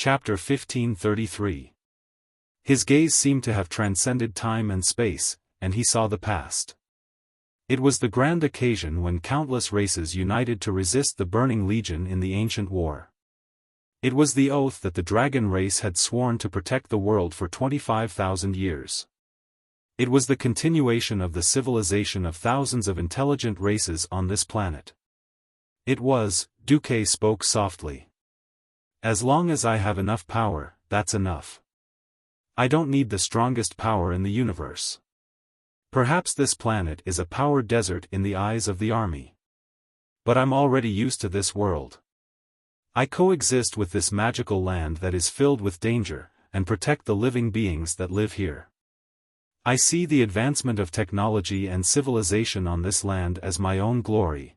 Chapter 1533. His gaze seemed to have transcended time and space, and he saw the past. It was the grand occasion when countless races united to resist the Burning Legion in the ancient war. It was the oath that the dragon race had sworn to protect the world for 25,000 years. It was the continuation of the civilization of thousands of intelligent races on this planet. It was, Duque spoke softly. As long as I have enough power, that's enough. I don't need the strongest power in the universe. Perhaps this planet is a power desert in the eyes of the army. But I'm already used to this world. I coexist with this magical land that is filled with danger, and protect the living beings that live here. I see the advancement of technology and civilization on this land as my own glory.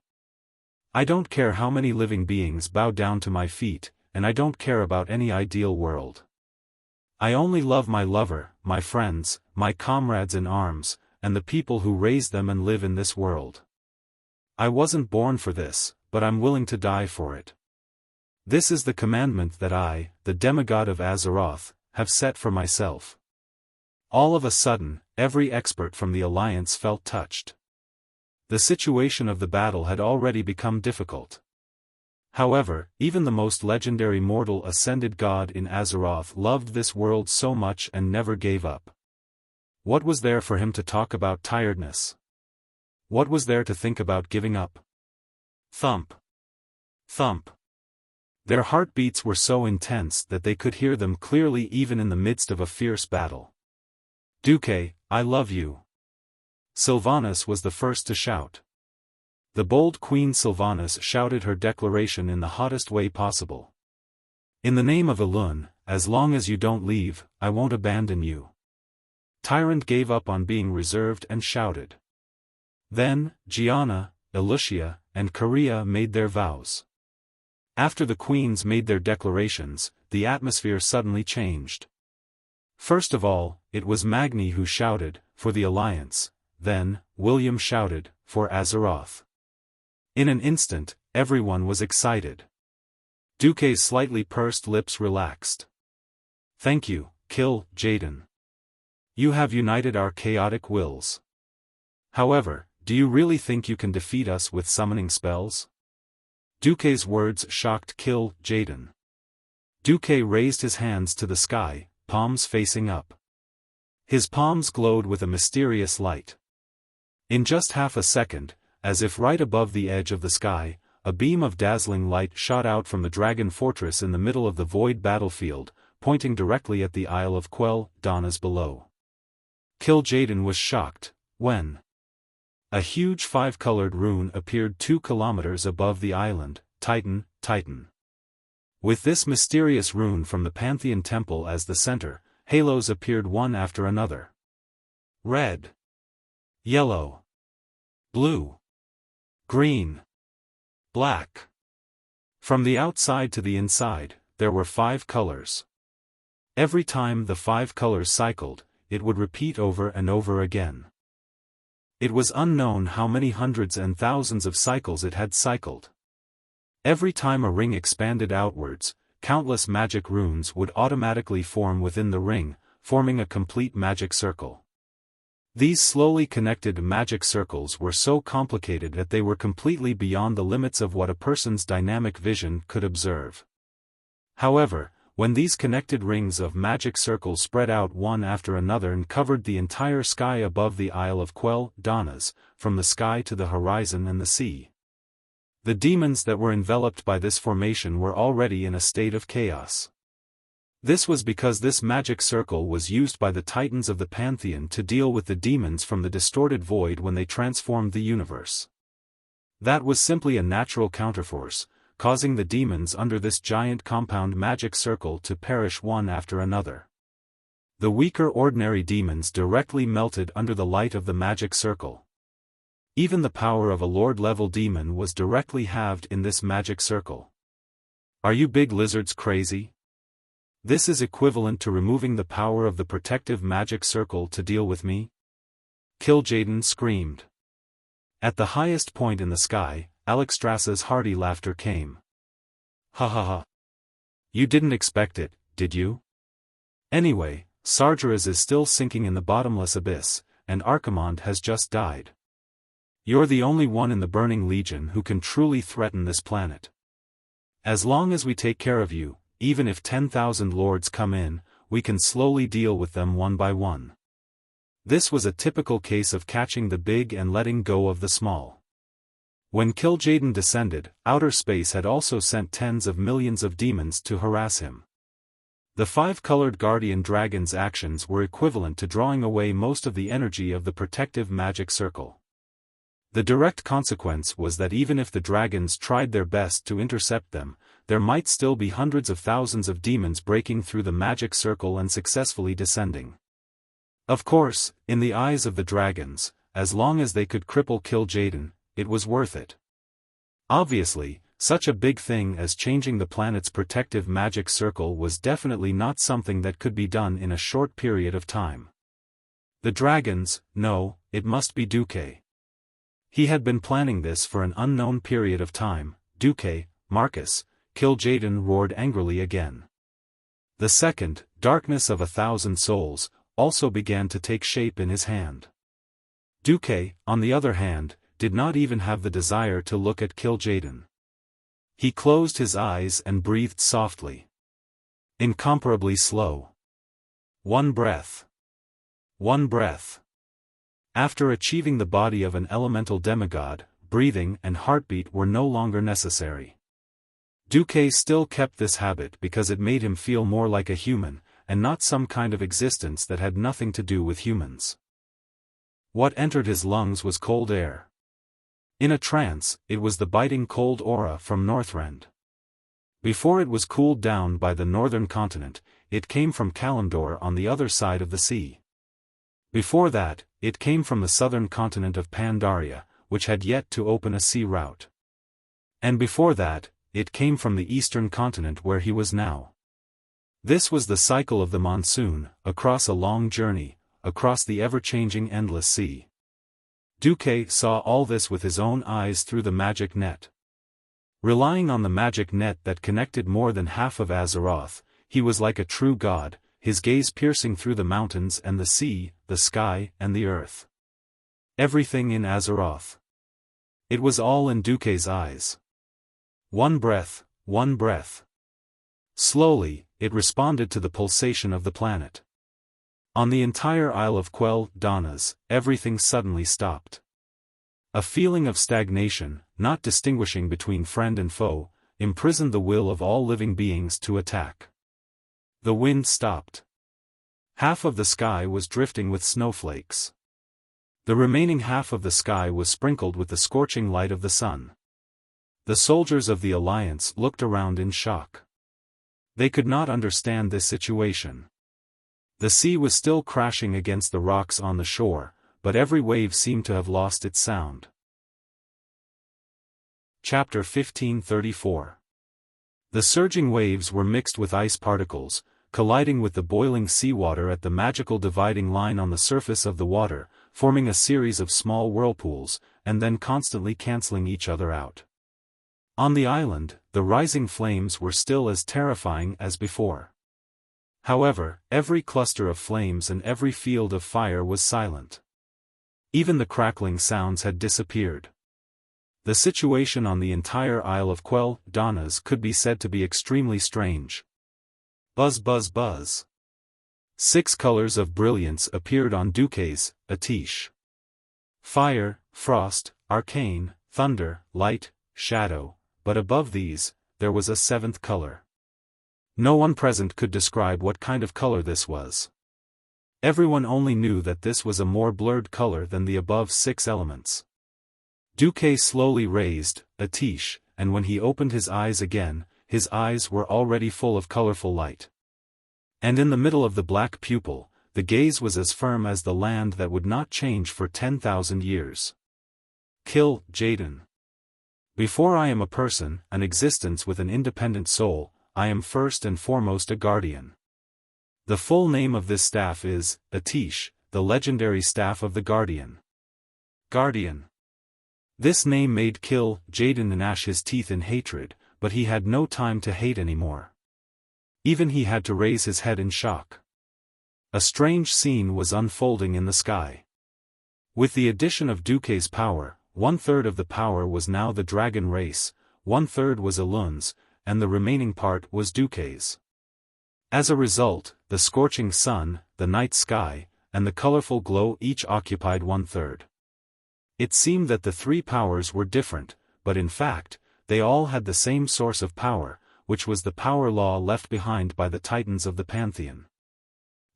I don't care how many living beings bow down to my feet, and I don't care about any ideal world. I only love my lover, my friends, my comrades in arms, and the people who raise them and live in this world. I wasn't born for this, but I'm willing to die for it. This is the commandment that I, the demigod of Azeroth, have set for myself. All of a sudden, every expert from the Alliance felt touched. The situation of the battle had already become difficult. However, even the most legendary mortal ascended god in Azeroth loved this world so much and never gave up. What was there for him to talk about tiredness? What was there to think about giving up? Thump. Thump. Their heartbeats were so intense that they could hear them clearly even in the midst of a fierce battle. Duque, I love you. Sylvanas was the first to shout. The bold Queen Sylvanas shouted her declaration in the hottest way possible. In the name of Elun, as long as you don't leave, I won't abandon you. Tyrant gave up on being reserved and shouted. Then, Gianna, Elucia, and Korea made their vows. After the queens made their declarations, the atmosphere suddenly changed. First of all, it was Magni who shouted, for the Alliance, then, William shouted, for Azeroth. In an instant, everyone was excited. Duque's slightly pursed lips relaxed. Thank you, Kill Jaden. You have united our chaotic wills. However, do you really think you can defeat us with summoning spells? Duque's words shocked Kill Jaden. Duque raised his hands to the sky, palms facing up. His palms glowed with a mysterious light. In just half a second, as if right above the edge of the sky, a beam of dazzling light shot out from the dragon fortress in the middle of the void battlefield, pointing directly at the Isle of Quell, Donna's below. Kill Jaden was shocked, when a huge five-colored rune appeared 2 kilometers above the island, Titan, Titan. With this mysterious rune from the Pantheon Temple as the center, halos appeared one after another. Red, yellow, blue, green, black. From the outside to the inside, there were 5 colors. Every time the 5 colors cycled, it would repeat over and over again. It was unknown how many hundreds and thousands of cycles it had cycled. Every time a ring expanded outwards, countless magic runes would automatically form within the ring, forming a complete magic circle. These slowly connected magic circles were so complicated that they were completely beyond the limits of what a person's dynamic vision could observe. However, when these connected rings of magic circles spread out one after another and covered the entire sky above the Isle of Quell, Donna's, from the sky to the horizon and the sea, the demons that were enveloped by this formation were already in a state of chaos. This was because this magic circle was used by the Titans of the Pantheon to deal with the demons from the distorted void when they transformed the universe. That was simply a natural counterforce, causing the demons under this giant compound magic circle to perish one after another. The weaker ordinary demons directly melted under the light of the magic circle. Even the power of a Lord-level demon was directly halved in this magic circle. Are you big lizards crazy? This is equivalent to removing the power of the protective magic circle to deal with me? Kill Jaden screamed. At the highest point in the sky, Alexstrasza's hearty laughter came. Ha ha ha. You didn't expect it, did you? Anyway, Sargeras is still sinking in the bottomless abyss, and Archimonde has just died. You're the only one in the Burning Legion who can truly threaten this planet. As long as we take care of you, even if 10,000 lords come in, we can slowly deal with them one by one. This was a typical case of catching the big and letting go of the small. When Kil'jaeden descended, outer space had also sent tens of millions of demons to harass him. The five-colored guardian dragon's actions were equivalent to drawing away most of the energy of the protective magic circle. The direct consequence was that even if the dragons tried their best to intercept them, there might still be hundreds of thousands of demons breaking through the magic circle and successfully descending. Of course, in the eyes of the dragons, as long as they could cripple Kil'jaeden, it was worth it. Obviously, such a big thing as changing the planet's protective magic circle was definitely not something that could be done in a short period of time. The dragons, no, it must be Duque. He had been planning this for an unknown period of time. Duque, Marcus, Kil'jaeden roared angrily again. The second, darkness of 1,000 souls, also began to take shape in his hand. Duque, on the other hand, did not even have the desire to look at Kil'jaeden. He closed his eyes and breathed softly. Incomparably slow. One breath. One breath. After achieving the body of an elemental demigod, breathing and heartbeat were no longer necessary. Duque still kept this habit because it made him feel more like a human, and not some kind of existence that had nothing to do with humans. What entered his lungs was cold air. In a trance, it was the biting cold aura from Northrend. Before it was cooled down by the northern continent, it came from Kalimdor on the other side of the sea. Before that, it came from the southern continent of Pandaria, which had yet to open a sea route. And before that, it came from the eastern continent where he was now. This was the cycle of the monsoon, across a long journey, across the ever-changing endless sea. Duque saw all this with his own eyes through the magic net. Relying on the magic net that connected more than half of Azeroth, he was like a true god, his gaze piercing through the mountains and the sea, the sky and the earth. Everything in Azeroth. It was all in Duque's eyes. One breath, one breath. Slowly, it responded to the pulsation of the planet. On the entire Isle of Quell Danas, everything suddenly stopped. A feeling of stagnation, not distinguishing between friend and foe, imprisoned the will of all living beings to attack. The wind stopped. Half of the sky was drifting with snowflakes. The remaining half of the sky was sprinkled with the scorching light of the sun. The soldiers of the Alliance looked around in shock. They could not understand this situation. The sea was still crashing against the rocks on the shore, but every wave seemed to have lost its sound. Chapter 1534. The surging waves were mixed with ice particles, colliding with the boiling seawater at the magical dividing line on the surface of the water, forming a series of small whirlpools, and then constantly canceling each other out. On the island, the rising flames were still as terrifying as before. However, every cluster of flames and every field of fire was silent. Even the crackling sounds had disappeared. The situation on the entire Isle of Quell Danas could be said to be extremely strange. Buzz buzz buzz. 6 colors of brilliance appeared on Duque's Atish. Fire, frost, arcane, thunder, light, shadow, but above these, there was a 7th color. No one present could describe what kind of color this was. Everyone only knew that this was a more blurred color than the above 6 elements. Duque slowly raised Atish, and when he opened his eyes again, his eyes were already full of colorful light. And in the middle of the black pupil, the gaze was as firm as the land that would not change for 10,000 years. Kil'jaeden. Before I am a person, an existence with an independent soul, I am first and foremost a guardian. The full name of this staff is Atish, the legendary staff of the Guardian. Guardian. This name made Kil'jaeden gnash his teeth in hatred, but he had no time to hate anymore. Even he had to raise his head in shock. A strange scene was unfolding in the sky. With the addition of Duque's power, 1/3 of the power was now the dragon race, 1/3 was Elun's, and the remaining part was Duque's. As a result, the scorching sun, the night sky, and the colorful glow each occupied 1/3. It seemed that the three powers were different, but in fact, they all had the same source of power, which was the power law left behind by the titans of the pantheon.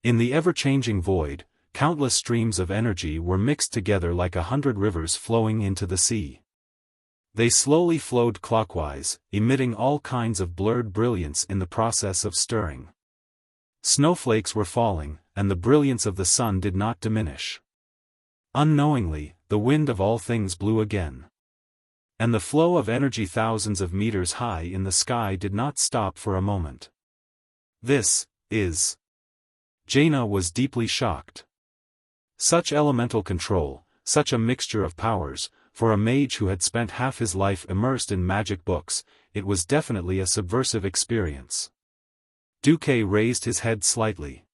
In the ever-changing void, countless streams of energy were mixed together like 100 rivers flowing into the sea. They slowly flowed clockwise, emitting all kinds of blurred brilliance in the process of stirring. Snowflakes were falling, and the brilliance of the sun did not diminish. Unknowingly, the wind of all things blew again. And the flow of energy thousands of meters high in the sky did not stop for a moment. This is... Jaina was deeply shocked. Such elemental control, such a mixture of powers, for a mage who had spent half his life immersed in magic books, it was definitely a subversive experience. Duque raised his head slightly.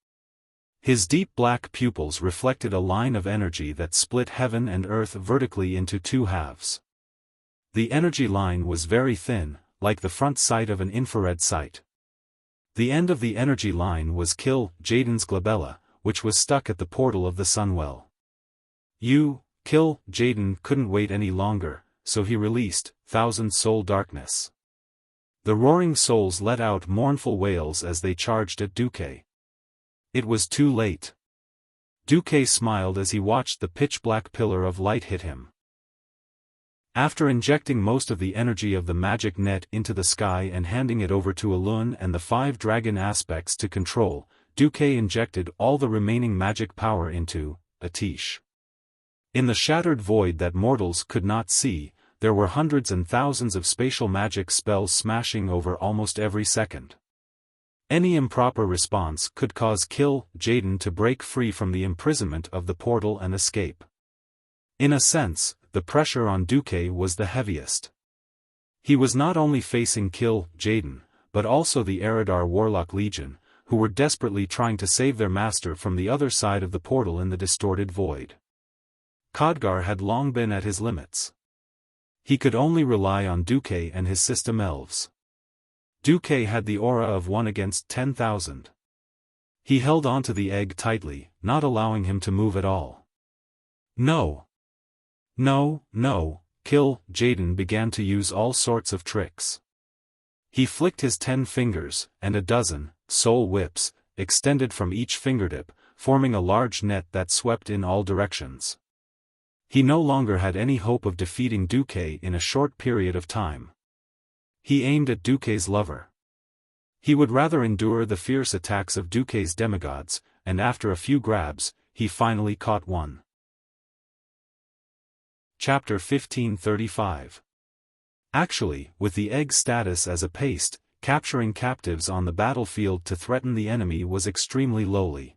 His deep black pupils reflected a line of energy that split heaven and earth vertically into two halves. The energy line was very thin, like the front sight of an infrared sight. The end of the energy line was Kill Jaden's glabella, which was stuck at the portal of the Sunwell. Kill Jaden couldn't wait any longer, so he released Thousand Soul Darkness. The roaring souls let out mournful wails as they charged at Duque. It was too late. Duque smiled as he watched the pitch-black pillar of light hit him. After injecting most of the energy of the magic net into the sky and handing it over to Elun and the 5 dragon aspects to control, Duque injected all the remaining magic power into Atish. In the shattered void that mortals could not see, there were hundreds and thousands of spatial magic spells smashing over almost every second. Any improper response could cause Kill Jaden to break free from the imprisonment of the portal and escape. In a sense, the pressure on Duque was the heaviest. He was not only facing Kill Jaden, but also the Eridar Warlock Legion, who were desperately trying to save their master from the other side of the portal in the distorted void. Khadgar had long been at his limits. He could only rely on Duque and his system elves. Duque had the aura of 1 against 10,000. He held onto the egg tightly, not allowing him to move at all. No, Kill Jaden began to use all sorts of tricks. He flicked his 10 fingers, and a dozen soul whips extended from each fingertip, forming a large net that swept in all directions. He no longer had any hope of defeating Duque in a short period of time. He aimed at Duque's lover. He would rather endure the fierce attacks of Duque's demigods, and after a few grabs, he finally caught one. Chapter 1535. Actually, with the egg status as a paste, capturing captives on the battlefield to threaten the enemy was extremely lowly.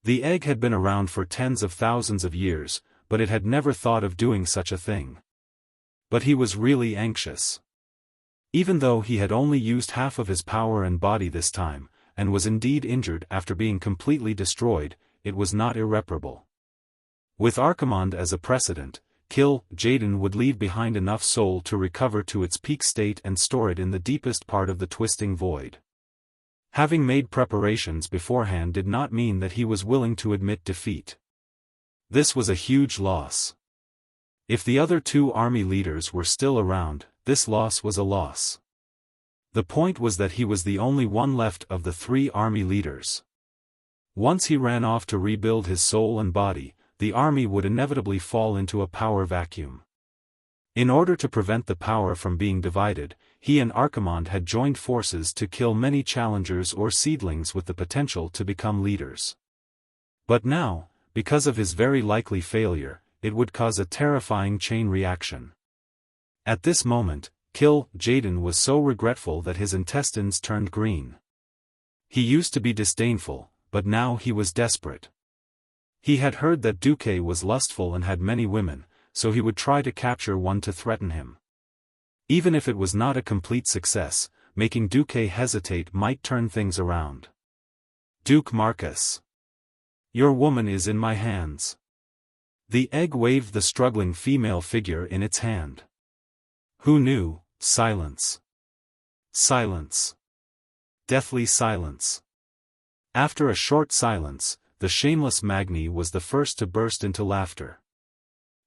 The egg had been around for tens of thousands of years, but it had never thought of doing such a thing. But he was really anxious. Even though he had only used half of his power and body this time, and was indeed injured after being completely destroyed, it was not irreparable. With Archimonde as a precedent, Kill Jaden would leave behind enough soul to recover to its peak state and store it in the deepest part of the twisting void. Having made preparations beforehand did not mean that he was willing to admit defeat. This was a huge loss. If the other 2 army leaders were still around, this loss was a loss. The point was that he was the only one left of the 3 army leaders. Once he ran off to rebuild his soul and body, the army would inevitably fall into a power vacuum. In order to prevent the power from being divided, he and Archimonde had joined forces to kill many challengers or seedlings with the potential to become leaders. But now, because of his very likely failure, it would cause a terrifying chain reaction. At this moment, Kill Jaden was so regretful that his intestines turned green. He used to be disdainful, but now he was desperate. He had heard that Duque was lustful and had many women, so he would try to capture one to threaten him. Even if it was not a complete success, making Duque hesitate might turn things around. Duke Marcus. Your woman is in my hands. The egg waved the struggling female figure in its hand. Who knew? Silence. Silence. Deathly silence. After a short silence, the shameless Magni was the first to burst into laughter.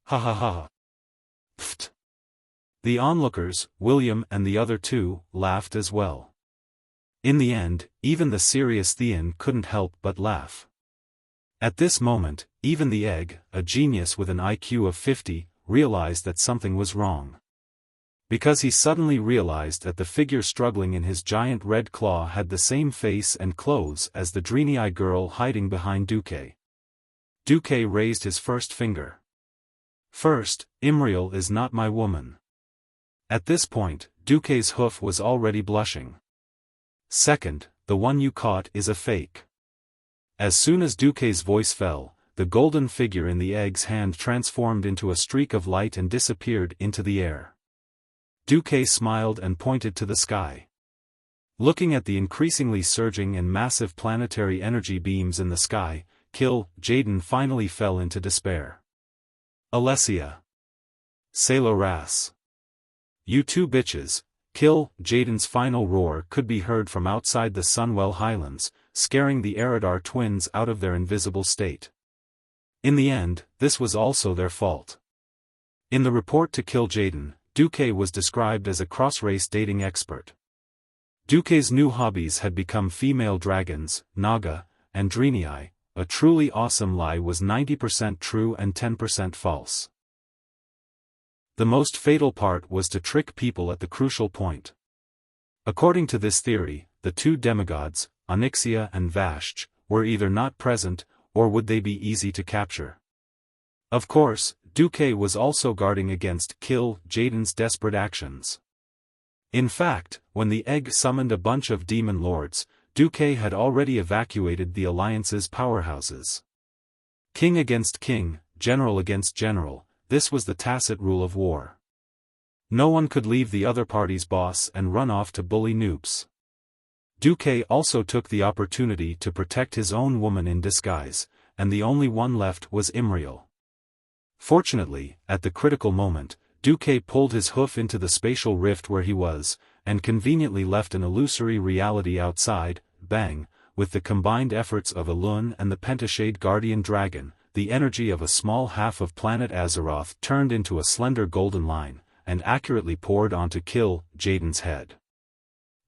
Ha ha ha. Pfft. The onlookers, William and the other two, laughed as well. In the end, even the serious Theon couldn't help but laugh. At this moment, even the egg, a genius with an IQ of 50, realized that something was wrong. Because he suddenly realized that the figure struggling in his giant red claw had the same face and clothes as the Divinity girl hiding behind Duque. Duque raised his first finger. First, Imriel is not my woman. At this point, Duque's hoof was already blushing. Second, the one you caught is a fake. As soon as Duque's voice fell, the golden figure in the egg's hand transformed into a streak of light and disappeared into the air. Duque smiled and pointed to the sky. Looking at the increasingly surging and massive planetary energy beams in the sky, Jaden finally fell into despair. Alessia. Sailor Ras. You two bitches. Jaden's final roar could be heard from outside the Sunwell Highlands, scaring the Eridar twins out of their invisible state. In the end, this was also their fault. In the report to kill Jaden, Duque was described as a cross-race dating expert. Duque's new hobbies had become female dragons, Naga, and Divinity. A truly awesome lie was 90% true and 10% false. The most fatal part was to trick people at the crucial point. According to this theory, the two demigods, Onyxia and Vashj, were either not present, or would they be easy to capture. Of course, Duque was also guarding against Jaden's desperate actions. In fact, when the egg summoned a bunch of demon lords, Duque had already evacuated the Alliance's powerhouses. King against king, general against general, this was the tacit rule of war. No one could leave the other party's boss and run off to bully noobs. Duque also took the opportunity to protect his own woman in disguise, and the only one left was Imriel. Fortunately, at the critical moment, Duque pulled his hoof into the spatial rift where he was, and conveniently left an illusory reality outside. Bang, with the combined efforts of Elun and the Pentashade Guardian Dragon, the energy of a small half of planet Azeroth turned into a slender golden line, and accurately poured onto Jaden's head.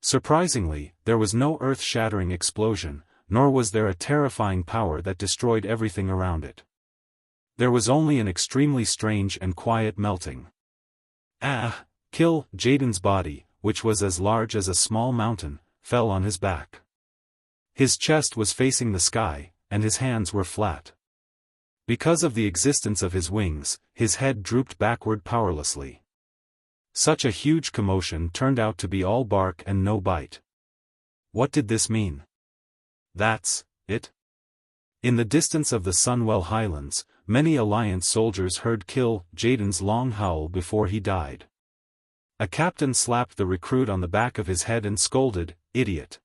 Surprisingly, there was no earth-shattering explosion, nor was there a terrifying power that destroyed everything around it. There was only an extremely strange and quiet melting. Jaden's body, which was as large as a small mountain, fell on his back. His chest was facing the sky, and his hands were flat. Because of the existence of his wings, his head drooped backward powerlessly. Such a huge commotion turned out to be all bark and no bite. What did this mean? That's it? In the distance of the Sunwell Highlands, many Alliance soldiers heard Jaden's long howl before he died. A captain slapped the recruit on the back of his head and scolded, "Idiot.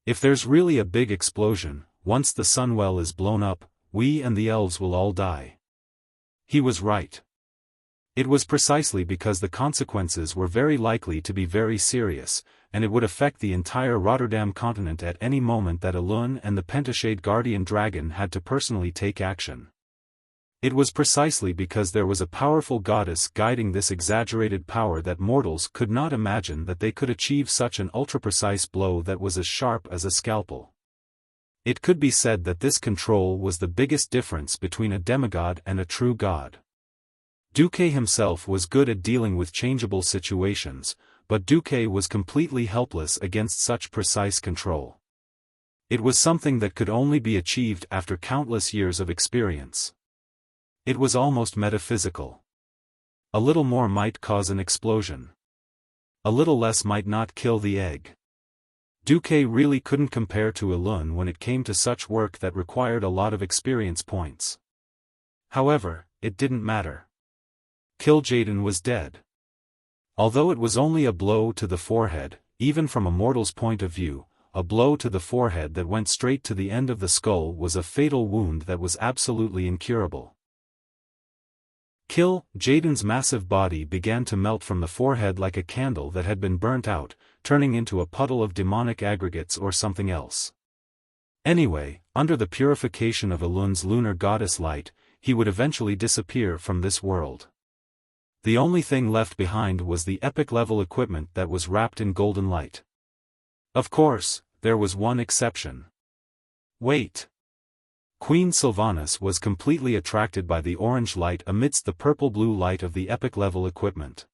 If there's really a big explosion, once the Sunwell is blown up, we and the elves will all die." He was right. It was precisely because the consequences were very likely to be very serious, and it would affect the entire Rotterdam continent at any moment that Elun and the Pentashade Guardian Dragon had to personally take action. It was precisely because there was a powerful goddess guiding this exaggerated power that mortals could not imagine that they could achieve such an ultra-precise blow that was as sharp as a scalpel. It could be said that this control was the biggest difference between a demigod and a true god. Duque himself was good at dealing with changeable situations, but Duque was completely helpless against such precise control. It was something that could only be achieved after countless years of experience. It was almost metaphysical. A little more might cause an explosion. A little less might not kill the egg. Duque really couldn't compare to Elun when it came to such work that required a lot of experience points. However, it didn't matter. Jaden was dead. Although it was only a blow to the forehead, even from a mortal's point of view, a blow to the forehead that went straight to the end of the skull was a fatal wound that was absolutely incurable. Jaden's massive body began to melt from the forehead like a candle that had been burnt out, turning into a puddle of demonic aggregates or something else. Anyway, under the purification of Elun's lunar goddess light, he would eventually disappear from this world. The only thing left behind was the epic-level equipment that was wrapped in golden light. Of course, there was one exception. Wait. Queen Sylvanas was completely attracted by the orange light amidst the purple-blue light of the epic-level equipment.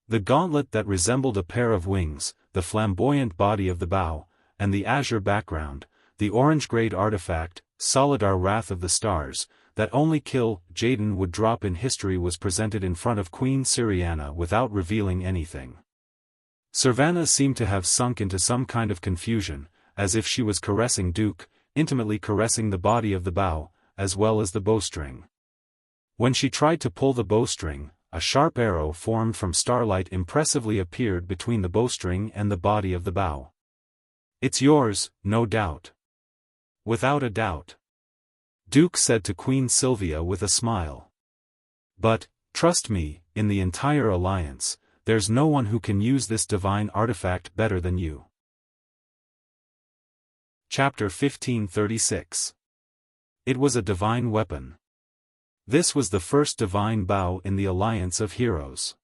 The gauntlet that resembled a pair of wings, the flamboyant body of the bow, and the azure background, the orange-grade artifact, Solidar Wrath of the Stars, that only Jaden would drop in history was presented in front of Queen Syriana without revealing anything. Sylvanas seemed to have sunk into some kind of confusion, as if she was caressing Duke, intimately caressing the body of the bow, as well as the bowstring. When she tried to pull the bowstring, a sharp arrow formed from starlight impressively appeared between the bowstring and the body of the bow. "It's yours, no doubt." "Without a doubt," Duke said to Queen Sylvia with a smile. "But, trust me, in the entire alliance, there's no one who can use this divine artifact better than you." Chapter 1536. It was a divine weapon. This was the first divine bow in the Alliance of Heroes.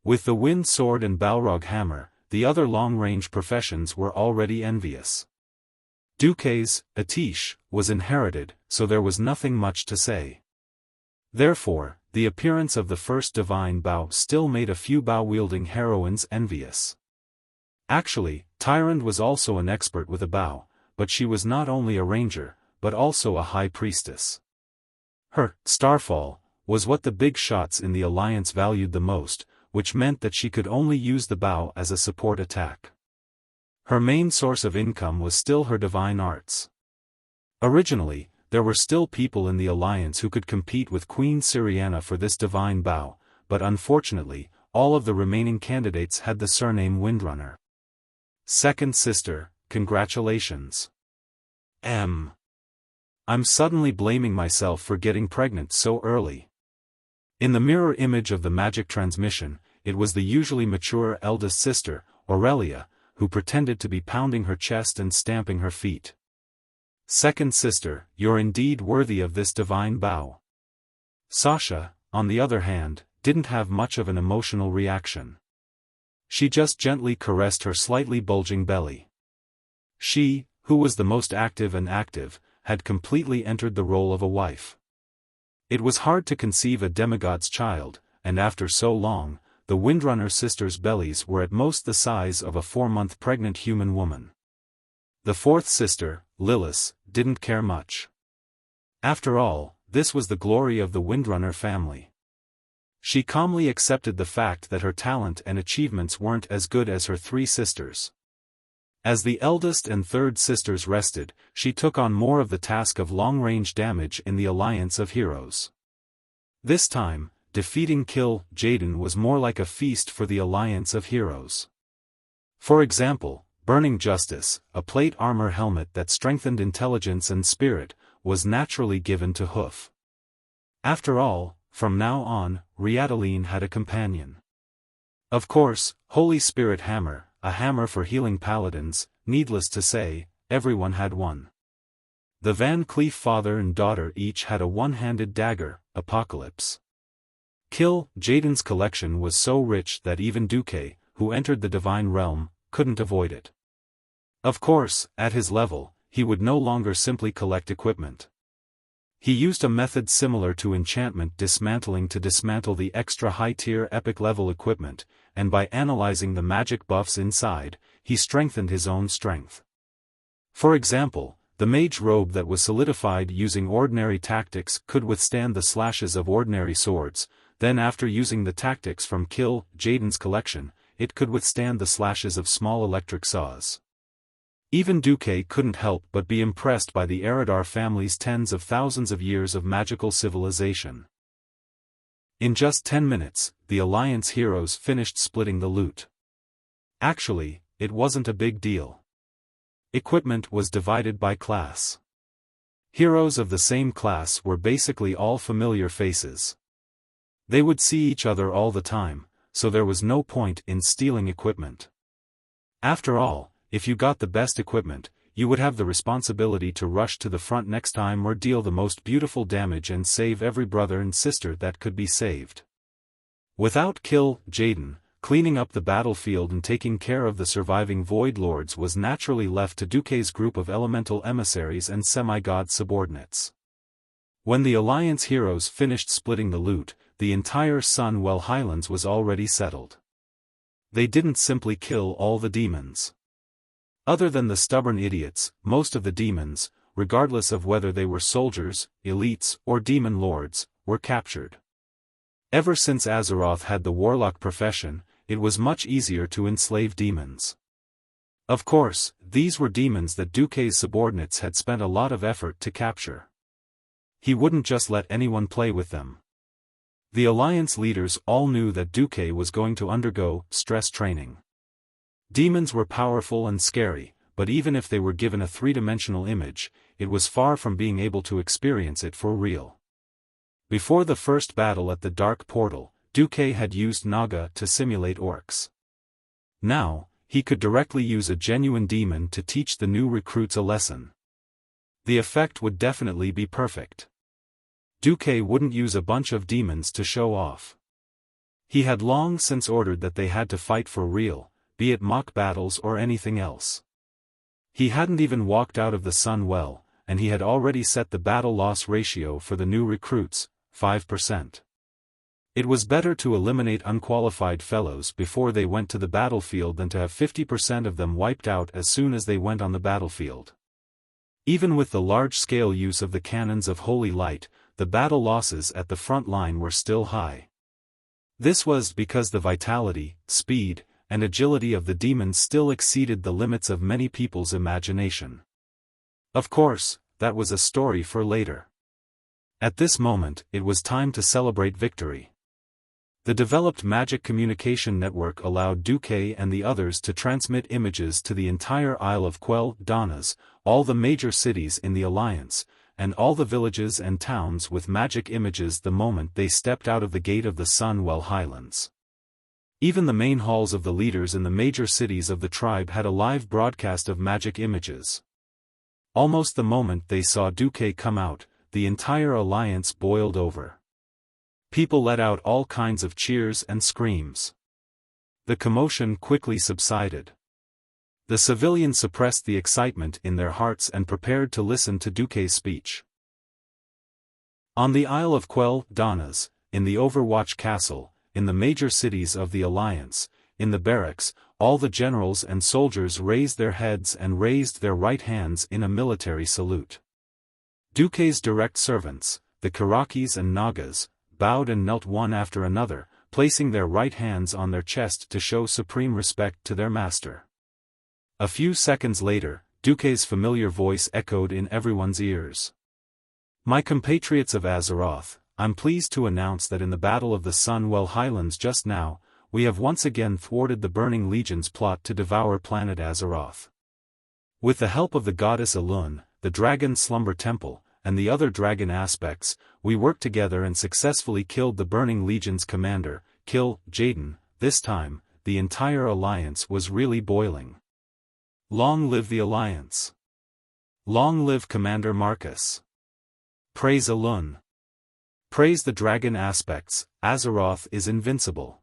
With the wind sword and Balrog hammer, the other long-range professions were already envious. Duke's, Atish, was inherited, so there was nothing much to say. Therefore, the appearance of the first divine bow still made a few bow-wielding heroines envious. Actually, Tyrande was also an expert with a bow, but she was not only a ranger, but also a high priestess. Her starfall was what the big shots in the alliance valued the most, which meant that she could only use the bow as a support attack. Her main source of income was still her divine arts. Originally, there were still people in the alliance who could compete with Queen Syriana for this divine bow, but unfortunately, all of the remaining candidates had the surname Windrunner. Second sister, congratulations. I'm suddenly blaming myself for getting pregnant so early. In the mirror image of the magic transmission, it was the usually mature eldest sister, Aurelia, who pretended to be pounding her chest and stamping her feet. Second sister, you're indeed worthy of this divine bow. Sasha, on the other hand, didn't have much of an emotional reaction. She just gently caressed her slightly bulging belly. She, who was the most active, had completely entered the role of a wife. It was hard to conceive a demigod's child, and after so long, the Windrunner sisters' bellies were at most the size of a 4-month pregnant human woman. The fourth sister, Lilith, didn't care much. After all, this was the glory of the Windrunner family. She calmly accepted the fact that her talent and achievements weren't as good as her 3 sisters. As the eldest and third sisters rested, she took on more of the task of long-range damage in the Alliance of Heroes. This time, defeating Jaden was more like a feast for the Alliance of Heroes. For example, Burning Justice, a plate armor helmet that strengthened intelligence and spirit, was naturally given to Hoof. After all, from now on, Riadaline had a companion. Of course, Holy Spirit Hammer, a hammer for healing paladins, needless to say, everyone had one. The Van Cleef father and daughter each had a one-handed dagger, Apocalypse. Jaden's collection was so rich that even Duque, who entered the divine realm, couldn't avoid it. Of course, at his level, he would no longer simply collect equipment. He used a method similar to enchantment dismantling to dismantle the extra high-tier epic-level equipment, and by analyzing the magic buffs inside, he strengthened his own strength. For example, the mage robe that was solidified using ordinary tactics could withstand the slashes of ordinary swords, then after using the tactics from Jaden's collection, it could withstand the slashes of small electric saws. Even Duque couldn't help but be impressed by the Eridar family's tens of thousands of years of magical civilization. In just 10 minutes, the Alliance heroes finished splitting the loot. Actually, it wasn't a big deal. Equipment was divided by class. Heroes of the same class were basically all familiar faces. They would see each other all the time, so there was no point in stealing equipment. After all, if you got the best equipment, you would have the responsibility to rush to the front next time or deal the most beautiful damage and save every brother and sister that could be saved. Without Kill Jaden, cleaning up the battlefield and taking care of the surviving Void Lords was naturally left to Duque's group of elemental emissaries and semi-god subordinates. When the Alliance heroes finished splitting the loot, the entire Sunwell Highlands was already settled. They didn't simply kill all the demons. Other than the stubborn idiots, most of the demons, regardless of whether they were soldiers, elites, or demon lords, were captured. Ever since Azeroth had the warlock profession, it was much easier to enslave demons. Of course, these were demons that Duque's subordinates had spent a lot of effort to capture. He wouldn't just let anyone play with them. The Alliance leaders all knew that Duque was going to undergo stress training. Demons were powerful and scary, but even if they were given a three-dimensional image, it was far from being able to experience it for real. Before the first battle at the Dark Portal, Duque had used Naga to simulate orcs. Now, he could directly use a genuine demon to teach the new recruits a lesson. The effect would definitely be perfect. Duque wouldn't use a bunch of demons to show off. He had long since ordered that they had to fight for real, be it mock battles or anything else. He hadn't even walked out of the Sun Well, and he had already set the battle loss ratio for the new recruits, 5%. It was better to eliminate unqualified fellows before they went to the battlefield than to have 50% of them wiped out as soon as they went on the battlefield. Even with the large-scale use of the cannons of Holy Light, the battle losses at the front line were still high. This was because the vitality, speed, and agility of the demons still exceeded the limits of many people's imagination. Of course, that was a story for later. At this moment, it was time to celebrate victory. The developed magic communication network allowed Duque and the others to transmit images to the entire Isle of Quell Donnas, all the major cities in the Alliance, and all the villages and towns with magic images the moment they stepped out of the gate of the Sunwell Highlands. Even the main halls of the leaders in the major cities of the tribe had a live broadcast of magic images. Almost the moment they saw Duque come out, the entire Alliance boiled over. People let out all kinds of cheers and screams. The commotion quickly subsided. The civilians suppressed the excitement in their hearts and prepared to listen to Duque's speech. On the Isle of Quell Donnas, in the Overwatch Castle, in the major cities of the Alliance, in the barracks, all the generals and soldiers raised their heads and raised their right hands in a military salute. Duque's direct servants, the Karakis and Nagas, bowed and knelt one after another, placing their right hands on their chest to show supreme respect to their master. A few seconds later, Duque's familiar voice echoed in everyone's ears. "My compatriots of Azeroth, I'm pleased to announce that in the Battle of the Sunwell Highlands just now, we have once again thwarted the Burning Legion's plot to devour planet Azeroth. With the help of the goddess Elun, the Dragon Slumber Temple, and the other dragon aspects, we worked together and successfully killed the Burning Legion's commander, Kill Jaden. This time, the entire Alliance was really boiling. Long live the Alliance! Long live Commander Marcus! Praise Elun! Praise the dragon aspects, Azeroth is invincible."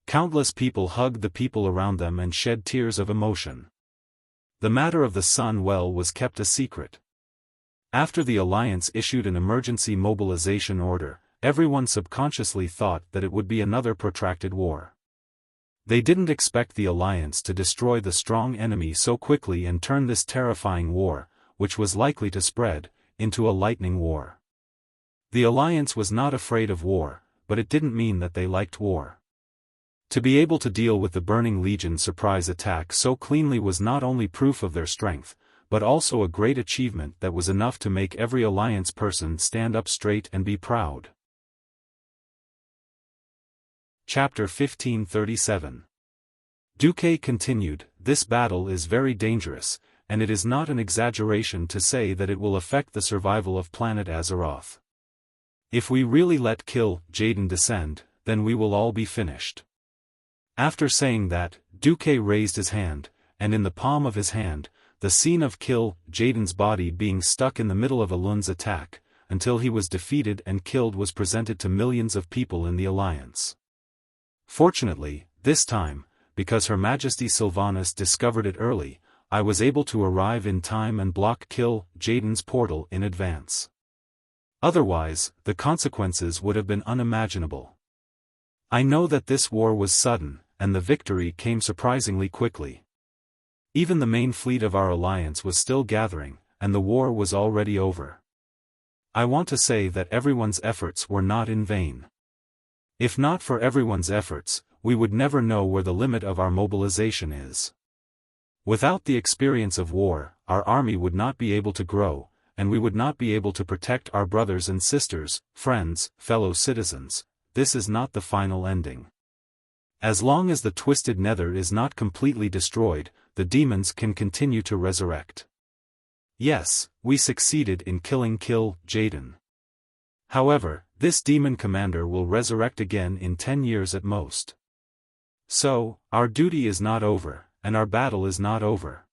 Countless people hugged the people around them and shed tears of emotion. The matter of the Sun Well was kept a secret. After the Alliance issued an emergency mobilization order, everyone subconsciously thought that it would be another protracted war. They didn't expect the Alliance to destroy the strong enemy so quickly and turn this terrifying war, which was likely to spread, into a lightning war. The Alliance was not afraid of war, but it didn't mean that they liked war. To be able to deal with the Burning Legion surprise attack so cleanly was not only proof of their strength, but also a great achievement that was enough to make every Alliance person stand up straight and be proud. Chapter 1537. Duque continued, "This battle is very dangerous, and it is not an exaggeration to say that it will affect the survival of planet Azeroth. If we really let Kill Jaden descend, then we will all be finished." After saying that, Duque raised his hand, and in the palm of his hand, the scene of Kill Jaden's body being stuck in the middle of Alun's attack, until he was defeated and killed, was presented to millions of people in the Alliance. Fortunately, this time, because Her Majesty Sylvanas discovered it early, I was able to arrive in time and block Kill Jaden's portal in advance. Otherwise, the consequences would have been unimaginable. I know that this war was sudden, and the victory came surprisingly quickly. Even the main fleet of our alliance was still gathering, and the war was already over. I want to say that everyone's efforts were not in vain. If not for everyone's efforts, we would never know where the limit of our mobilization is. Without the experience of war, our army would not be able to grow, and we would not be able to protect our brothers and sisters, friends, fellow citizens. This is not the final ending. As long as the Twisted Nether is not completely destroyed, the demons can continue to resurrect. Yes, we succeeded in killing Kill Jaden. However, this demon commander will resurrect again in 10 years at most. So, our duty is not over, and our battle is not over.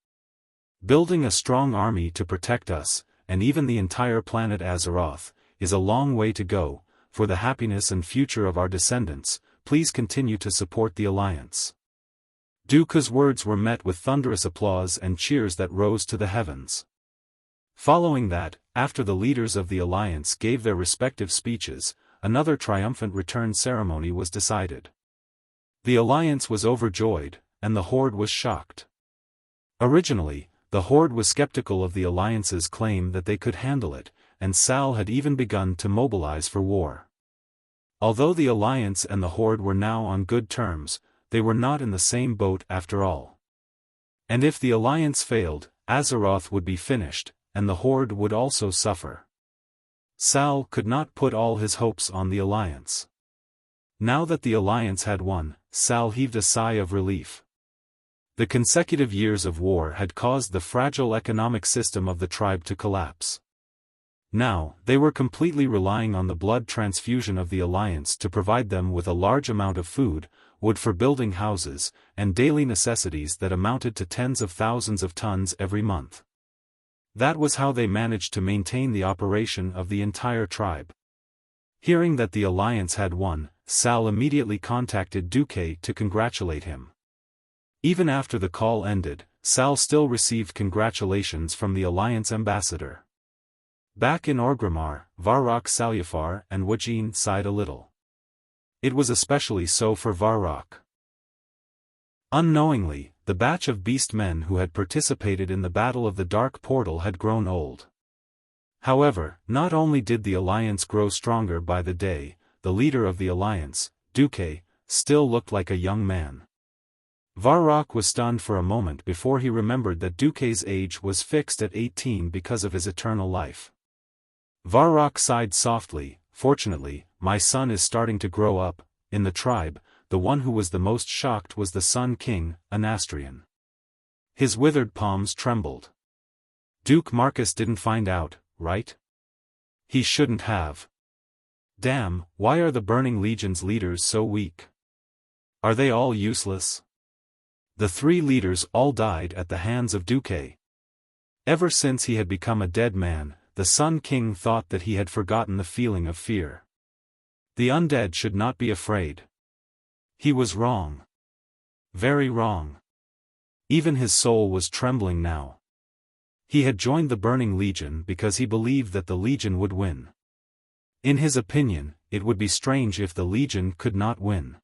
Building a strong army to protect us, and even the entire planet Azeroth, is a long way to go. For the happiness and future of our descendants, please continue to support the Alliance. Duque's words were met with thunderous applause and cheers that rose to the heavens. Following that, after the leaders of the Alliance gave their respective speeches, another triumphant return ceremony was decided. The Alliance was overjoyed, and the Horde was shocked. Originally, the Horde was skeptical of the Alliance's claim that they could handle it, and Sal had even begun to mobilize for war. Although the Alliance and the Horde were now on good terms, they were not in the same boat after all. And if the Alliance failed, Azeroth would be finished, and the Horde would also suffer. Sal could not put all his hopes on the Alliance. Now that the Alliance had won, Sal heaved a sigh of relief. The consecutive years of war had caused the fragile economic system of the tribe to collapse. Now, they were completely relying on the blood transfusion of the Alliance to provide them with a large amount of food, wood for building houses, and daily necessities that amounted to tens of thousands of tons every month. That was how they managed to maintain the operation of the entire tribe. Hearing that the Alliance had won, Sal immediately contacted Duque to congratulate him. Even after the call ended, Sal still received congratulations from the Alliance ambassador. Back in Orgrimmar, Varrock Salyafar and Wajin sighed a little. It was especially so for Varrock. Unknowingly, the batch of beast men who had participated in the Battle of the Dark Portal had grown old. However, not only did the Alliance grow stronger by the day, the leader of the Alliance, Duque, still looked like a young man. Varrock was stunned for a moment before he remembered that Duque's age was fixed at 18 because of his eternal life. Varrock sighed softly. Fortunately, my son is starting to grow up. In the tribe, the one who was the most shocked was the Sun King, Anastrian. His withered palms trembled. Duke Marcus didn't find out, right? He shouldn't have. Damn, why are the Burning Legion's leaders so weak? Are they all useless? The 3 leaders all died at the hands of Duque. Ever since he had become a dead man, the Sun King thought that he had forgotten the feeling of fear. The undead should not be afraid. He was wrong. Very wrong. Even his soul was trembling now. He had joined the Burning Legion because he believed that the Legion would win. In his opinion, it would be strange if the Legion could not win.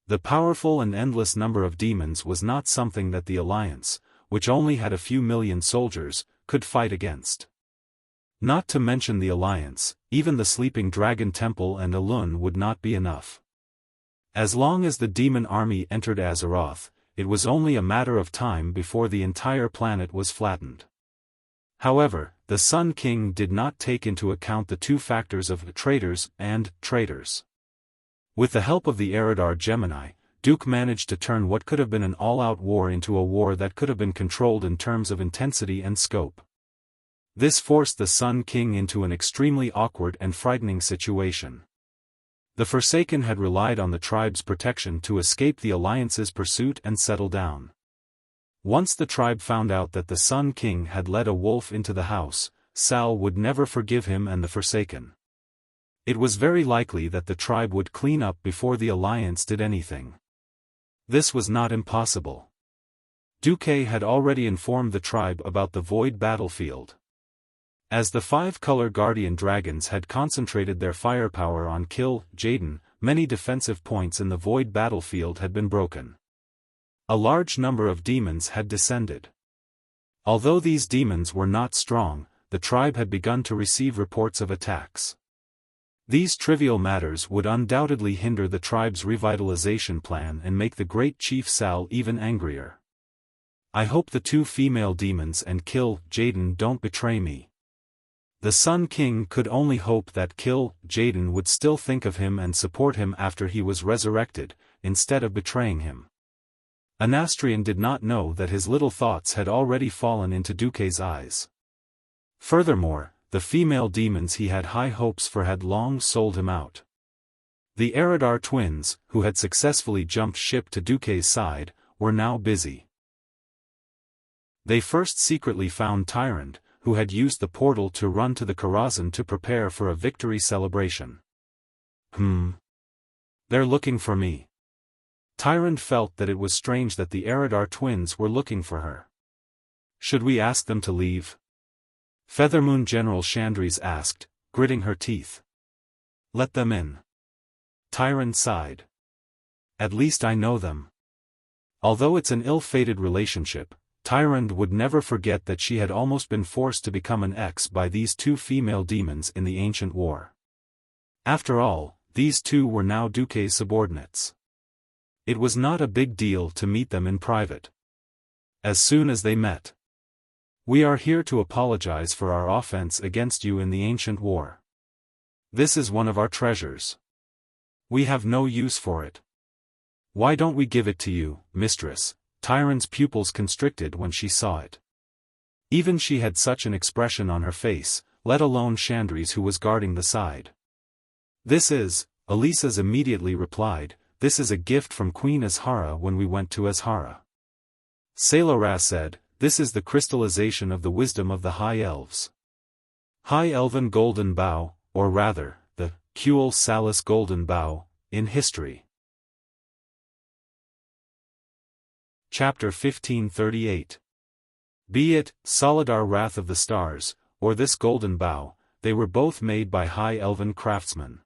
The powerful and endless number of demons was not something that the Alliance, which only had a few million soldiers, could fight against. Not to mention the Alliance, even the Sleeping Dragon Temple and Alun would not be enough. As long as the demon army entered Azeroth, it was only a matter of time before the entire planet was flattened. However, the Sun King did not take into account the 2 factors of traitors and traitors. With the help of the Eridar Gemini, Duke managed to turn what could have been an all-out war into a war that could have been controlled in terms of intensity and scope. This forced the Sun King into an extremely awkward and frightening situation. The Forsaken had relied on the tribe's protection to escape the Alliance's pursuit and settle down. Once the tribe found out that the Sun King had led a wolf into the house, Sal would never forgive him and the Forsaken. It was very likely that the tribe would clean up before the Alliance did anything. This was not impossible. Duke had already informed the tribe about the Void battlefield. As the 5-color Guardian Dragons had concentrated their firepower on Kill Jaden, many defensive points in the Void battlefield had been broken. A large number of demons had descended. Although these demons were not strong, the tribe had begun to receive reports of attacks. These trivial matters would undoubtedly hinder the tribe's revitalization plan and make the great chief Sal even angrier. I hope the 2 female demons and Kill Jaden don't betray me. The Sun King could only hope that Kill Jaden would still think of him and support him after he was resurrected, instead of betraying him. Anastrian did not know that his little thoughts had already fallen into Duke's eyes. Furthermore, the female demons he had high hopes for had long sold him out. The Eridar twins, who had successfully jumped ship to Duke's side, were now busy. They first secretly found Tyrant, who had used the portal to run to the Karazhan to prepare for a victory celebration. They're looking for me. Tyrant felt that it was strange that the Eridar twins were looking for her. Should we ask them to leave? Feathermoon General Chandris asked, gritting her teeth. Let them in. Tyrant sighed. At least I know them. Although it's an ill-fated relationship, Tyrant would never forget that she had almost been forced to become an ex by these 2 female demons in the ancient war. After all, these 2 were now Duke's subordinates. It was not a big deal to meet them in private. As soon as they met. We are here to apologize for our offense against you in the ancient war. This is one of our treasures. We have no use for it. Why don't we give it to you, mistress? Tyrant's pupils constricted when she saw it. Even she had such an expression on her face, let alone Chandris who was guarding the side. This is, Elisa's immediately replied, this is a gift from Queen Azhara when we went to Azhara. Sailora said, this is the crystallization of the wisdom of the High Elves. High Elven Golden Bow, or rather, the Kuel Salus Golden Bow, in history. Chapter 1538. Be it, Solidar Wrath of the Stars, or this Golden Bow, they were both made by High Elven craftsmen.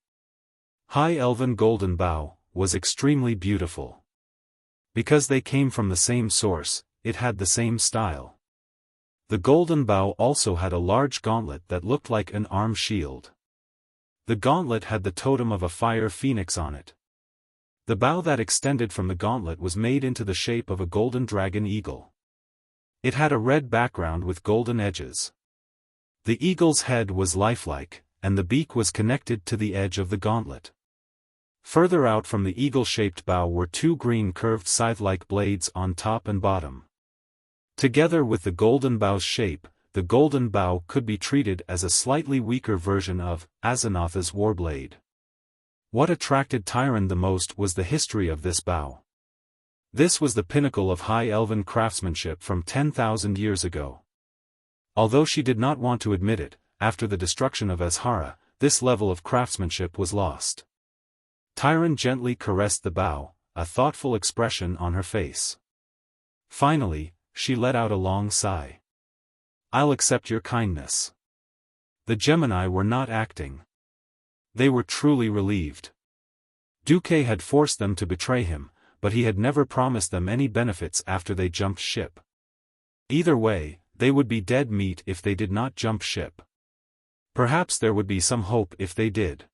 High Elven Golden Bow was extremely beautiful. Because they came from the same source, it had the same style. The Golden Bow also had a large gauntlet that looked like an arm shield. The gauntlet had the totem of a fire phoenix on it. The bow that extended from the gauntlet was made into the shape of a golden dragon eagle. It had a red background with golden edges. The eagle's head was lifelike, and the beak was connected to the edge of the gauntlet. Further out from the eagle-shaped bow were 2 green curved scythe-like blades on top and bottom. Together with the golden bow's shape, the golden bow could be treated as a slightly weaker version of Azanatha's warblade. What attracted Tyrant the most was the history of this bow. This was the pinnacle of High Elven craftsmanship from 10,000 years ago. Although she did not want to admit it, after the destruction of Azhara, this level of craftsmanship was lost. Tyrant gently caressed the bow, a thoughtful expression on her face. Finally, she let out a long sigh. I'll accept your kindness. The Gemini were not acting. They were truly relieved. Duke had forced them to betray him, but he had never promised them any benefits after they jumped ship. Either way, they would be dead meat if they did not jump ship. Perhaps there would be some hope if they did.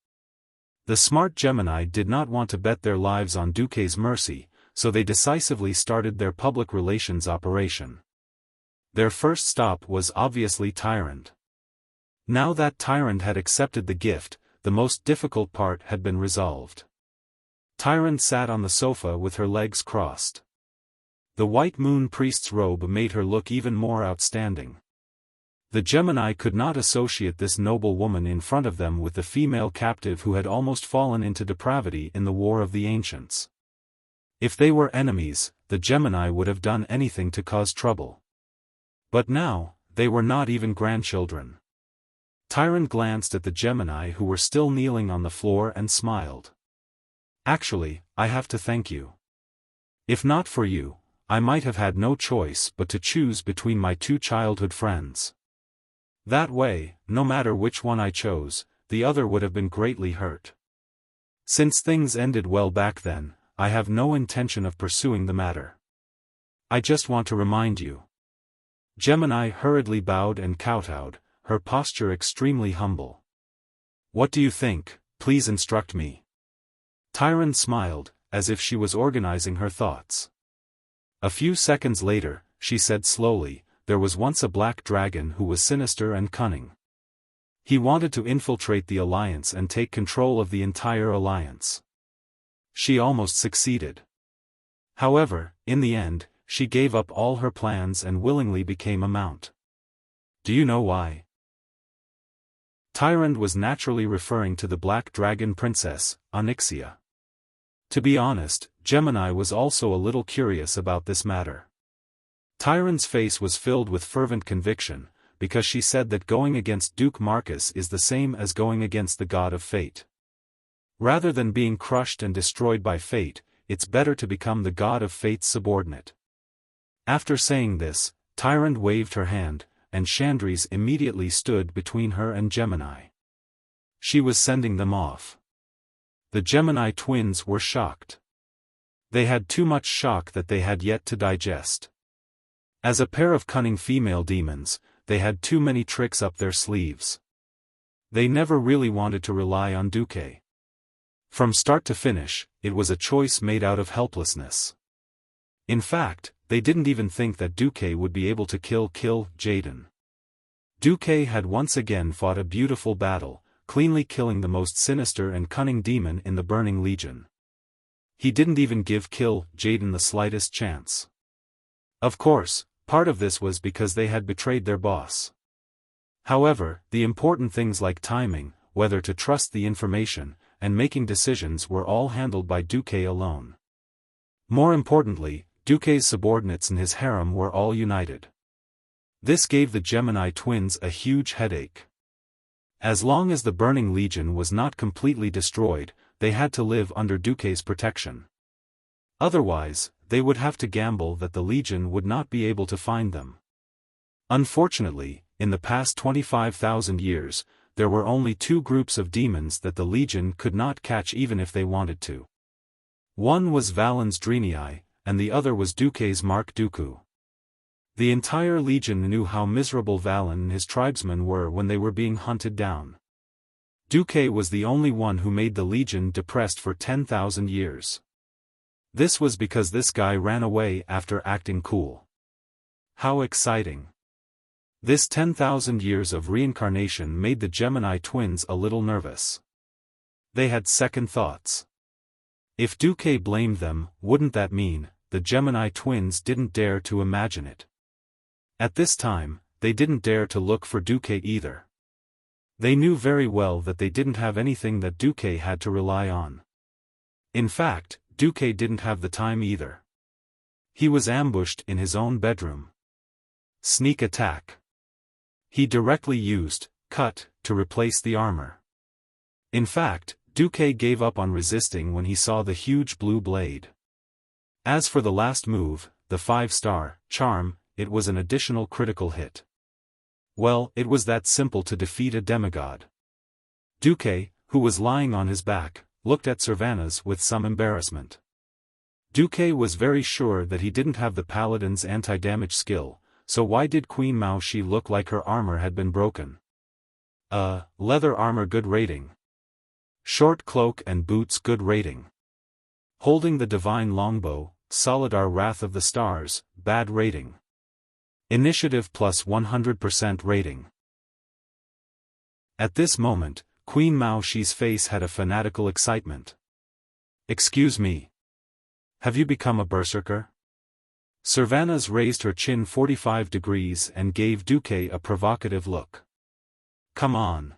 The smart Gemini did not want to bet their lives on Duke's mercy, so they decisively started their public relations operation. Their first stop was obviously Tyrant. Now that Tyrant had accepted the gift, the most difficult part had been resolved. Tyrant sat on the sofa with her legs crossed. The white moon priest's robe made her look even more outstanding. The Gemini could not associate this noble woman in front of them with the female captive who had almost fallen into depravity in the War of the Ancients. If they were enemies, the Gemini would have done anything to cause trouble. But now, they were not even grandchildren. Tyrant glanced at the Gemini who were still kneeling on the floor and smiled. Actually, I have to thank you. If not for you, I might have had no choice but to choose between my two childhood friends. That way, no matter which one I chose, the other would have been greatly hurt. Since things ended well back then, I have no intention of pursuing the matter. I just want to remind you. Gemini hurriedly bowed and kowtowed, her posture extremely humble. What do you think? Please instruct me. Tyrant smiled, as if she was organizing her thoughts. A few seconds later, she said slowly, there was once a black dragon who was sinister and cunning. He wanted to infiltrate the Alliance and take control of the entire Alliance. She almost succeeded. However, in the end, she gave up all her plans and willingly became a mount. Do you know why? Tyrant was naturally referring to the Black Dragon Princess, Onyxia. To be honest, Gemini was also a little curious about this matter. Tyrant's face was filled with fervent conviction, because she said that going against Duke Marcus is the same as going against the god of fate. Rather than being crushed and destroyed by fate, it's better to become the god of fate's subordinate. After saying this, Tyrant waved her hand, and Chandris immediately stood between her and Gemini. She was sending them off. The Gemini twins were shocked. They had too much shock that they had yet to digest. As a pair of cunning female demons, they had too many tricks up their sleeves. They never really wanted to rely on Duque. From start to finish, it was a choice made out of helplessness. In fact, they didn't even think that Duque would be able to kill Jaden. Duque had once again fought a beautiful battle, cleanly killing the most sinister and cunning demon in the Burning Legion. He didn't even give Jaden the slightest chance. Of course, part of this was because they had betrayed their boss. However, the important things like timing, whether to trust the information, and making decisions were all handled by Duque alone. More importantly, Duque's subordinates and his harem were all united. This gave the Gemini twins a huge headache. As long as the Burning Legion was not completely destroyed, they had to live under Duque's protection. Otherwise, they would have to gamble that the Legion would not be able to find them. Unfortunately, in the past 25,000 years, there were only two groups of demons that the Legion could not catch even if they wanted to. One was Valen's Drenii, and the other was Duque's Mark Dooku. The entire Legion knew how miserable Valen and his tribesmen were when they were being hunted down. Duque was the only one who made the Legion depressed for 10,000 years. This was because this guy ran away after acting cool. How exciting! This 10,000 years of reincarnation made the Gemini twins a little nervous. They had second thoughts. If Duque blamed them, wouldn't that mean the Gemini twins didn't dare to imagine it? At this time, they didn't dare to look for Duque either. They knew very well that they didn't have anything that Duque had to rely on. In fact, Duque didn't have the time either. He was ambushed in his own bedroom. Sneak attack. He directly used cut to replace the armor. In fact, Duque gave up on resisting when he saw the huge blue blade. As for the last move, the 5-star charm, it was an additional critical hit. Well, it was that simple to defeat a demigod. Duque, who was lying on his back, looked at Cervantes with some embarrassment. Duque was very sure that he didn't have the paladin's anti-damage skill, so why did Queen Mao Shi look like her armor had been broken? Leather armor good rating. Short cloak and boots good rating. Holding the divine longbow, Solidar Wrath of the Stars, bad rating. Initiative plus 100% rating. At this moment, Queen Mao Shi's face had a fanatical excitement. Excuse me. Have you become a berserker? Servanas raised her chin 45 degrees and gave Duque a provocative look. Come on.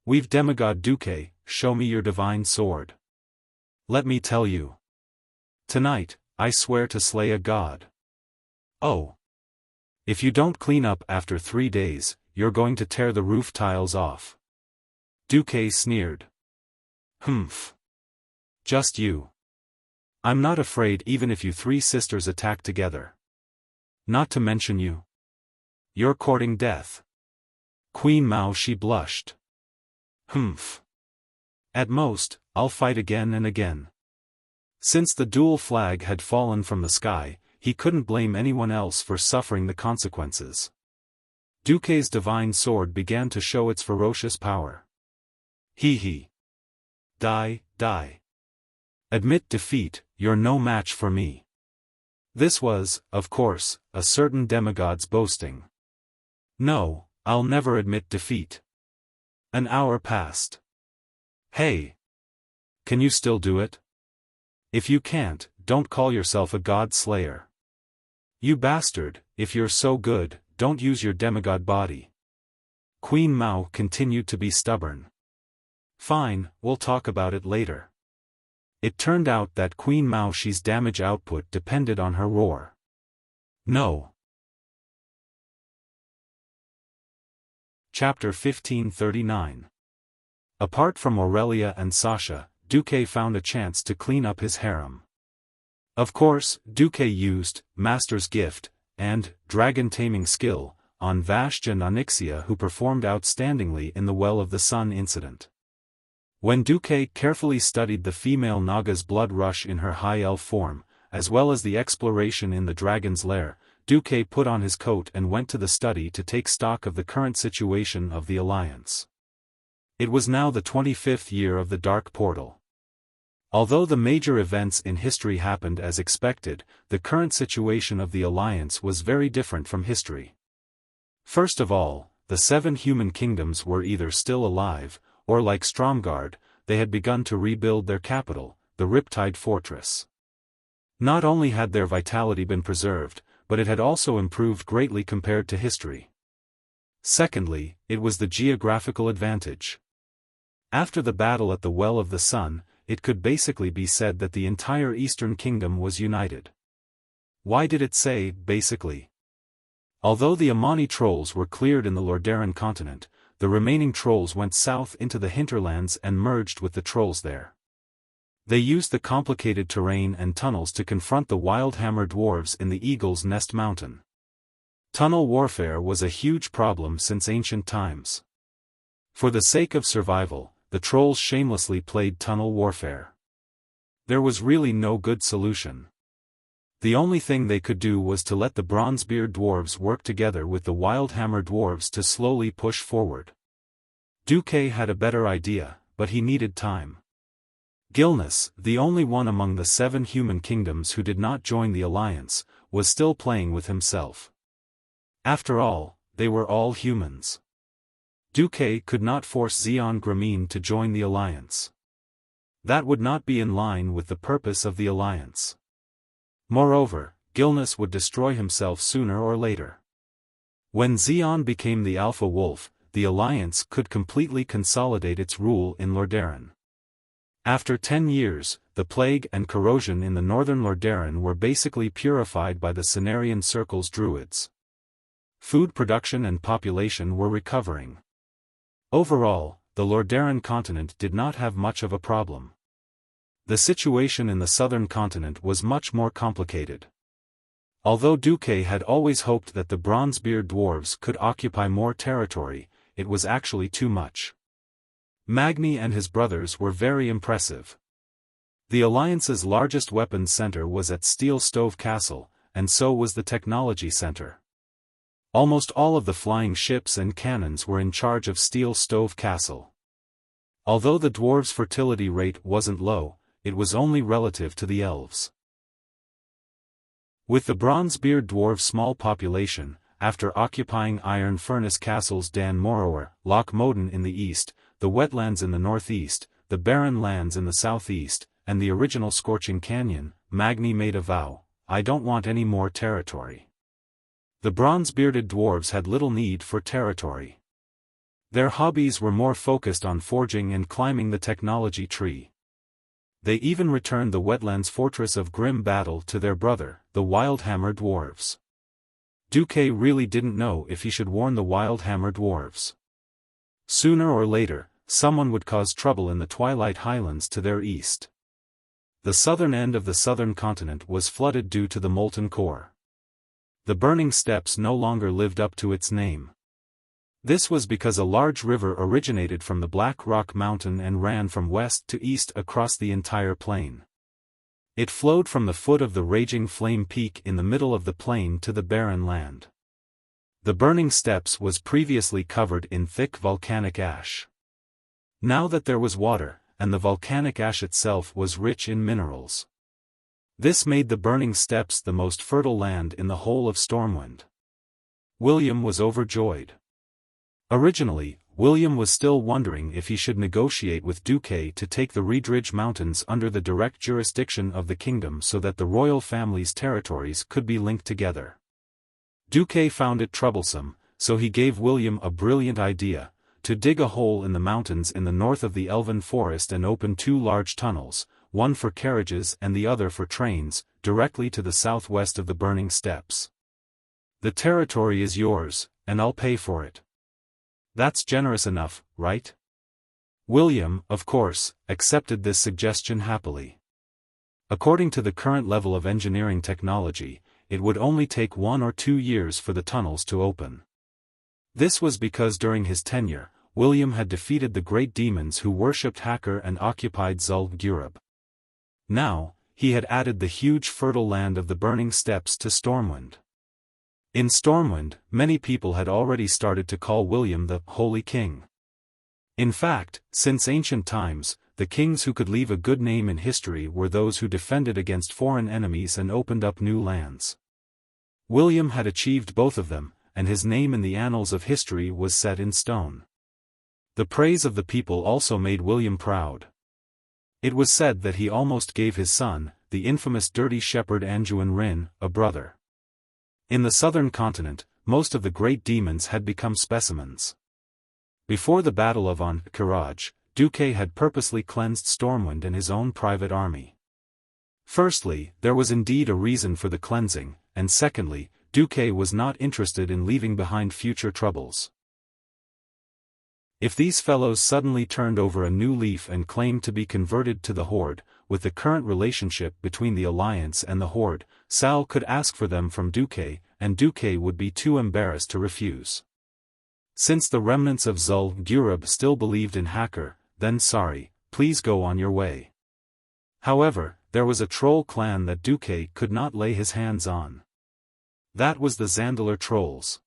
We've demigod Duque, show me your divine sword. Let me tell you. Tonight, I swear to slay a god. Oh. If you don't clean up after 3 days, you're going to tear the roof tiles off. Duque sneered. Humph. Just you. I'm not afraid even if you 3 sisters attack together. Not to mention you. You're courting death. Queen Mao, she blushed. Humph. At most, I'll fight again and again. Since the dual flag had fallen from the sky, he couldn't blame anyone else for suffering the consequences. Duque's divine sword began to show its ferocious power. Hee. Die, die. Admit defeat, you're no match for me. This was, of course, a certain demigod's boasting. No, I'll never admit defeat. An hour passed. Hey! Can you still do it? If you can't, don't call yourself a god slayer. You bastard, if you're so good, don't use your demigod body. Queen Mao continued to be stubborn. Fine, we'll talk about it later. It turned out that Queen Mao Shi's damage output depended on her roar. No. Chapter 1539. Apart from Aurelia and Sasha, Duque found a chance to clean up his harem. Of course, Duque used Master's Gift and Dragon Taming Skill on Vashj and Onyxia, who performed outstandingly in the Well of the Sun incident. When Duque carefully studied the female Naga's blood rush in her high elf form, as well as the exploration in the dragon's lair, Duque put on his coat and went to the study to take stock of the current situation of the Alliance. It was now the 25th year of the Dark Portal. Although the major events in history happened as expected, the current situation of the Alliance was very different from history. First of all, the 7 human kingdoms were either still alive, or like Stromgard, they had begun to rebuild their capital, the Riptide Fortress. Not only had their vitality been preserved, but it had also improved greatly compared to history. Secondly, it was the geographical advantage. After the battle at the Well of the Sun, it could basically be said that the entire Eastern Kingdom was united. Why did it say, basically? Although the Amani trolls were cleared in the Lordaeron continent, the remaining trolls went south into the hinterlands and merged with the trolls there. They used the complicated terrain and tunnels to confront the Wildhammer dwarves in the Eagle's Nest Mountain. Tunnel warfare was a huge problem since ancient times. For the sake of survival, the trolls shamelessly played tunnel warfare. There was really no good solution. The only thing they could do was to let the Bronzebeard dwarves work together with the Wildhammer dwarves to slowly push forward. Duque had a better idea, but he needed time. Gilnes, the only one among the 7 human kingdoms who did not join the Alliance, was still playing with himself. After all, they were all humans. Duque could not force Xian Grameen to join the Alliance. That would not be in line with the purpose of the Alliance. Moreover, Gilnes would destroy himself sooner or later. When Xian became the Alpha Wolf, the Alliance could completely consolidate its rule in Lordaeron. After 10 years, the plague and corrosion in the northern Lordaeron were basically purified by the Cenarian Circle's druids. Food production and population were recovering. Overall, the Lordaeron continent did not have much of a problem. The situation in the southern continent was much more complicated. Although Duque had always hoped that the Bronzebeard dwarves could occupy more territory, it was actually too much. Magni and his brothers were very impressive. The Alliance's largest weapons center was at Steel Stove Castle, and so was the Technology Center. Almost all of the flying ships and cannons were in charge of Steel Stove Castle. Although the dwarves' fertility rate wasn't low, it was only relative to the elves. With the Bronzebeard dwarves' small population, after occupying Iron Furnace Castles Dan Morrower, Loch Moden in the east, the wetlands in the northeast, the barren lands in the southeast, and the original Scorching Canyon, Magni made a vow: "I don't want any more territory." The bronze-bearded dwarves had little need for territory. Their hobbies were more focused on forging and climbing the technology tree. They even returned the wetlands fortress of Grim Battle to their brother, the Wildhammer dwarves. Duque really didn't know if he should warn the Wildhammer dwarves. Sooner or later, someone would cause trouble in the Twilight Highlands to their east. The southern end of the southern continent was flooded due to the molten core. The Burning Steppes no longer lived up to its name. This was because a large river originated from the Black Rock Mountain and ran from west to east across the entire plain. It flowed from the foot of the Raging Flame Peak in the middle of the plain to the barren land. The Burning Steppes was previously covered in thick volcanic ash. Now that there was water, and the volcanic ash itself was rich in minerals. This made the Burning Steppes the most fertile land in the whole of Stormwind. William was overjoyed. Originally, William was still wondering if he should negotiate with Duque to take the Reedridge Mountains under the direct jurisdiction of the kingdom so that the royal family's territories could be linked together. Duque found it troublesome, so he gave William a brilliant idea: to dig a hole in the mountains in the north of the Elven Forest and open 2 large tunnels, one for carriages and the other for trains, directly to the southwest of the Burning Steppes. "The territory is yours, and I'll pay for it. That's generous enough, right?" William, of course, accepted this suggestion happily. According to the current level of engineering technology, it would only take 1 or 2 years for the tunnels to open. This was because during his tenure, William had defeated the great demons who worshipped Hakkar and occupied Zul'Gurub. Now, he had added the huge fertile land of the Burning Steppes to Stormwind. In Stormwind, many people had already started to call William the Holy King. In fact, since ancient times, the kings who could leave a good name in history were those who defended against foreign enemies and opened up new lands. William had achieved both of them, and his name in the annals of history was set in stone. The praise of the people also made William proud. It was said that he almost gave his son, the infamous dirty shepherd Anduin Wrynn, a brother. In the southern continent, most of the great demons had become specimens. Before the Battle of Ankh-Kiraj, Duque had purposely cleansed Stormwind and his own private army. Firstly, there was indeed a reason for the cleansing, and secondly, Duque was not interested in leaving behind future troubles. If these fellows suddenly turned over a new leaf and claimed to be converted to the Horde, with the current relationship between the Alliance and the Horde, Sal could ask for them from Duque, and Duque would be too embarrassed to refuse. Since the remnants of Zul'Gurub still believed in Hakkar, then sorry, please go on your way. However, there was a troll clan that Duque could not lay his hands on. That was the Zandalar trolls.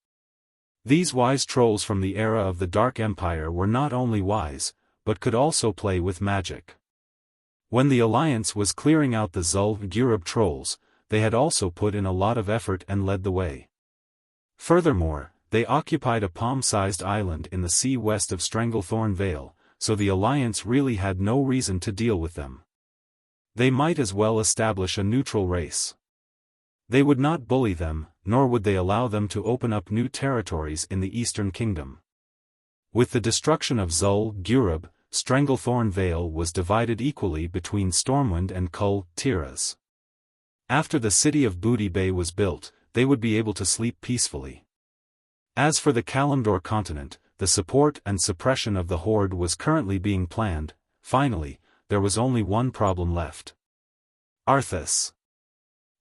These wise trolls from the era of the Dark Empire were not only wise, but could also play with magic. When the Alliance was clearing out the Zul'Gurub trolls, they had also put in a lot of effort and led the way. Furthermore, they occupied a palm-sized island in the sea west of Stranglethorn Vale, so the Alliance really had no reason to deal with them. They might as well establish a neutral race. They would not bully them, nor would they allow them to open up new territories in the Eastern Kingdom. With the destruction of Zul'Gurub, Stranglethorn Vale was divided equally between Stormwind and Kul Tiras. After the city of Booty Bay was built, they would be able to sleep peacefully. As for the Kalimdor continent, the support and suppression of the Horde was currently being planned. Finally, there was only one problem left. Arthas.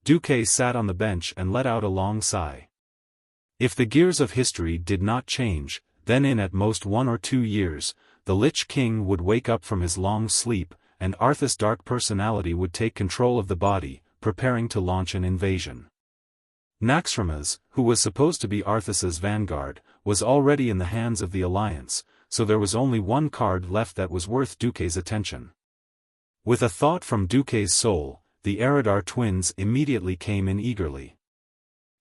Duque sat on the bench and let out a long sigh. If the gears of history did not change, then in at most 1 or 2 years, the Lich King would wake up from his long sleep, and Arthas' dark personality would take control of the body, preparing to launch an invasion. Naxxramas, who was supposed to be Arthas's vanguard, was already in the hands of the Alliance, so there was only one card left that was worth Duque's attention. With a thought from Duque's soul, the Eridar twins immediately came in eagerly.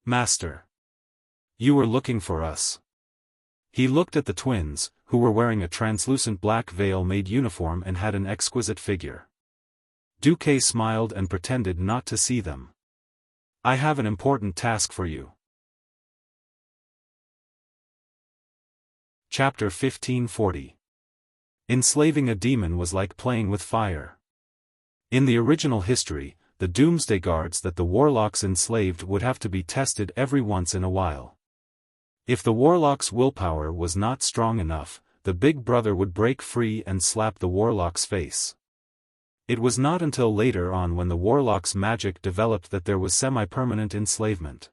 "Master! You were looking for us." He looked at the twins, who were wearing a translucent black veil-made uniform and had an exquisite figure. Duque smiled and pretended not to see them. I have an important task for you. Chapter 1540. Enslaving a demon was like playing with fire. In the original history, the doomsday guards that the warlocks enslaved would have to be tested every once in a while. If the warlock's willpower was not strong enough, the big brother would break free and slap the warlock's face. It was not until later on when the warlock's magic developed that there was semi-permanent enslavement.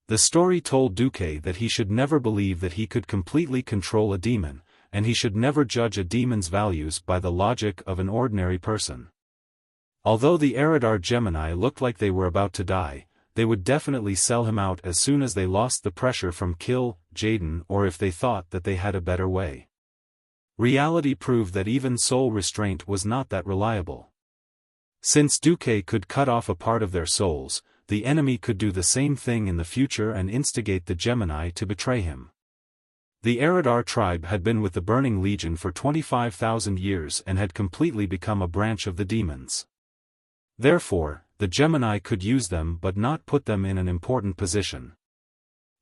The story told Duque that he should never believe that he could completely control a demon, and he should never judge a demon's values by the logic of an ordinary person. Although the Eridar Gemini looked like they were about to die, they would definitely sell him out as soon as they lost the pressure from Kill, Jaden, or if they thought that they had a better way. Reality proved that even soul restraint was not that reliable. Since Duque could cut off a part of their souls, the enemy could do the same thing in the future and instigate the Gemini to betray him. The Eridar tribe had been with the Burning Legion for 25,000 years and had completely become a branch of the demons. Therefore, the Gemini could use them but not put them in an important position.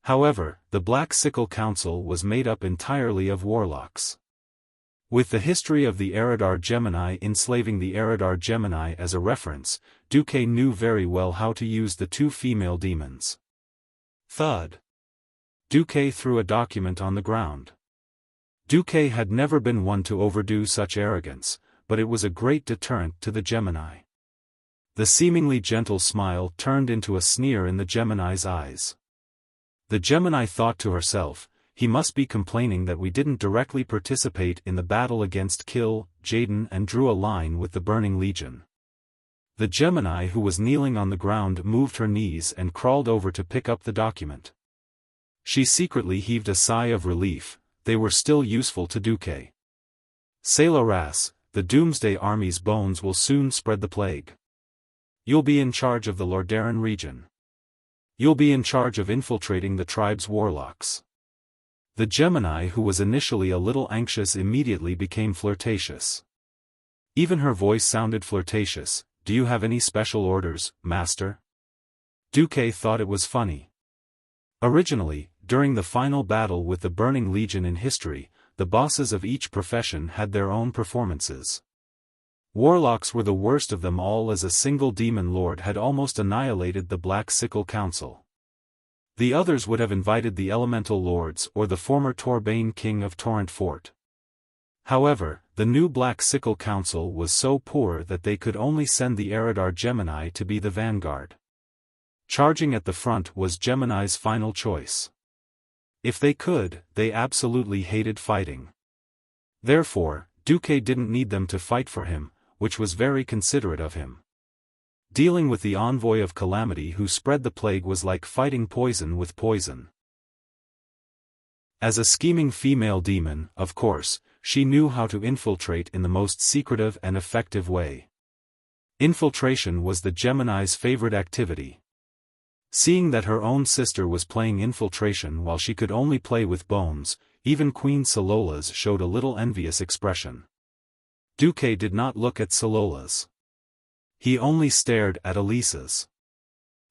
However, the Black Sickle Council was made up entirely of warlocks. With the history of the Eridar Gemini enslaving the Eridar Gemini as a reference, Duque knew very well how to use the two female demons. Thud. Duque threw a document on the ground. Duque had never been one to overdo such arrogance, but it was a great deterrent to the Gemini. The seemingly gentle smile turned into a sneer in the Gemini's eyes. The Gemini thought to herself, he must be complaining that we didn't directly participate in the battle against Kill, Jaden, and drew a line with the Burning Legion. The Gemini who was kneeling on the ground moved her knees and crawled over to pick up the document. She secretly heaved a sigh of relief, they were still useful to Duque. Saloras, the Doomsday Army's bones will soon spread the plague. You'll be in charge of the Lordaeron region. You'll be in charge of infiltrating the tribe's warlocks. The Gemini who was initially a little anxious immediately became flirtatious. Even her voice sounded flirtatious. Do you have any special orders, Master? Duque thought it was funny. Originally, during the final battle with the Burning Legion in history, the bosses of each profession had their own performances. Warlocks were the worst of them all as a single demon lord had almost annihilated the Black Sickle Council. The others would have invited the Elemental Lords or the former Torbane King of Torrent Fort. However, the new Black Sickle Council was so poor that they could only send the Eridar Gemini to be the vanguard. Charging at the front was Gemini's final choice. If they could, they absolutely hated fighting. Therefore, Duque didn't need them to fight for him, which was very considerate of him. Dealing with the envoy of calamity who spread the plague was like fighting poison with poison. As a scheming female demon, of course, she knew how to infiltrate in the most secretive and effective way. Infiltration was the Gemini's favorite activity. Seeing that her own sister was playing infiltration while she could only play with bones, even Queen Salolas showed a little envious expression. Duque did not look at Salolas. He only stared at Elisa's.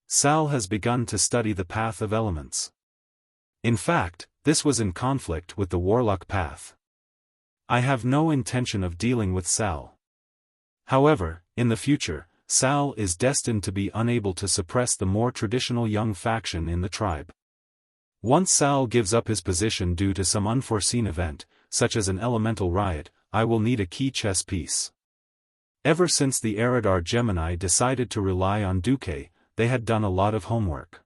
Sal has begun to study the path of elements. In fact, this was in conflict with the warlock path. I have no intention of dealing with Sal. However, in the future, Sal is destined to be unable to suppress the more traditional young faction in the tribe. Once Sal gives up his position due to some unforeseen event, such as an elemental riot, I will need a key chess piece. Ever since the Eridar Gemini decided to rely on Duque, they had done a lot of homework.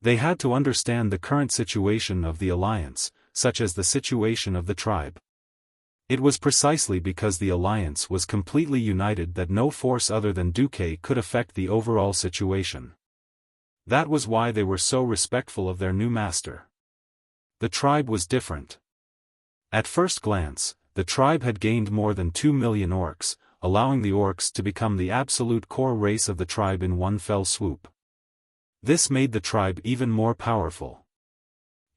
They had to understand the current situation of the alliance, such as the situation of the tribe. It was precisely because the alliance was completely united that no force other than Duque could affect the overall situation. That was why they were so respectful of their new master. The tribe was different. At first glance, the tribe had gained more than 2 million orcs, allowing the orcs to become the absolute core race of the tribe in one fell swoop. This made the tribe even more powerful.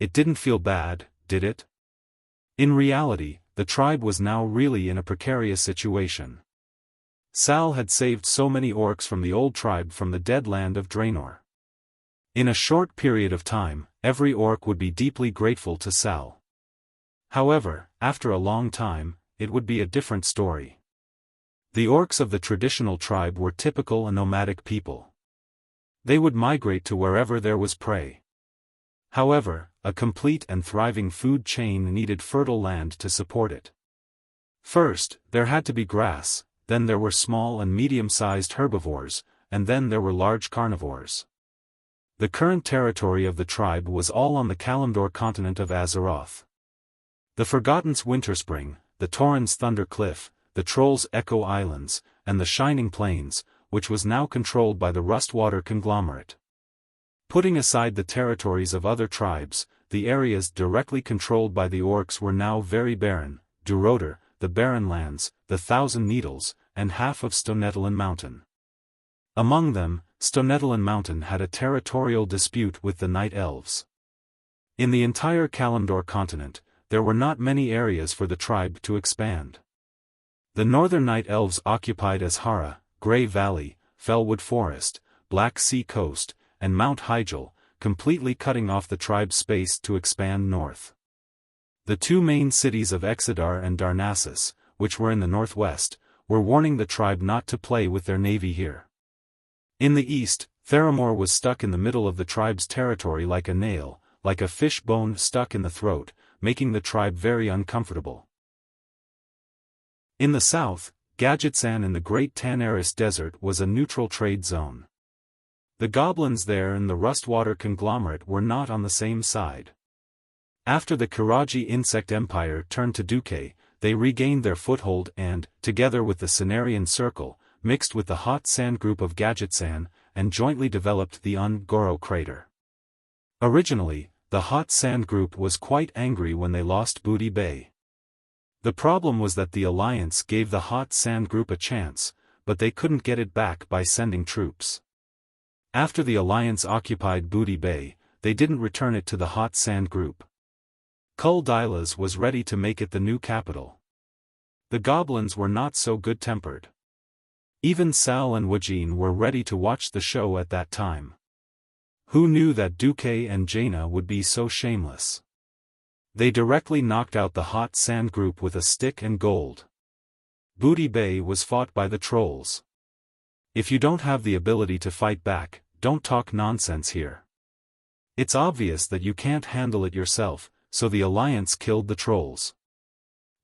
It didn't feel bad, did it? In reality, the tribe was now really in a precarious situation. Sal had saved so many orcs from the old tribe from the dead land of Draenor. In a short period of time, every orc would be deeply grateful to Sal. However, after a long time, it would be a different story. The orcs of the traditional tribe were typical and nomadic people. They would migrate to wherever there was prey. However, a complete and thriving food chain needed fertile land to support it. First, there had to be grass, then there were small and medium-sized herbivores, and then there were large carnivores. The current territory of the tribe was all on the Kalimdor continent of Azeroth. The Forgotten's Winterspring, the Tauren's Thunder Cliff, the Troll's Echo Islands, and the Shining Plains, which was now controlled by the Rustwater conglomerate. Putting aside the territories of other tribes, the areas directly controlled by the orcs were now very barren: Duroder, the Barren Lands, the Thousand Needles, and half of Stonetelin Mountain. Among them, Stonetelin Mountain had a territorial dispute with the Night Elves. In the entire Kalimdor continent, there were not many areas for the tribe to expand. The northern Night Elves occupied Azhara, Grey Valley, Fellwood Forest, Black Sea Coast, and Mount Hyjal, completely cutting off the tribe's space to expand north. The two main cities of Exodar and Darnassus, which were in the northwest, were warning the tribe not to play with their navy here. In the east, Theramore was stuck in the middle of the tribe's territory like a nail, like a fish bone stuck in the throat, making the tribe very uncomfortable. In the south, Gadgetzan in the Great Tanaris Desert was a neutral trade zone. The goblins there and the Rustwater conglomerate were not on the same side. After the Kiraji insect empire turned to Duque, they regained their foothold and, together with the Cenarian Circle, mixed with the hot sand group of Gadgetzan, and jointly developed the Goro crater. Originally, the hot sand group was quite angry when they lost Booty Bay. The problem was that the alliance gave the hot sand group a chance, but they couldn't get it back by sending troops. After the alliance occupied Booty Bay, they didn't return it to the hot sand group. Kul Dylas was ready to make it the new capital. The goblins were not so good-tempered. Even Sal and Wajin were ready to watch the show at that time. Who knew that Duque and Jaina would be so shameless? They directly knocked out the hot sand group with a stick and gold. Booty Bay was fought by the trolls. If you don't have the ability to fight back, don't talk nonsense here. It's obvious that you can't handle it yourself, so the Alliance killed the trolls.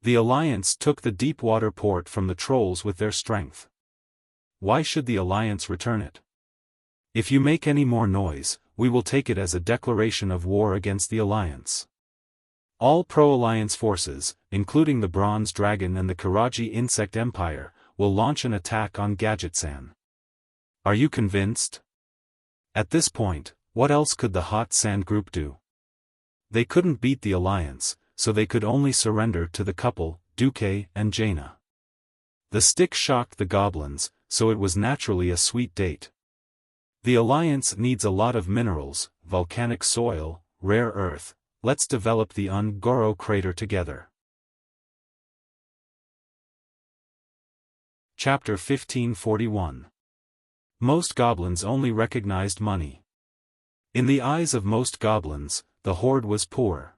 The Alliance took the deep-water port from the trolls with their strength. Why should the Alliance return it? If you make any more noise, we will take it as a declaration of war against the Alliance. All pro-Alliance forces, including the Bronze Dragon and the Kiraji Insect Empire, will launch an attack on Gadgetzan. Are you convinced? At this point, what else could the Hot Sand Group do? They couldn't beat the Alliance, so they could only surrender to the couple, Duque and Jaina. The stick shocked the goblins, so it was naturally a sweet date. The Alliance needs a lot of minerals, volcanic soil, rare earth. Let's develop the Goro crater together. Chapter 1541. Most goblins only recognized money. In the eyes of most goblins, the Horde was poor.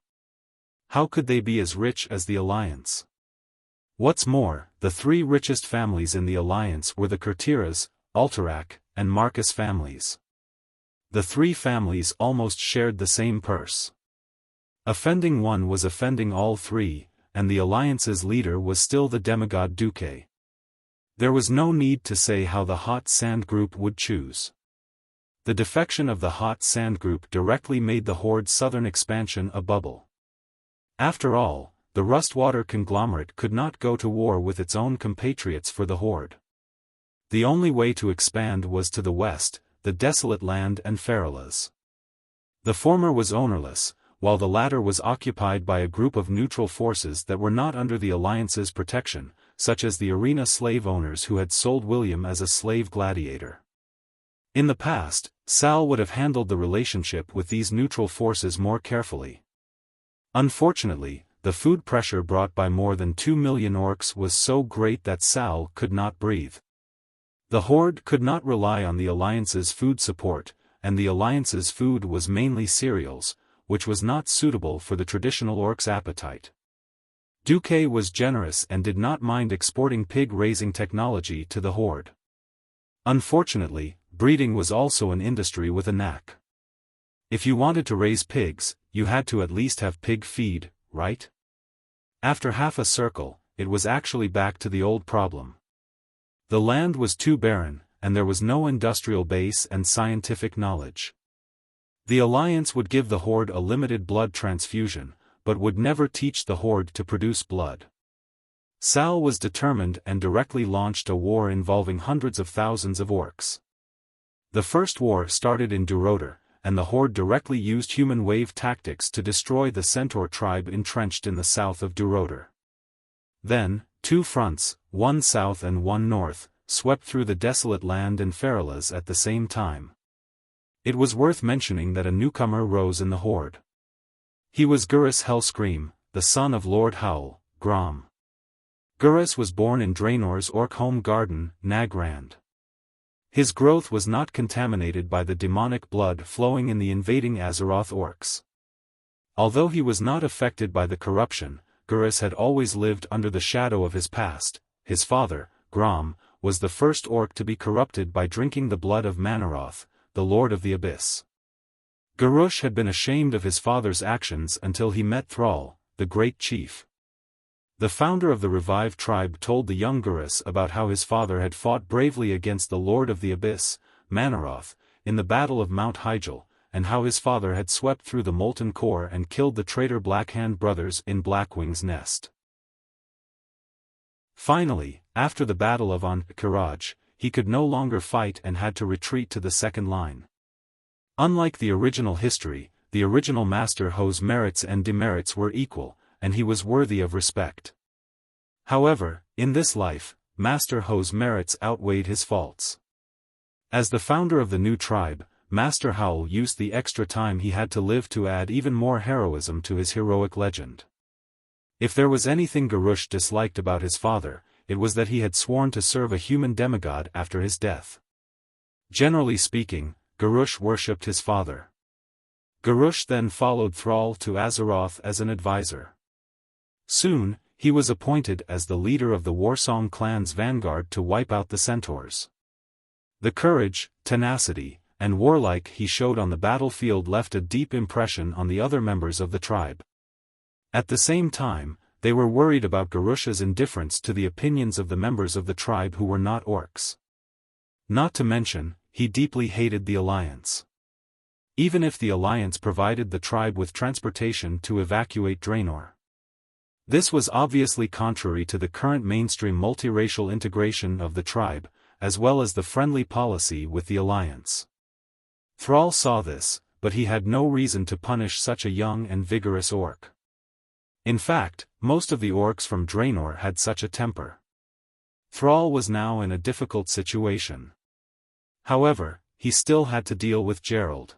How could they be as rich as the Alliance? What's more, the three richest families in the Alliance were the Kurtiras, Alterac, and Marcus families. The three families almost shared the same purse. Offending one was offending all three, and the Alliance's leader was still the demigod Duque. There was no need to say how the Hot Sand Group would choose. The defection of the Hot Sand Group directly made the Horde's southern expansion a bubble. After all, the Rustwater conglomerate could not go to war with its own compatriots for the Horde. The only way to expand was to the west, the desolate land and Feralas. The former was ownerless, while the latter was occupied by a group of neutral forces that were not under the Alliance's protection, such as the arena slave owners who had sold William as a slave gladiator. In the past, Sal would have handled the relationship with these neutral forces more carefully. Unfortunately, the food pressure brought by more than 2 million orcs was so great that Sal could not breathe. The Horde could not rely on the Alliance's food support, and the Alliance's food was mainly cereals, which was not suitable for the traditional orc's appetite. Duque was generous and did not mind exporting pig-raising technology to the Horde. Unfortunately, breeding was also an industry with a knack. If you wanted to raise pigs, you had to at least have pig feed, right? After half a circle, it was actually back to the old problem. The land was too barren, and there was no industrial base and scientific knowledge. The Alliance would give the Horde a limited blood transfusion, but would never teach the Horde to produce blood. Sal was determined and directly launched a war involving hundreds of thousands of orcs. The first war started in Durotor, and the Horde directly used human wave tactics to destroy the Centaur tribe entrenched in the south of Durotor. Then, two fronts, one south and one north, swept through the desolate land and Feralas at the same time. It was worth mentioning that a newcomer rose in the Horde. He was Gurus Hellscream, the son of Lord Howl, Grom. Gurus was born in Draenor's orc home garden, Nagrand. His growth was not contaminated by the demonic blood flowing in the invading Azeroth orcs. Although he was not affected by the corruption, Gurus had always lived under the shadow of his past. His father, Grom, was the first orc to be corrupted by drinking the blood of Manaroth, the Lord of the Abyss. Garush had been ashamed of his father's actions until he met Thrall, the great chief. The founder of the revived tribe told the young Gurus about how his father had fought bravely against the Lord of the Abyss, Manaroth, in the Battle of Mount Hyjal, and how his father had swept through the molten core and killed the traitor Blackhand brothers in Blackwing's nest. Finally, after the Battle of Ankh-Kiraj, he could no longer fight and had to retreat to the second line. Unlike the original history, the original Master Ho's merits and demerits were equal, and he was worthy of respect. However, in this life, Master Ho's merits outweighed his faults. As the founder of the new tribe, Master Howl used the extra time he had to live to add even more heroism to his heroic legend. If there was anything Garush disliked about his father, it was that he had sworn to serve a human demigod after his death. Generally speaking, Garush worshipped his father. Garush then followed Thrall to Azeroth as an advisor. Soon, he was appointed as the leader of the Warsong clan's vanguard to wipe out the Centaurs. The courage, tenacity, and warlike he showed on the battlefield left a deep impression on the other members of the tribe. At the same time, they were worried about Garush's indifference to the opinions of the members of the tribe who were not orcs. Not to mention, he deeply hated the Alliance. Even if the Alliance provided the tribe with transportation to evacuate Draenor. This was obviously contrary to the current mainstream multiracial integration of the tribe, as well as the friendly policy with the Alliance. Thrall saw this, but he had no reason to punish such a young and vigorous orc. In fact, most of the orcs from Draenor had such a temper. Thrall was now in a difficult situation. However, he still had to deal with Gerald.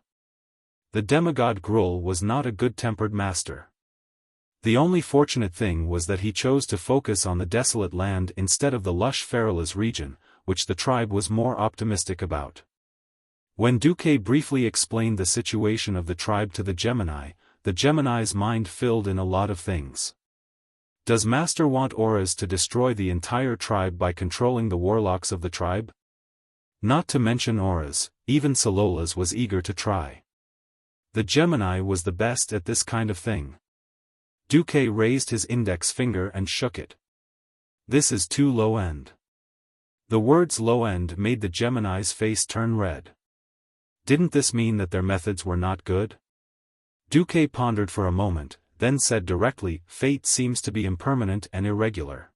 The demigod Gruul was not a good-tempered master. The only fortunate thing was that he chose to focus on the desolate land instead of the lush Feralas region, which the tribe was more optimistic about. When Duque briefly explained the situation of the tribe to the Gemini's mind filled in a lot of things. Does Master want auras to destroy the entire tribe by controlling the warlocks of the tribe? Not to mention auras, even Salola's was eager to try. The Gemini was the best at this kind of thing. Duque raised his index finger and shook it. This is too low-end. The words low-end made the Gemini's face turn red. Didn't this mean that their methods were not good? Duque pondered for a moment, then said directly, fate seems to be impermanent and irregular.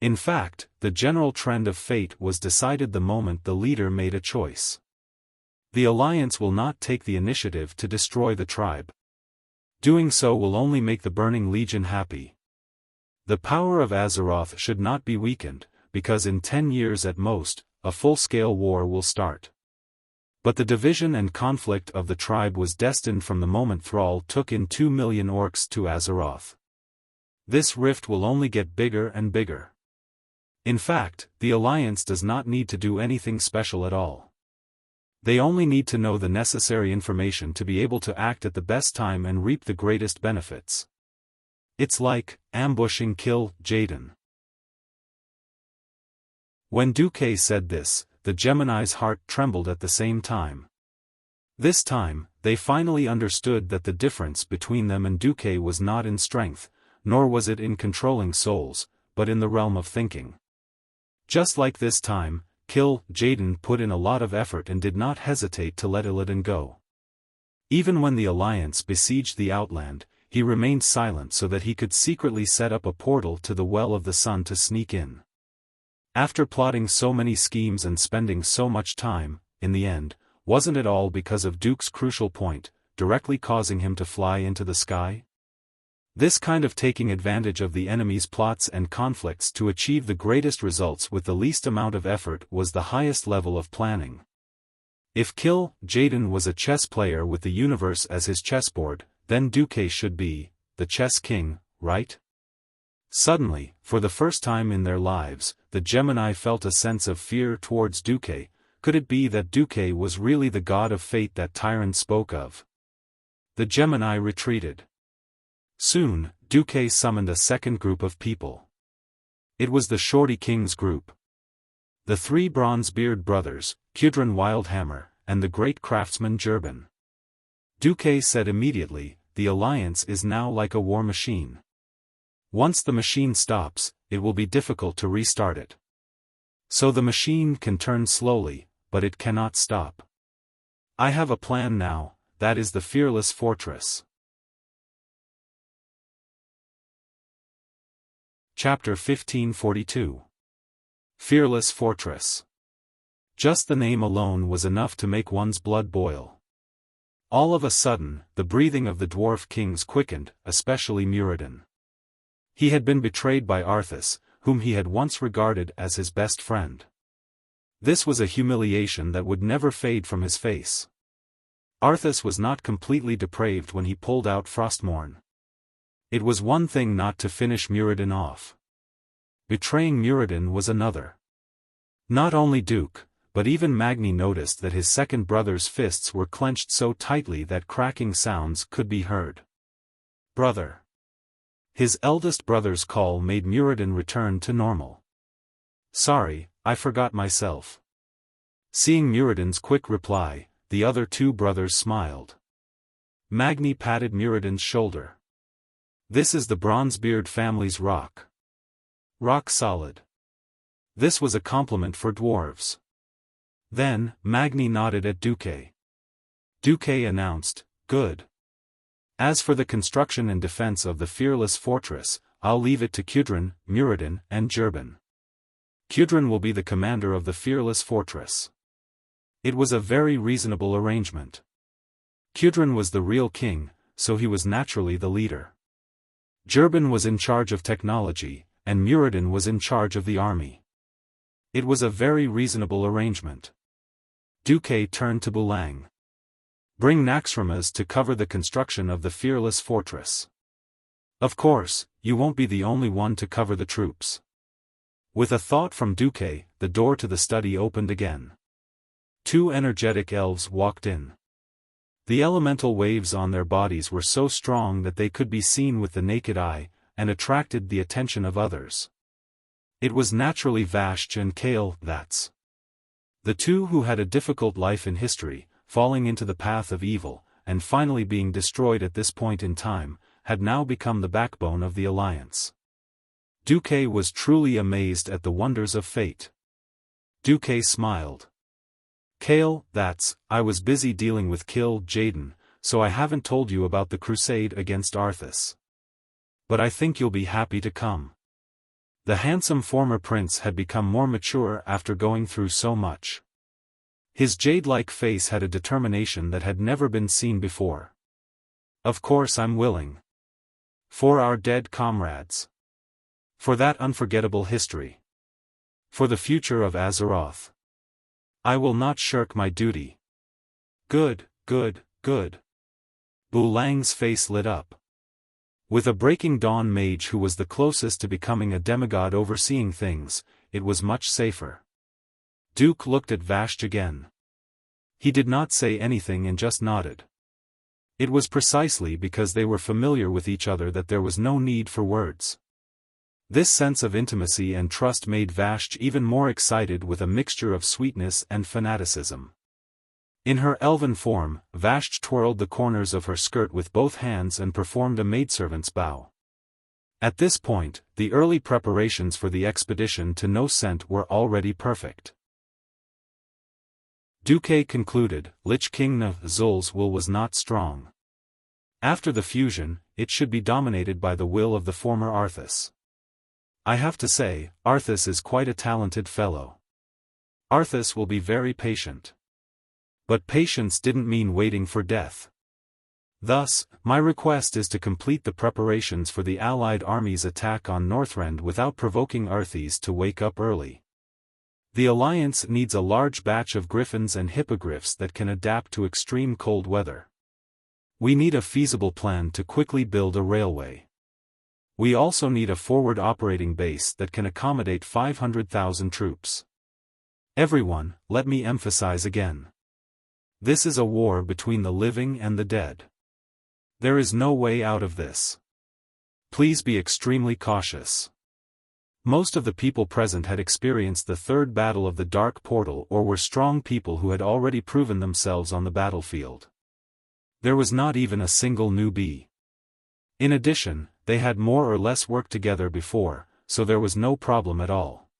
In fact, the general trend of fate was decided the moment the leader made a choice. The Alliance will not take the initiative to destroy the tribe. Doing so will only make the Burning Legion happy. The power of Azeroth should not be weakened, because in 10 years at most, a full-scale war will start. But the division and conflict of the tribe was destined from the moment Thrall took in 2 million orcs to Azeroth. This rift will only get bigger and bigger. In fact, the Alliance does not need to do anything special at all. They only need to know the necessary information to be able to act at the best time and reap the greatest benefits. It's like ambushing Kill Jaden. When Duque said this, the Gemini's heart trembled at the same time. This time, they finally understood that the difference between them and Duque was not in strength, nor was it in controlling souls, but in the realm of thinking. Just like this time, Kill Jaden put in a lot of effort and did not hesitate to let Illidan go. Even when the Alliance besieged the Outland, he remained silent so that he could secretly set up a portal to the Well of the Sun to sneak in. After plotting so many schemes and spending so much time, in the end, wasn't it all because of Duke's crucial point, directly causing him to fly into the sky? This kind of taking advantage of the enemy's plots and conflicts to achieve the greatest results with the least amount of effort was the highest level of planning. If Kill Jaden was a chess player with the universe as his chessboard, then Duque should be the chess king, right? Suddenly, for the first time in their lives, the Gemini felt a sense of fear towards Duque. Could it be that Duque was really the god of fate that Tyron spoke of? The Gemini retreated. Soon, Duque summoned a second group of people. It was the Shorty King's group. The three Bronzebeard brothers, Kudrin Wildhammer, and the great craftsman Jurban. Duque said immediately, the Alliance is now like a war machine. Once the machine stops, it will be difficult to restart it. So the machine can turn slowly, but it cannot stop. I have a plan now, that is the Fearless Fortress. Chapter 1542. Fearless Fortress. Just the name alone was enough to make one's blood boil. All of a sudden, the breathing of the dwarf kings quickened, especially Muradin. He had been betrayed by Arthas, whom he had once regarded as his best friend. This was a humiliation that would never fade from his face. Arthas was not completely depraved when he pulled out Frostmourne. It was one thing not to finish Muradin off. Betraying Muradin was another. Not only Duke, but even Magni noticed that his second brother's fists were clenched so tightly that cracking sounds could be heard. Brother. His eldest brother's call made Muradin return to normal. Sorry, I forgot myself. Seeing Muradin's quick reply, the other two brothers smiled. Magni patted Muradin's shoulder. This is the Bronzebeard family's rock. Rock solid. This was a compliment for dwarves. Then, Magni nodded at Duque. Duque announced, good. As for the construction and defense of the Fearless Fortress, I'll leave it to Kudrin, Muradin, and Jurban. Kudrin will be the commander of the Fearless Fortress. It was a very reasonable arrangement. Kudrin was the real king, so he was naturally the leader. Jurban was in charge of technology, and Muradin was in charge of the army. It was a very reasonable arrangement. Duque turned to Bulang. Bring Naxxramas to cover the construction of the Fearless Fortress. Of course, you won't be the only one to cover the troops. With a thought from Duque, the door to the study opened again. Two energetic elves walked in. The elemental waves on their bodies were so strong that they could be seen with the naked eye, and attracted the attention of others. It was naturally Vashj and Kale, that's. The two who had a difficult life in history, falling into the path of evil, and finally being destroyed at this point in time, had now become the backbone of the Alliance. Duque was truly amazed at the wonders of fate. Duque smiled. Kale, that's, I was busy dealing with Kill Jaden, so I haven't told you about the crusade against Arthas. But I think you'll be happy to come. The handsome former prince had become more mature after going through so much. His jade-like face had a determination that had never been seen before. Of course I'm willing. For our dead comrades. For that unforgettable history. For the future of Azeroth. I will not shirk my duty. Good, good, good. Bulang's face lit up. With a Breaking Dawn mage who was the closest to becoming a demigod overseeing things, it was much safer. Duke looked at Vashj again. He did not say anything and just nodded. It was precisely because they were familiar with each other that there was no need for words. This sense of intimacy and trust made Vashj even more excited, with a mixture of sweetness and fanaticism. In her elven form, Vashj twirled the corners of her skirt with both hands and performed a maidservant's bow. At this point, the early preparations for the expedition to No Scent were already perfect. Duque concluded, Lich King Zul's will was not strong. After the fusion, it should be dominated by the will of the former Arthas. I have to say, Arthas is quite a talented fellow. Arthas will be very patient. But patience didn't mean waiting for death. Thus, my request is to complete the preparations for the Allied army's attack on Northrend without provoking Arthas to wake up early. The Alliance needs a large batch of griffins and hippogriffs that can adapt to extreme cold weather. We need a feasible plan to quickly build a railway. We also need a forward operating base that can accommodate 500,000 troops. Everyone, let me emphasize again. This is a war between the living and the dead. There is no way out of this. Please be extremely cautious. Most of the people present had experienced the third battle of the Dark Portal or were strong people who had already proven themselves on the battlefield. There was not even a single newbie. In addition, they had more or less worked together before, so there was no problem at all.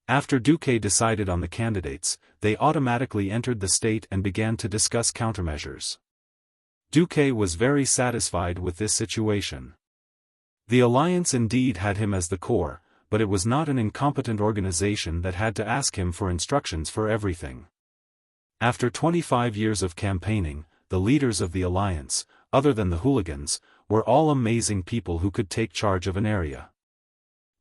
After Duque decided on the candidates, they automatically entered the state and began to discuss countermeasures. Duque was very satisfied with this situation. The Alliance indeed had him as the core, but it was not an incompetent organization that had to ask him for instructions for everything. After 25 years of campaigning, the leaders of the Alliance, other than the hooligans, were all amazing people who could take charge of an area.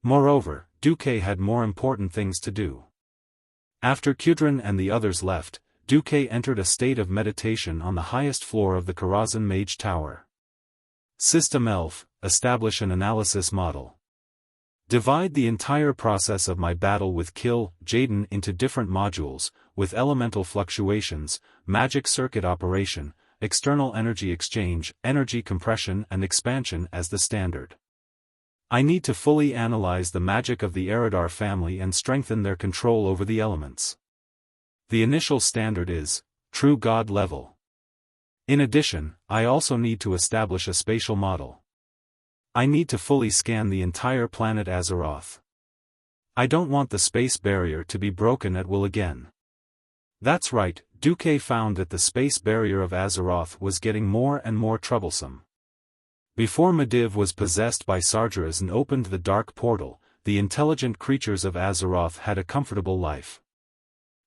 Moreover, Duque had more important things to do. After Kudrin and the others left, Duque entered a state of meditation on the highest floor of the Karazhan Mage Tower. System Elf, establish an analysis model. Divide the entire process of my battle with Jaden into different modules, with elemental fluctuations, magic circuit operation, external energy exchange, energy compression and expansion as the standard. I need to fully analyze the magic of the Eridar family and strengthen their control over the elements. The initial standard is true God level. In addition, I also need to establish a spatial model. I need to fully scan the entire planet Azeroth. I don't want the space barrier to be broken at will again. That's right, Duque found that the space barrier of Azeroth was getting more and more troublesome. Before Medivh was possessed by Sargeras and opened the Dark Portal, the intelligent creatures of Azeroth had a comfortable life.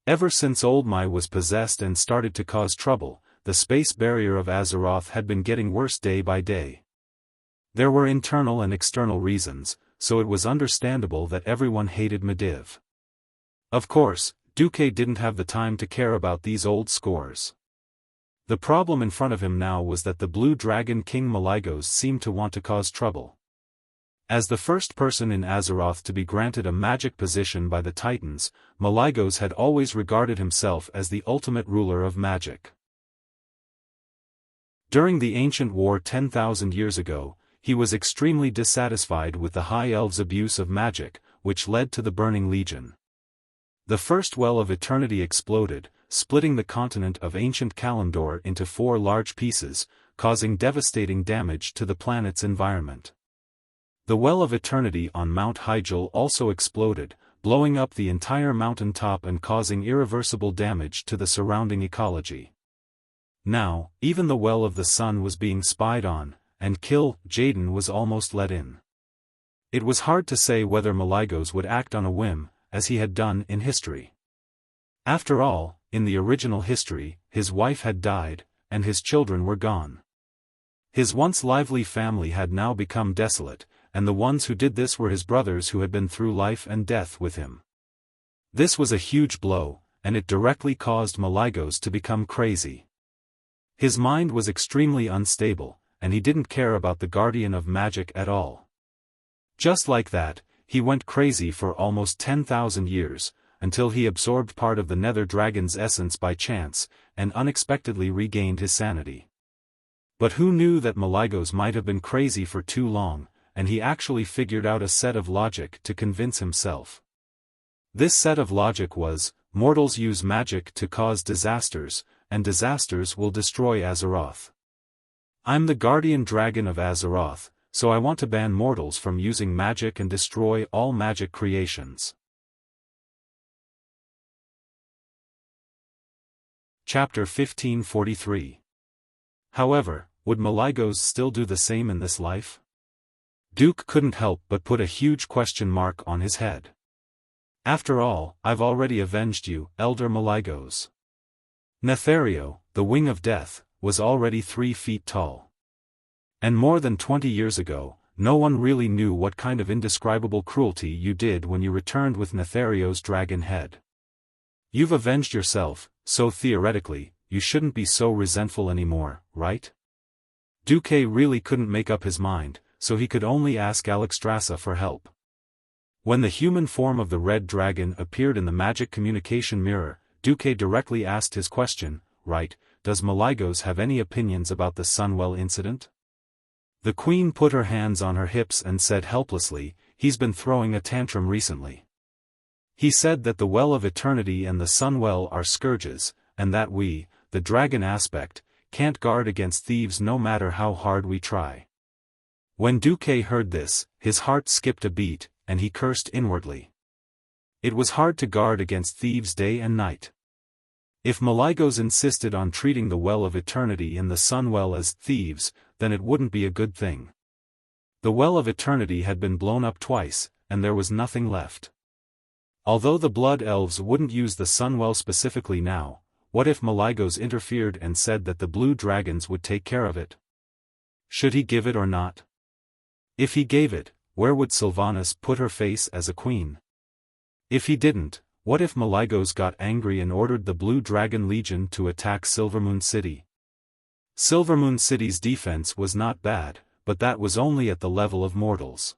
Ever since Old Mai was possessed and started to cause trouble, the space barrier of Azeroth had been getting worse day by day. There were internal and external reasons, so it was understandable that everyone hated Medivh. Of course, Duque didn't have the time to care about these old scores. The problem in front of him now was that the Blue Dragon King Malygos seemed to want to cause trouble. As the first person in Azeroth to be granted a magic position by the Titans, Malygos had always regarded himself as the ultimate ruler of magic. During the ancient war 10,000 years ago, he was extremely dissatisfied with the High Elves' abuse of magic, which led to the Burning Legion. The first Well of Eternity exploded, splitting the continent of ancient Kalimdor into 4 large pieces, causing devastating damage to the planet's environment. The Well of Eternity on Mount Hyjal also exploded, blowing up the entire mountain top and causing irreversible damage to the surrounding ecology. Now, even the Well of the Sun was being spied on, and Jaden was almost let in. It was hard to say whether Malygos would act on a whim, as he had done in history. After all, in the original history, his wife had died, and his children were gone. His once lively family had now become desolate, and the ones who did this were his brothers who had been through life and death with him. This was a huge blow, and it directly caused Malygos to become crazy. His mind was extremely unstable, and he didn't care about the Guardian of Magic at all. Just like that, he went crazy for almost 10,000 years, until he absorbed part of the nether dragon's essence by chance, and unexpectedly regained his sanity. But who knew that Malygos might have been crazy for too long, and he actually figured out a set of logic to convince himself. This set of logic was, mortals use magic to cause disasters, and disasters will destroy Azeroth. I'm the guardian dragon of Azeroth, so I want to ban mortals from using magic and destroy all magic creations. Chapter 1543. However, would Malygos still do the same in this life? Duke couldn't help but put a huge question mark on his head. After all, I've already avenged you, Elder Malygos. Nethario, the Wing of Death, was already 3 feet tall. And more than 20 years ago, no one really knew what kind of indescribable cruelty you did when you returned with Nethario's dragon head. You've avenged yourself, so theoretically, you shouldn't be so resentful anymore, right? Duque really couldn't make up his mind, so he could only ask Alexstrasza for help. When the human form of the red dragon appeared in the magic communication mirror, Duque directly asked his question, right, does Malygos have any opinions about the Sunwell incident? The queen put her hands on her hips and said helplessly, he's been throwing a tantrum recently. He said that the Well of Eternity and the Sunwell are scourges, and that we, the dragon aspect, can't guard against thieves no matter how hard we try. When Duque heard this, his heart skipped a beat, and he cursed inwardly. It was hard to guard against thieves day and night. If Malygos insisted on treating the Well of Eternity and the Sunwell as thieves, then it wouldn't be a good thing. The Well of Eternity had been blown up twice, and there was nothing left. Although the Blood Elves wouldn't use the Sunwell specifically now, what if Malygos interfered and said that the Blue Dragons would take care of it? Should he give it or not? If he gave it, where would Sylvanas put her face as a queen? If he didn't, what if Malygos got angry and ordered the Blue Dragon Legion to attack Silvermoon City? Silvermoon City's defense was not bad, but that was only at the level of mortals.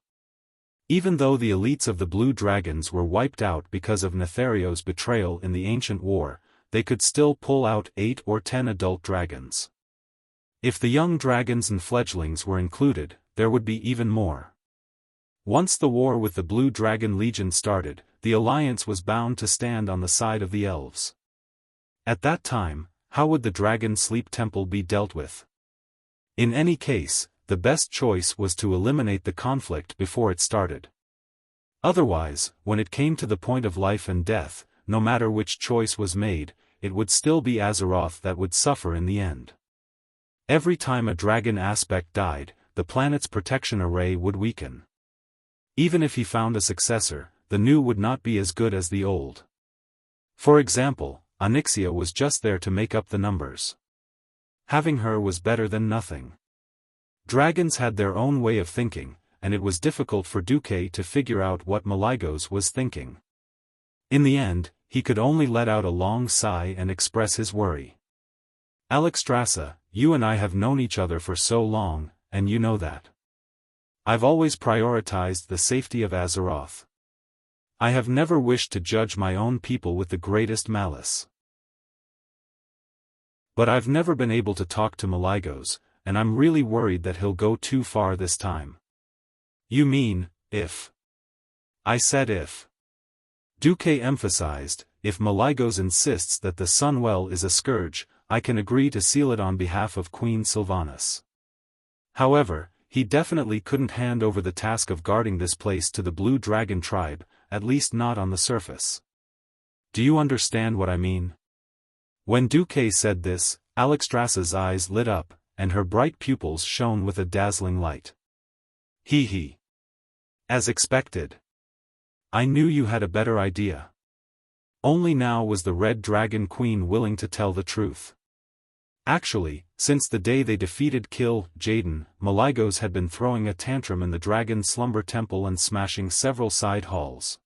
Even though the elites of the Blue Dragons were wiped out because of Nethario's betrayal in the Ancient War, they could still pull out 8 or 10 adult dragons. If the young dragons and fledglings were included, there would be even more. Once the war with the Blue Dragon Legion started, the alliance was bound to stand on the side of the elves. At that time, how would the Dragon Sleep Temple be dealt with? In any case, the best choice was to eliminate the conflict before it started. Otherwise, when it came to the point of life and death, no matter which choice was made, it would still be Azeroth that would suffer in the end. Every time a dragon aspect died, the planet's protection array would weaken. Even if he found a successor, the new would not be as good as the old. For example, Onyxia was just there to make up the numbers. Having her was better than nothing. Dragons had their own way of thinking, and it was difficult for Duque to figure out what Malygos was thinking. In the end, he could only let out a long sigh and express his worry. Alexstrasza, you and I have known each other for so long, and you know that. I've always prioritized the safety of Azeroth. I have never wished to judge my own people with the greatest malice. But I've never been able to talk to Malygos, and I'm really worried that he'll go too far this time. You mean, if? I said if. Duque emphasized, if Malygos insists that the Sunwell is a scourge, I can agree to seal it on behalf of Queen Sylvanas. However, he definitely couldn't hand over the task of guarding this place to the Blue Dragon tribe, at least not on the surface. Do you understand what I mean? When Duque said this, Alexstrasza's eyes lit up, and her bright pupils shone with a dazzling light. He. As expected. I knew you had a better idea. Only now was the Red Dragon Queen willing to tell the truth. Actually, since the day they defeated Kill Jaden, Malygos had been throwing a tantrum in the Dragon Slumber Temple and smashing several side halls.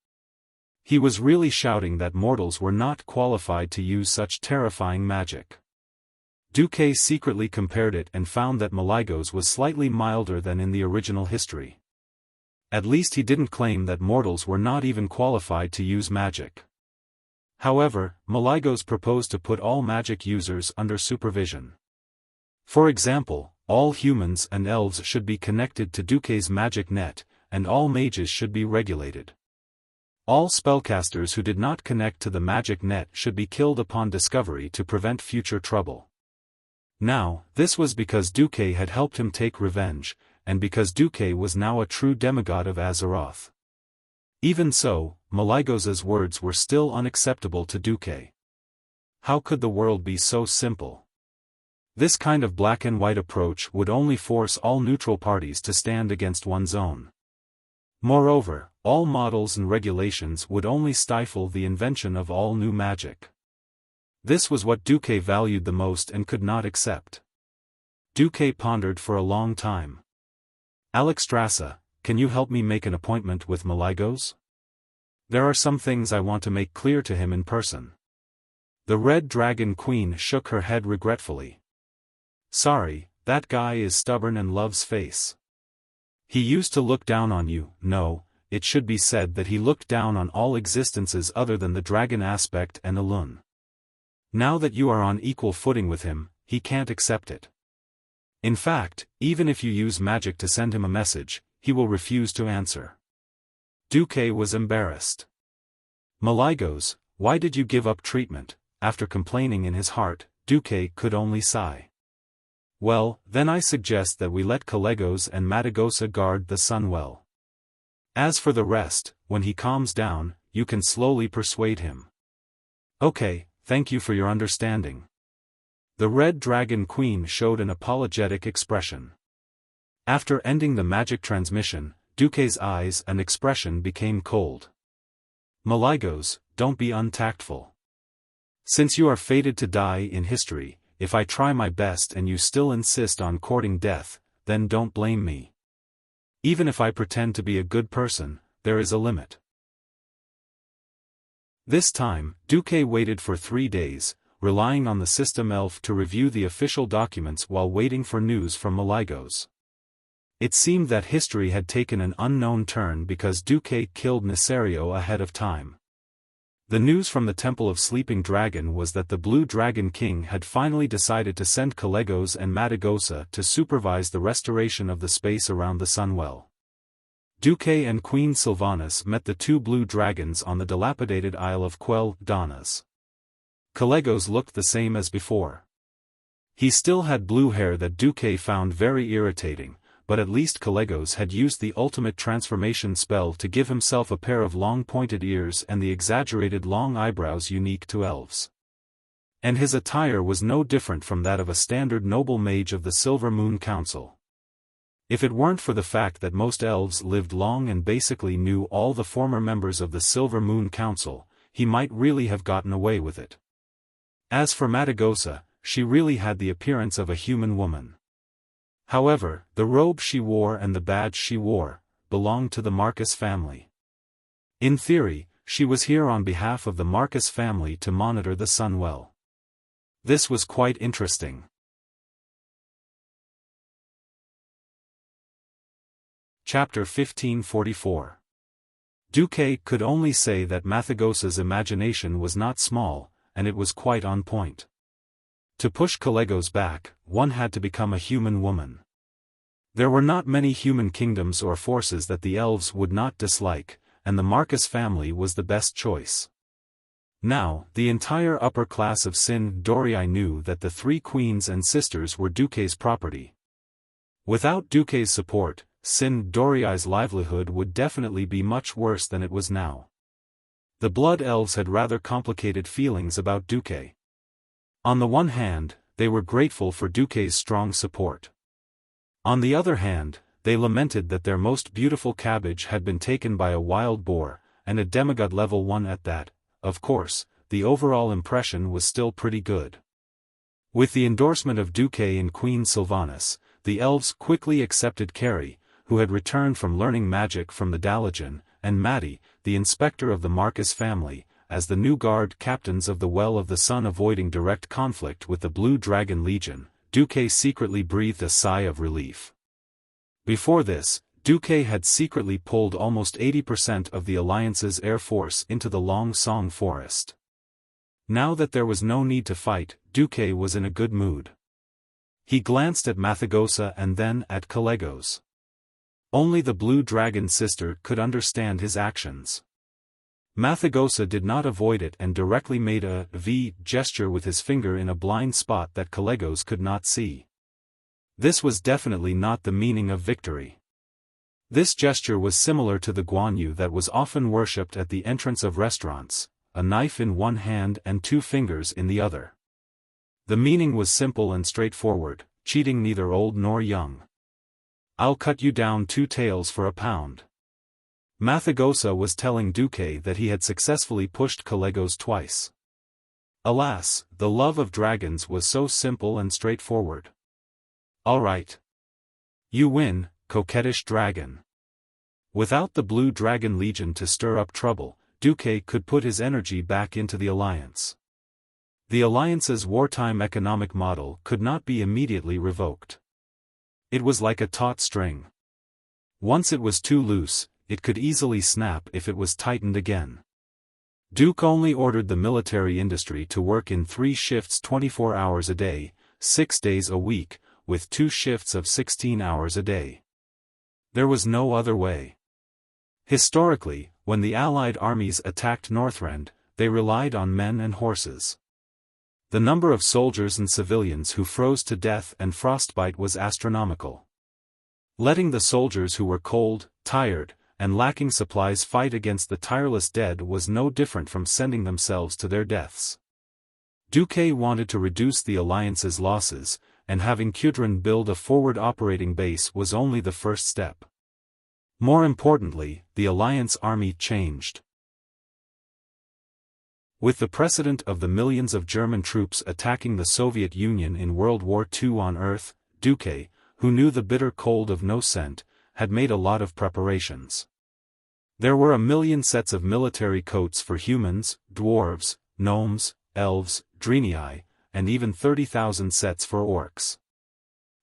He was really shouting that mortals were not qualified to use such terrifying magic. Duque secretly compared it and found that Malygos was slightly milder than in the original history. At least he didn't claim that mortals were not even qualified to use magic. However, Malygos proposed to put all magic users under supervision. For example, all humans and elves should be connected to Duque's magic net, and all mages should be regulated. All spellcasters who did not connect to the magic net should be killed upon discovery to prevent future trouble. Now, this was because Duque had helped him take revenge, and because Duque was now a true demigod of Azeroth. Even so, Malygos's words were still unacceptable to Duque. How could the world be so simple? This kind of black and white approach would only force all neutral parties to stand against one's own. Moreover, all models and regulations would only stifle the invention of all new magic. This was what Duque valued the most and could not accept. Duque pondered for a long time. Alexstrasza, can you help me make an appointment with Malygos? There are some things I want to make clear to him in person. The Red Dragon Queen shook her head regretfully. Sorry, that guy is stubborn and loves face. He used to look down on you. No, it should be said that he looked down on all existences other than the dragon aspect and Elun. Now that you are on equal footing with him, he can't accept it. In fact, even if you use magic to send him a message, he will refuse to answer. Duque was embarrassed. Malygos, why did you give up treatment? After complaining in his heart, Duque could only sigh. Well, then I suggest that we let Kalecgos and Matagosa guard the sun well. As for the rest, when he calms down, you can slowly persuade him. Okay, thank you for your understanding. The Red Dragon Queen showed an apologetic expression. After ending the magic transmission, Duque's eyes and expression became cold. Malygos, don't be untactful. Since you are fated to die in history, if I try my best and you still insist on courting death, then don't blame me. Even if I pretend to be a good person, there is a limit. This time, Duque waited for 3 days, relying on the system elf to review the official documents while waiting for news from Malygos. It seemed that history had taken an unknown turn because Duque killed Nesario ahead of time. The news from the Temple of Sleeping Dragon was that the Blue Dragon King had finally decided to send Kalecgos and Matagosa to supervise the restoration of the space around the Sunwell. Duque and Queen Sylvanas met the 2 blue dragons on the dilapidated Isle of Quel Danas. Kalecgos looked the same as before. He still had blue hair that Duque found very irritating, but at least Kalecgos had used the ultimate transformation spell to give himself a pair of long pointed ears and the exaggerated long eyebrows unique to elves. And his attire was no different from that of a standard noble mage of the Silver Moon Council. If it weren't for the fact that most elves lived long and basically knew all the former members of the Silver Moon Council, he might really have gotten away with it. As for Matagosa, she really had the appearance of a human woman. However, the robe she wore and the badge she wore belonged to the Marcus family. In theory, she was here on behalf of the Marcus family to monitor the Sunwell. This was quite interesting. Chapter 1544. Duque could only say that Matagosa's imagination was not small, and it was quite on point. To push Kalecgos back, one had to become a human woman. There were not many human kingdoms or forces that the elves would not dislike, and the Marcus family was the best choice. Now, the entire upper class of Sin Dorii knew that the 3 queens and sisters were Duque's property. Without Duque's support, Sin Dorii's livelihood would definitely be much worse than it was now. The Blood Elves had rather complicated feelings about Duque. On the one hand, they were grateful for Duque's strong support. On the other hand, they lamented that their most beautiful cabbage had been taken by a wild boar, and a demigod level 1 at that. Of course, the overall impression was still pretty good. With the endorsement of Duque and Queen Sylvanas, the elves quickly accepted Carrie, who had returned from learning magic from the Dalajan, and Maddie, the inspector of the Marcus family, as the new guard captains of the Well of the Sun. Avoiding direct conflict with the Blue Dragon Legion, Duque secretly breathed a sigh of relief. Before this, Duque had secretly pulled almost 80% of the Alliance's air force into the Long Song forest. Now that there was no need to fight, Duque was in a good mood. He glanced at Mathagosa and then at Calegos. Only the Blue Dragon sister could understand his actions. Mathagosa did not avoid it and directly made a V gesture with his finger in a blind spot that Calegos could not see. This was definitely not the meaning of victory. This gesture was similar to the Guanyu that was often worshipped at the entrance of restaurants, a knife in one hand and 2 fingers in the other. The meaning was simple and straightforward, cheating neither old nor young. "I'll cut you down 2 taels for £1." Mathagosa was telling Duque that he had successfully pushed Calegos twice. Alas, the love of dragons was so simple and straightforward. "All right. You win, coquettish dragon." Without the Blue Dragon Legion to stir up trouble, Duque could put his energy back into the Alliance. The Alliance's wartime economic model could not be immediately revoked. It was like a taut string. Once it was too loose, it could easily snap if it was tightened again. Duke only ordered the military industry to work in 3 shifts 24 hours a day, 6 days a week, with 2 shifts of 16 hours a day. There was no other way. Historically, when the Allied armies attacked Northrend, they relied on men and horses. The number of soldiers and civilians who froze to death and frostbite was astronomical. Letting the soldiers who were cold, tired, and lacking supplies fight against the tireless dead was no different from sending themselves to their deaths. Duque wanted to reduce the Alliance's losses, and having Kudrin build a forward operating base was only the first step. More importantly, the Alliance army changed. With the precedent of the millions of German troops attacking the Soviet Union in World War II on Earth, Duque, who knew the bitter cold of no scent, had made a lot of preparations. There were 1 million sets of military coats for humans, dwarves, gnomes, elves, Draenei, and even 30,000 sets for orcs.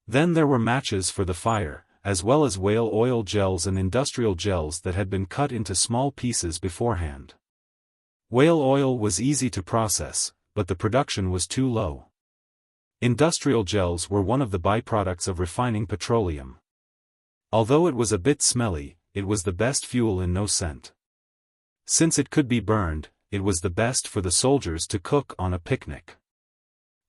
Then there were matches for the fire, as well as whale oil gels and industrial gels that had been cut into small pieces beforehand. Whale oil was easy to process, but the production was too low. Industrial gels were one of the byproducts of refining petroleum. Although it was a bit smelly, it was the best fuel in no scent. Since it could be burned, it was the best for the soldiers to cook on a picnic.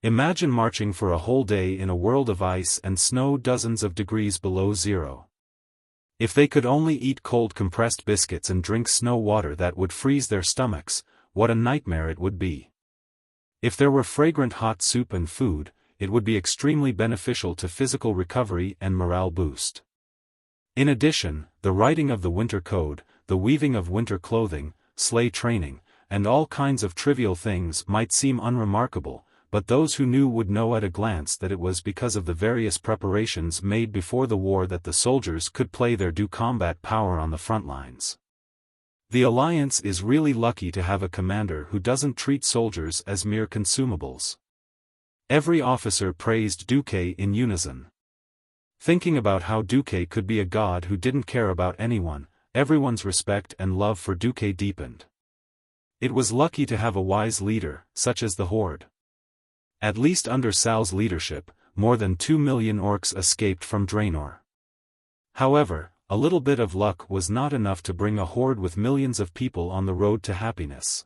Imagine marching for a whole day in a world of ice and snow dozens of degrees below zero. If they could only eat cold compressed biscuits and drink snow water that would freeze their stomachs, what a nightmare it would be. If there were fragrant hot soup and food, it would be extremely beneficial to physical recovery and morale boost. In addition, the writing of the winter code, the weaving of winter clothing, sleigh training, and all kinds of trivial things might seem unremarkable, but those who knew would know at a glance that it was because of the various preparations made before the war that the soldiers could play their due combat power on the front lines. The Alliance is really lucky to have a commander who doesn't treat soldiers as mere consumables. Every officer praised Duque in unison. Thinking about how Duque could be a god who didn't care about anyone, everyone's respect and love for Duque deepened. It was lucky to have a wise leader, such as the Horde. At least under Sal's leadership, more than 2 million orcs escaped from Draenor. However, a little bit of luck was not enough to bring a horde with millions of people on the road to happiness.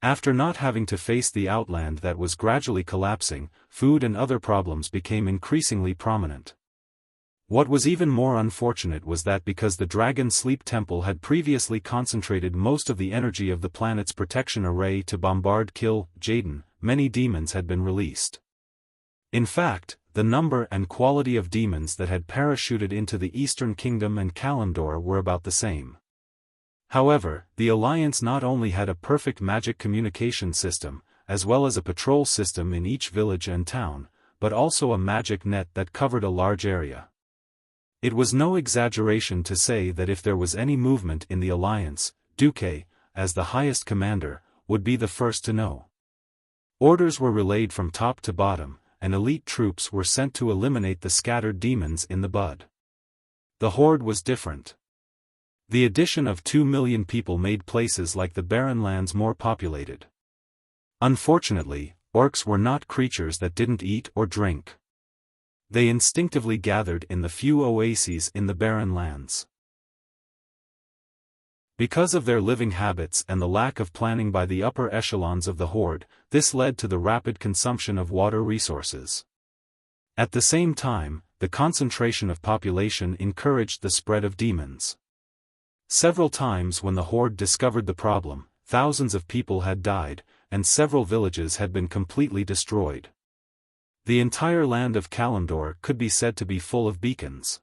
After not having to face the outland that was gradually collapsing, food and other problems became increasingly prominent. What was even more unfortunate was that because the Dragon Sleep Temple had previously concentrated most of the energy of the planet's protection array to bombard Kill Jaden, many demons had been released. In fact, the number and quality of demons that had parachuted into the Eastern Kingdom and Kalimdor were about the same. However, the Alliance not only had a perfect magic communication system, as well as a patrol system in each village and town, but also a magic net that covered a large area. It was no exaggeration to say that if there was any movement in the Alliance, Duque, as the highest commander, would be the first to know. Orders were relayed from top to bottom, and elite troops were sent to eliminate the scattered demons in the bud. The horde was different. The addition of 2 million people made places like the barren lands more populated. Unfortunately, orcs were not creatures that didn't eat or drink. They instinctively gathered in the few oases in the barren lands. Because of their living habits and the lack of planning by the upper echelons of the horde, this led to the rapid consumption of water resources. At the same time, the concentration of population encouraged the spread of demons. Several times when the horde discovered the problem, thousands of people had died, and several villages had been completely destroyed. The entire land of Kalimdor could be said to be full of beacons.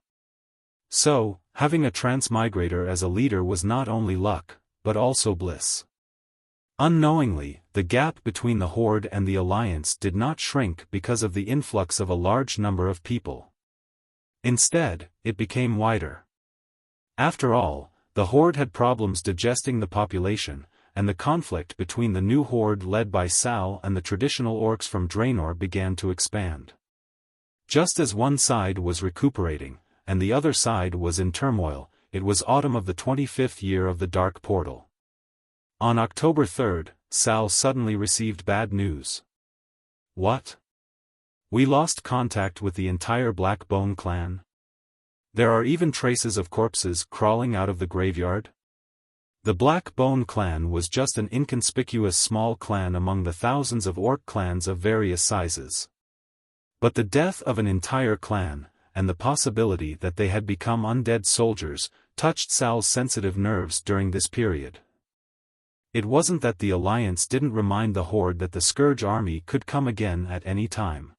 So, having a transmigrator as a leader was not only luck, but also bliss. Unknowingly, the gap between the horde and the alliance did not shrink because of the influx of a large number of people. Instead, it became wider. After all, the horde had problems digesting the population, and the conflict between the new horde led by Sal and the traditional orcs from Draenor began to expand. Just as one side was recuperating, and the other side was in turmoil, it was autumn of the 25th year of the Dark Portal. On October 3rd, Sal suddenly received bad news. What? We lost contact with the entire Blackbone clan? There are even traces of corpses crawling out of the graveyard? The Blackbone clan was just an inconspicuous small clan among the thousands of orc clans of various sizes. But the death of an entire clan, and the possibility that they had become undead soldiers, touched Sal's sensitive nerves during this period. It wasn't that the Alliance didn't remind the Horde that the Scourge army could come again at any time.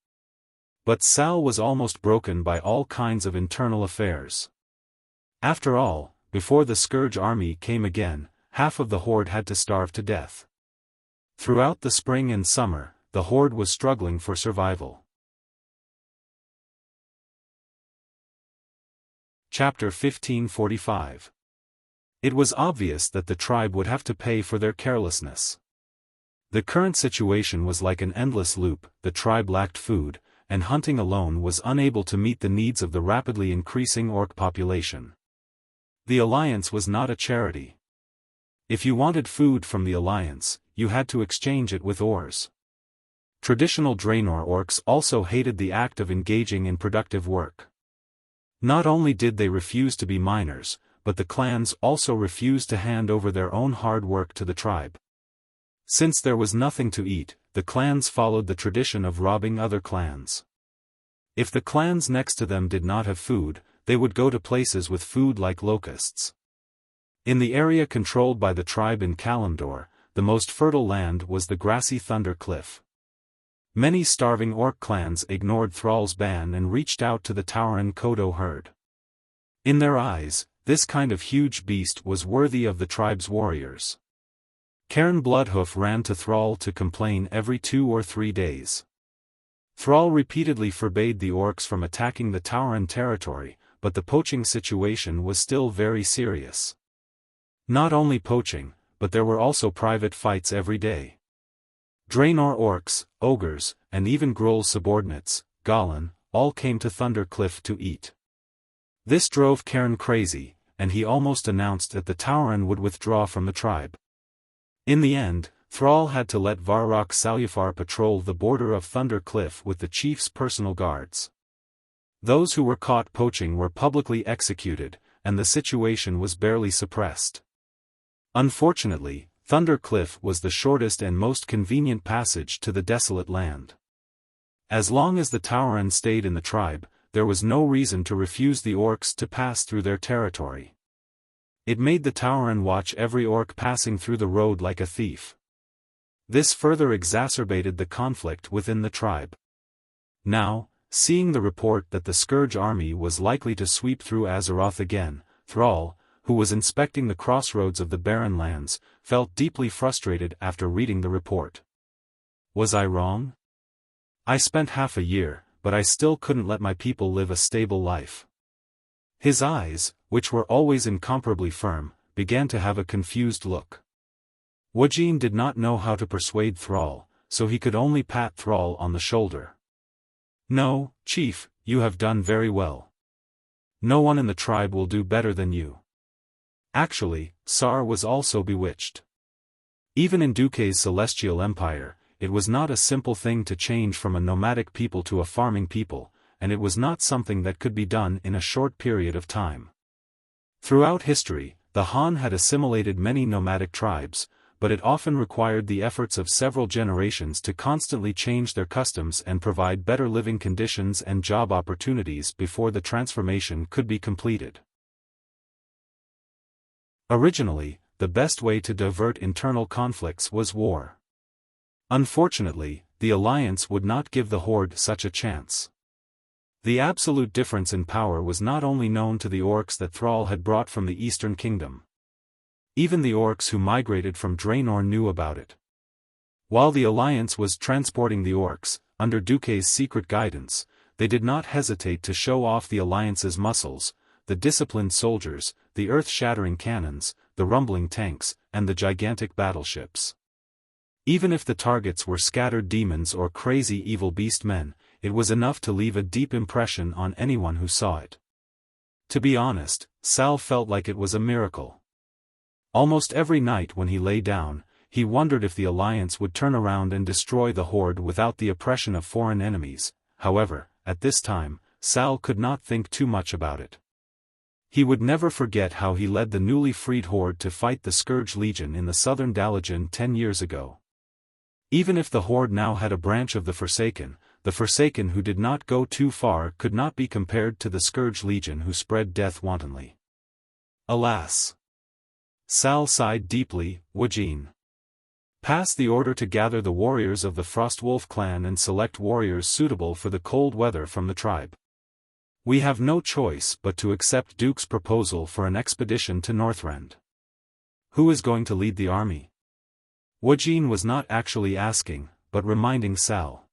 But Sal was almost broken by all kinds of internal affairs. After all, before the Scourge army came again, half of the Horde had to starve to death. Throughout the spring and summer, the Horde was struggling for survival. Chapter 1545. It was obvious that the tribe would have to pay for their carelessness. The current situation was like an endless loop. The tribe lacked food, and hunting alone was unable to meet the needs of the rapidly increasing orc population. The Alliance was not a charity. If you wanted food from the Alliance, you had to exchange it with ores. Traditional Draenor orcs also hated the act of engaging in productive work. Not only did they refuse to be miners, but the clans also refused to hand over their own hard work to the tribe. Since there was nothing to eat, the clans followed the tradition of robbing other clans. If the clans next to them did not have food, they would go to places with food like locusts. In the area controlled by the tribe in Kalimdor, the most fertile land was the grassy Thunder Cliff. Many starving orc clans ignored Thrall's ban and reached out to the Tauren Kodo herd. In their eyes, this kind of huge beast was worthy of the tribe's warriors. Cairn Bloodhoof ran to Thrall to complain every 2 or 3 days. Thrall repeatedly forbade the orcs from attacking the Tauren territory, but the poaching situation was still very serious. Not only poaching, but there were also private fights every day. Draenor orcs, ogres, and even Gruul's subordinates, Galan, all came to Thunder Cliff to eat. This drove Cairn crazy, and he almost announced that the Tauren would withdraw from the tribe. In the end, Thrall had to let Varrock Salyafar patrol the border of Thunder Cliff with the chief's personal guards. Those who were caught poaching were publicly executed, and the situation was barely suppressed. Unfortunately, Thunder Cliff was the shortest and most convenient passage to the desolate land. As long as the Tauren stayed in the tribe, there was no reason to refuse the orcs to pass through their territory. It made the Tauren watch every orc passing through the road like a thief. This further exacerbated the conflict within the tribe. Now, seeing the report that the Scourge army was likely to sweep through Azeroth again, Thrall, who was inspecting the crossroads of the barren lands, felt deeply frustrated after reading the report. Was I wrong? I spent half a year, but I still couldn't let my people live a stable life. His eyes, which were always incomparably firm, began to have a confused look. Wajin did not know how to persuade Thrall, so he could only pat Thrall on the shoulder. No, Chief, you have done very well. No one in the tribe will do better than you. Actually, Sar was also bewitched. Even in Duque's celestial empire, it was not a simple thing to change from a nomadic people to a farming people, and it was not something that could be done in a short period of time. Throughout history, the Han had assimilated many nomadic tribes, but it often required the efforts of several generations to constantly change their customs and provide better living conditions and job opportunities before the transformation could be completed. Originally, the best way to divert internal conflicts was war. Unfortunately, the alliance would not give the Horde such a chance. The absolute difference in power was not only known to the orcs that Thrall had brought from the Eastern Kingdom. Even the orcs who migrated from Draenor knew about it. While the alliance was transporting the orcs, under Duque's secret guidance, they did not hesitate to show off the alliance's muscles, the disciplined soldiers, the earth-shattering cannons, the rumbling tanks, and the gigantic battleships. Even if the targets were scattered demons or crazy evil beast men, it was enough to leave a deep impression on anyone who saw it. To be honest, Sal felt like it was a miracle. Almost every night when he lay down, he wondered if the alliance would turn around and destroy the Horde without the oppression of foreign enemies. However, at this time, Sal could not think too much about it. He would never forget how he led the newly freed Horde to fight the Scourge Legion in the southern Dalagen 10 years ago. Even if the Horde now had a branch of the Forsaken who did not go too far could not be compared to the Scourge Legion who spread death wantonly. Alas! Sal sighed deeply. Wuxia. Pass the order to gather the warriors of the Frostwolf clan and select warriors suitable for the cold weather from the tribe. We have no choice but to accept Duke's proposal for an expedition to Northrend. Who is going to lead the army? Wuxia was not actually asking, but reminding Sal.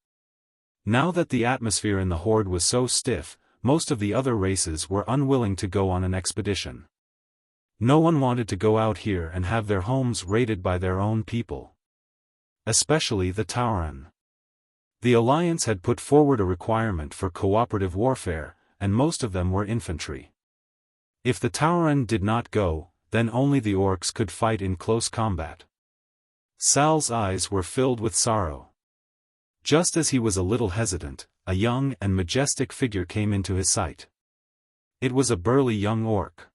Now that the atmosphere in the Horde was so stiff, most of the other races were unwilling to go on an expedition. No one wanted to go out here and have their homes raided by their own people. Especially the Tauren. The Alliance had put forward a requirement for cooperative warfare, and most of them were infantry. If the Tauren did not go, then only the orcs could fight in close combat. Sal's eyes were filled with sorrow. Just as he was a little hesitant, a young and majestic figure came into his sight. It was a burly young orc.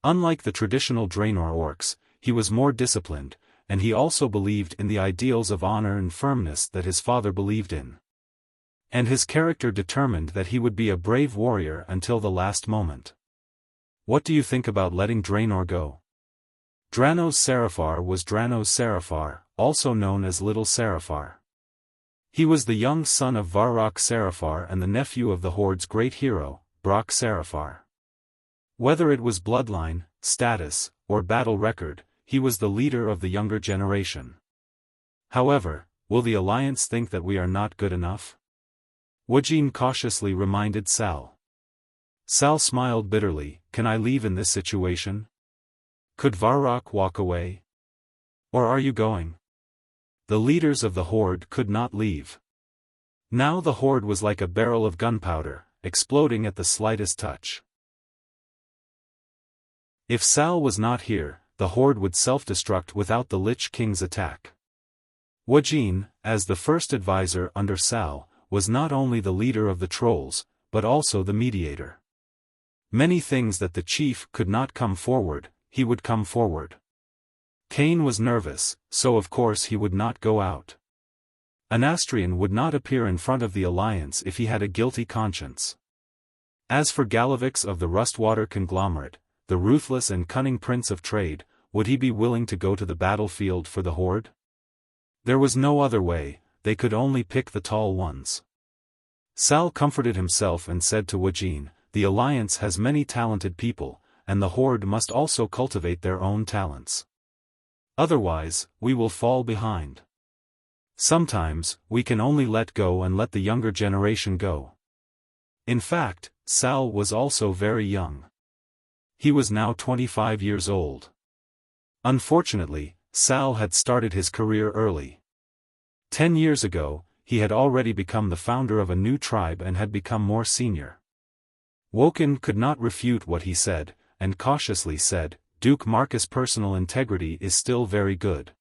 Unlike the traditional Draenor orcs, he was more disciplined, and he also believed in the ideals of honor and firmness that his father believed in. And his character determined that he would be a brave warrior until the last moment. What do you think about letting Draenor go? Dranos Seraphar was Dranos Seraphar, also known as Little Seraphar. He was the young son of Varrock Seraphar and the nephew of the Horde's great hero, Brock Seraphar. Whether it was bloodline, status, or battle record, he was the leader of the younger generation. However, will the Alliance think that we are not good enough? Wuxia cautiously reminded Sal. Sal smiled bitterly. Can I leave in this situation? Could Varrock walk away? Or are you going? The leaders of the Horde could not leave. Now the Horde was like a barrel of gunpowder, exploding at the slightest touch. If Sal was not here, the Horde would self-destruct without the Lich King's attack. Wuxia, as the first advisor under Sal, was not only the leader of the trolls, but also the mediator. Many things that the chief could not come forward, he would come forward. Cain was nervous, so of course he would not go out. Anastrian would not appear in front of the Alliance if he had a guilty conscience. As for Galavix of the Rustwater conglomerate, the ruthless and cunning prince of trade, would he be willing to go to the battlefield for the Horde? There was no other way, they could only pick the tall ones. Sal comforted himself and said to Wuxia, the Alliance has many talented people, and the Horde must also cultivate their own talents. Otherwise, we will fall behind. Sometimes, we can only let go and let the younger generation go. In fact, Sal was also very young. He was now 25 years old. Unfortunately, Sal had started his career early. 10 years ago, he had already become the founder of a new tribe and had become more senior. Woken could not refute what he said, and cautiously said, Duke Marcus' personal integrity is still very good.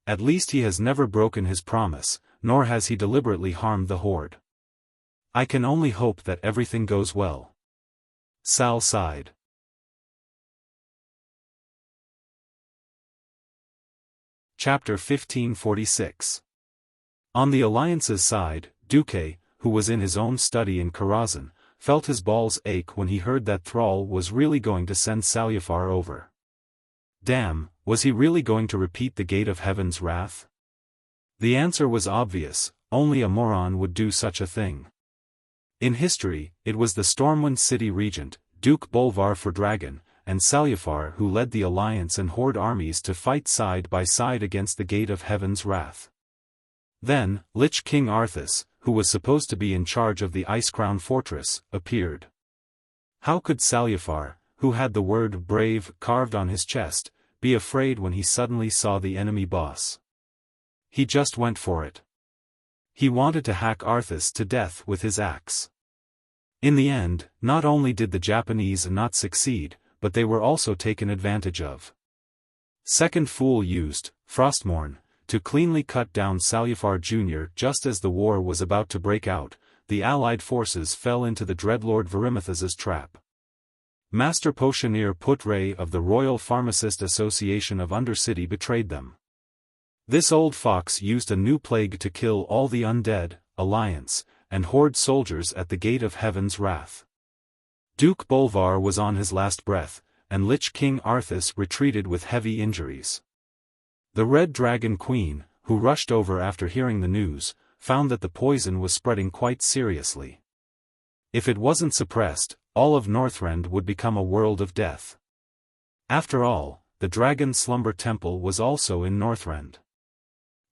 At least he has never broken his promise, nor has he deliberately harmed the Horde. I can only hope that everything goes well. Sal sighed. Chapter 1546. On the Alliance's side, Duque, who was in his own study in Karazhan, felt his balls ache when he heard that Thrall was really going to send Saliafar over. Damn, was he really going to repeat the Gate of Heaven's wrath? The answer was obvious, only a moron would do such a thing. In history, it was the Stormwind City Regent, Duke Bolvar Fordragon, and Saliafar who led the Alliance and Horde armies to fight side by side against the Gate of Heaven's wrath. Then, Lich King Arthas, who was supposed to be in charge of the Icecrown Fortress, appeared. How could Saliafar, who had the word brave carved on his chest, be afraid when he suddenly saw the enemy boss? He just went for it. He wanted to hack Arthas to death with his axe. In the end, not only did the Japanese not succeed, but they were also taken advantage of. Second fool used, Frostmourne, to cleanly cut down Saliafar Jr. just as the war was about to break out. The Allied forces fell into the Dreadlord Verimithas's trap. Master Potioneer Putre of the Royal Pharmacist Association of Undercity betrayed them. This old fox used a new plague to kill all the undead, Alliance, and Horde soldiers at the Gate of Heaven's wrath. Duke Bolvar was on his last breath, and Lich King Arthas retreated with heavy injuries. The Red Dragon Queen, who rushed over after hearing the news, found that the poison was spreading quite seriously. If it wasn't suppressed, all of Northrend would become a world of death. After all, the Dragon Slumber Temple was also in Northrend.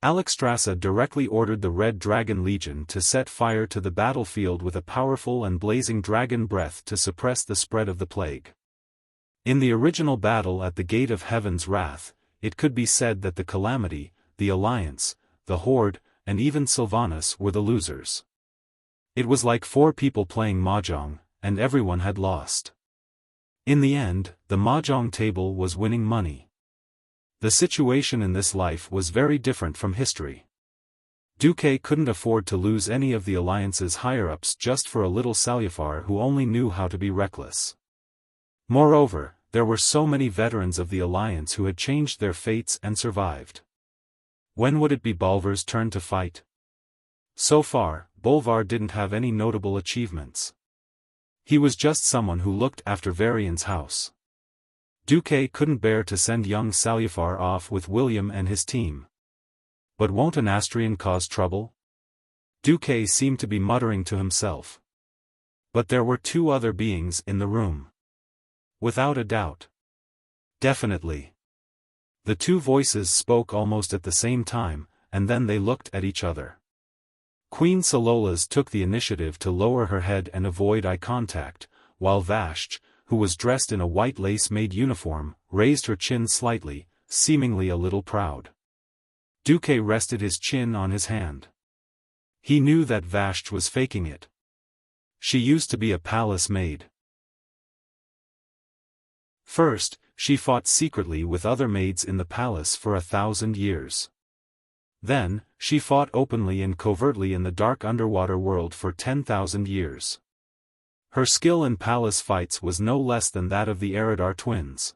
Alexstrasza directly ordered the Red Dragon Legion to set fire to the battlefield with a powerful and blazing dragon breath to suppress the spread of the plague. In the original battle at the Gate of Heaven's wrath, it could be said that the Calamity, the Alliance, the Horde, and even Sylvanas were the losers. It was like 4 people playing mahjong, and everyone had lost. In the end, the mahjong table was winning money. The situation in this life was very different from history. Duque couldn't afford to lose any of the Alliance's higher-ups just for a little Saliafar who only knew how to be reckless. Moreover, there were so many veterans of the Alliance who had changed their fates and survived. When would it be Bolvar's turn to fight? So far, Bolvar didn't have any notable achievements. He was just someone who looked after Varian's house. Duque couldn't bear to send young Saliafar off with William and his team. But won't an Astrian cause trouble? Duque seemed to be muttering to himself. But there were 2 other beings in the room. Without a doubt. Definitely. The 2 voices spoke almost at the same time, and then they looked at each other. Queen Salolas took the initiative to lower her head and avoid eye contact, while Vashj, who was dressed in a white lace-made uniform, raised her chin slightly, seemingly a little proud. Duque rested his chin on his hand. He knew that Vashj was faking it. She used to be a palace maid. First, she fought secretly with other maids in the palace for 1,000 years. Then, she fought openly and covertly in the dark underwater world for 10,000 years. Her skill in palace fights was no less than that of the Eridar twins.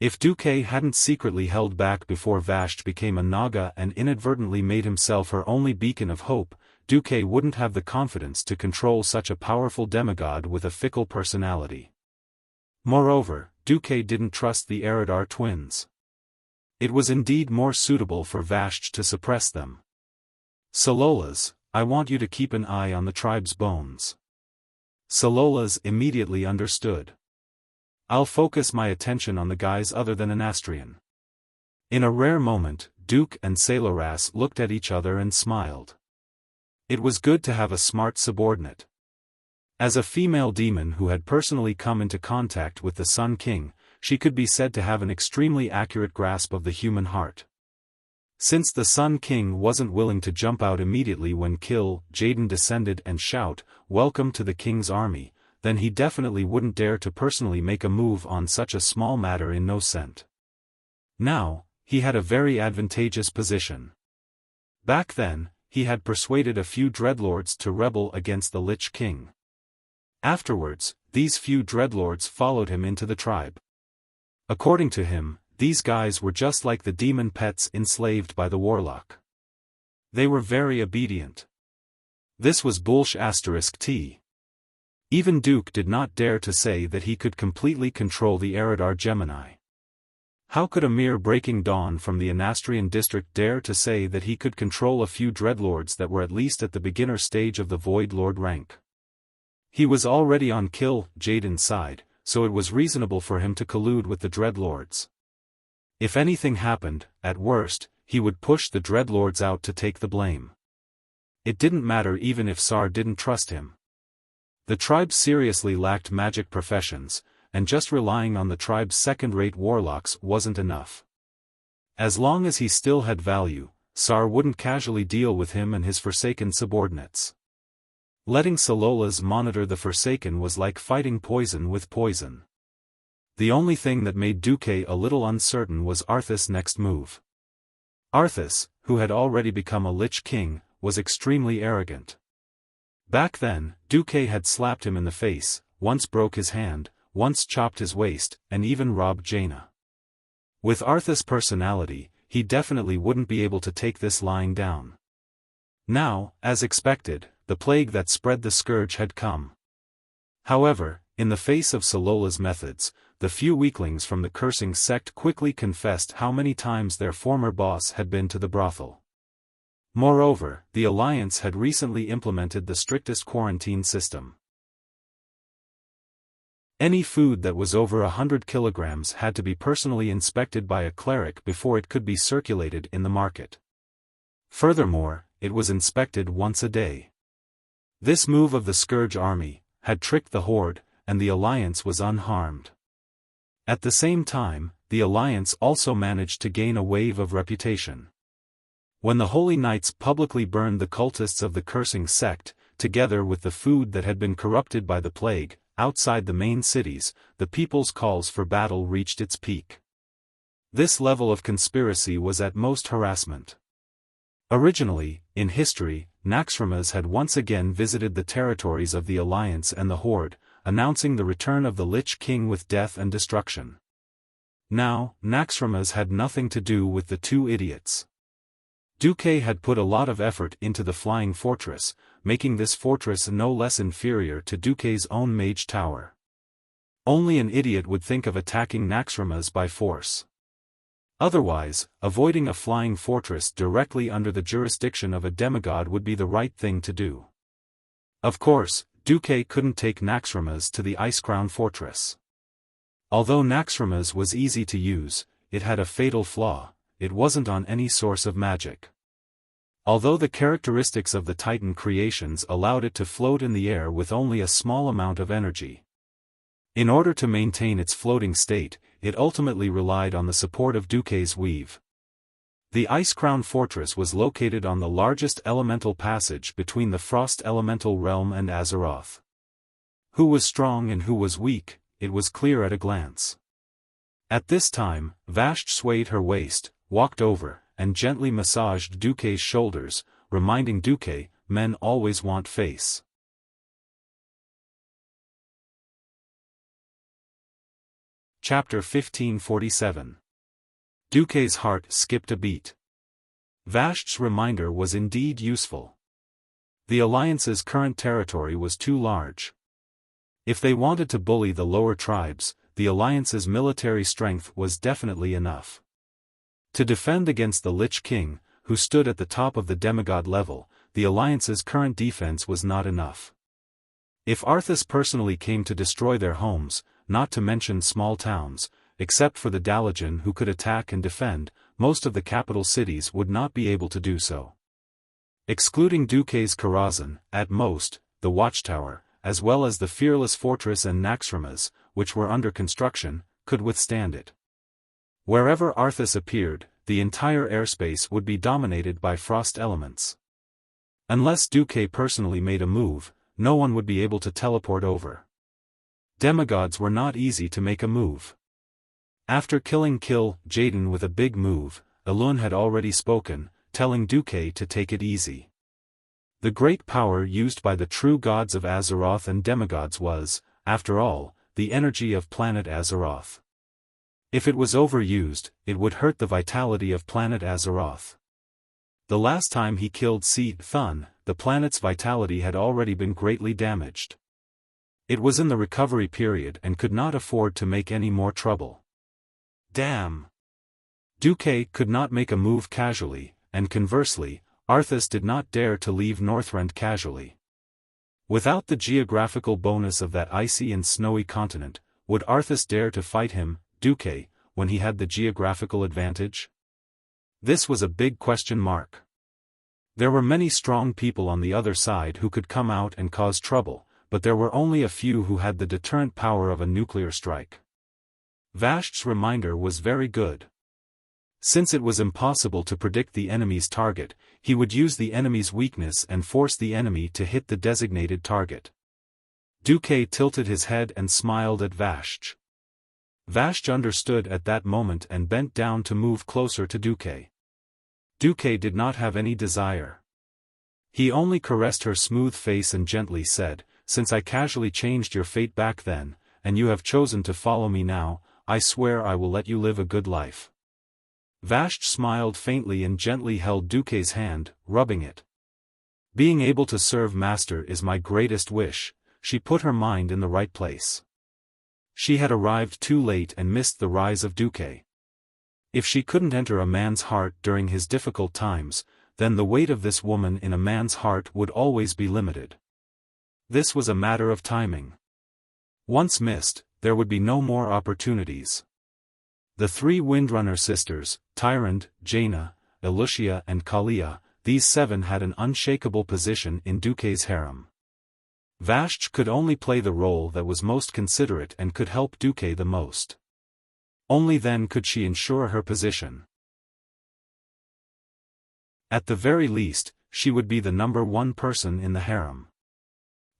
If Duque hadn't secretly held back before Vashj became a Naga and inadvertently made himself her only beacon of hope, Duque wouldn't have the confidence to control such a powerful demigod with a fickle personality. Moreover, Duque didn't trust the Eridar twins. It was indeed more suitable for Vashj to suppress them. Salolas, I want you to keep an eye on the tribe's bones. Salolas immediately understood. I'll focus my attention on the guys other than an Astrian. In a rare moment, Duke and Saloras looked at each other and smiled. It was good to have a smart subordinate. As a female demon who had personally come into contact with the Sun King, she could be said to have an extremely accurate grasp of the human heart. Since the Sun King wasn't willing to jump out immediately when Jaden descended and shout, "Welcome to the King's army," then he definitely wouldn't dare to personally make a move on such a small matter in no cent. Now, he had a very advantageous position. Back then, he had persuaded a few dreadlords to rebel against the Lich King. Afterwards, these few dreadlords followed him into the tribe. According to him, these guys were just like the demon pets enslaved by the warlock. They were very obedient. This was bullsh*t. Even Duke did not dare to say that he could completely control the Eridar Gemini. How could a mere breaking dawn from the Anastrian district dare to say that he could control a few dreadlords that were at least at the beginner stage of the Void Lord rank? He was already on Kill Jaden's side, so it was reasonable for him to collude with the dreadlords. If anything happened, at worst, he would push the dreadlords out to take the blame. It didn't matter even if Sar didn't trust him. The tribe seriously lacked magic professions, and just relying on the tribe's second-rate warlocks wasn't enough. As long as he still had value, Sar wouldn't casually deal with him and his Forsaken subordinates. Letting Salolas monitor the Forsaken was like fighting poison with poison. The only thing that made Duque a little uncertain was Arthas' next move. Arthas, who had already become a Lich King, was extremely arrogant. Back then, Duque had slapped him in the face, once broke his hand, once chopped his waist, and even robbed Jaina. With Arthas' personality, he definitely wouldn't be able to take this lying down. Now, as expected, the plague that spread the scourge had come. However, in the face of Salola's methods, the few weaklings from the cursing sect quickly confessed how many times their former boss had been to the brothel. Moreover, the Alliance had recently implemented the strictest quarantine system. Any food that was over 100 kilograms had to be personally inspected by a cleric before it could be circulated in the market. Furthermore, it was inspected once a day. This move of the Scourge army had tricked the Horde, and the Alliance was unharmed. At the same time, the Alliance also managed to gain a wave of reputation. When the Holy Knights publicly burned the cultists of the cursing sect, together with the food that had been corrupted by the plague, outside the main cities, the people's calls for battle reached its peak. This level of conspiracy was at most harassment. Originally, in history, Naxxramas had once again visited the territories of the Alliance and the Horde, announcing the return of the Lich King with death and destruction. Now, Naxxramas had nothing to do with the two idiots. Duque had put a lot of effort into the Flying Fortress, making this fortress no less inferior to Duque's own mage tower. Only an idiot would think of attacking Naxxramas by force. Otherwise, avoiding a flying fortress directly under the jurisdiction of a demigod would be the right thing to do. Of course, Duque couldn't take Naxxramas to the Icecrown Fortress. Although Naxxramas was easy to use, it had a fatal flaw: it wasn't on any source of magic. Although the characteristics of the Titan creations allowed it to float in the air with only a small amount of energy. In order to maintain its floating state, it ultimately relied on the support of Duque's weave. The Icecrown Fortress was located on the largest elemental passage between the Frost Elemental Realm and Azeroth. Who was strong and who was weak, it was clear at a glance. At this time, Vashti swayed her waist, walked over, and gently massaged Duque's shoulders, reminding Duque, men always want face. Chapter 1547. Duque's heart skipped a beat. Vashti's reminder was indeed useful. The Alliance's current territory was too large. If they wanted to bully the lower tribes, the Alliance's military strength was definitely enough. To defend against the Lich King, who stood at the top of the demigod level, the Alliance's current defense was not enough. If Arthas personally came to destroy their homes, not to mention small towns, except for the Dalajan who could attack and defend, most of the capital cities would not be able to do so. Excluding Duque's Karazhan, at most, the Watchtower, as well as the Fearless Fortress and Naxxramas, which were under construction, could withstand it. Wherever Arthas appeared, the entire airspace would be dominated by frost elements. Unless Duque personally made a move, no one would be able to teleport over. Demigods were not easy to make a move. After killing Jaden with a big move, Elun had already spoken, telling Duque to take it easy. The great power used by the true gods of Azeroth and demigods was, after all, the energy of planet Azeroth. If it was overused, it would hurt the vitality of planet Azeroth. The last time he killed Thun, the planet's vitality had already been greatly damaged. It was in the recovery period and could not afford to make any more trouble. Damn! Duque could not make a move casually, and conversely, Arthas did not dare to leave Northrend casually. Without the geographical bonus of that icy and snowy continent, would Arthas dare to fight him, Duque, when he had the geographical advantage? This was a big question mark. There were many strong people on the other side who could come out and cause trouble, but there were only a few who had the deterrent power of a nuclear strike. Vasht's reminder was very good. Since it was impossible to predict the enemy's target, he would use the enemy's weakness and force the enemy to hit the designated target. Duque tilted his head and smiled at Vasht. Vasht understood at that moment and bent down to move closer to Duque. Duque did not have any desire. He only caressed her smooth face and gently said, "Since I casually changed your fate back then, and you have chosen to follow me now, I swear I will let you live a good life." Vasht smiled faintly and gently held Duque's hand, rubbing it. "Being able to serve Master is my greatest wish." She put her mind in the right place. She had arrived too late and missed the rise of Duque. If she couldn't enter a man's heart during his difficult times, then the weight of this woman in a man's heart would always be limited. This was a matter of timing. Once missed, there would be no more opportunities. The three Windrunner sisters, Tyrande, Jaina, Elucia and Kalia, these seven had an unshakable position in Duque's harem. Vasht could only play the role that was most considerate and could help Duque the most. Only then could she ensure her position. At the very least, she would be the number one person in the harem.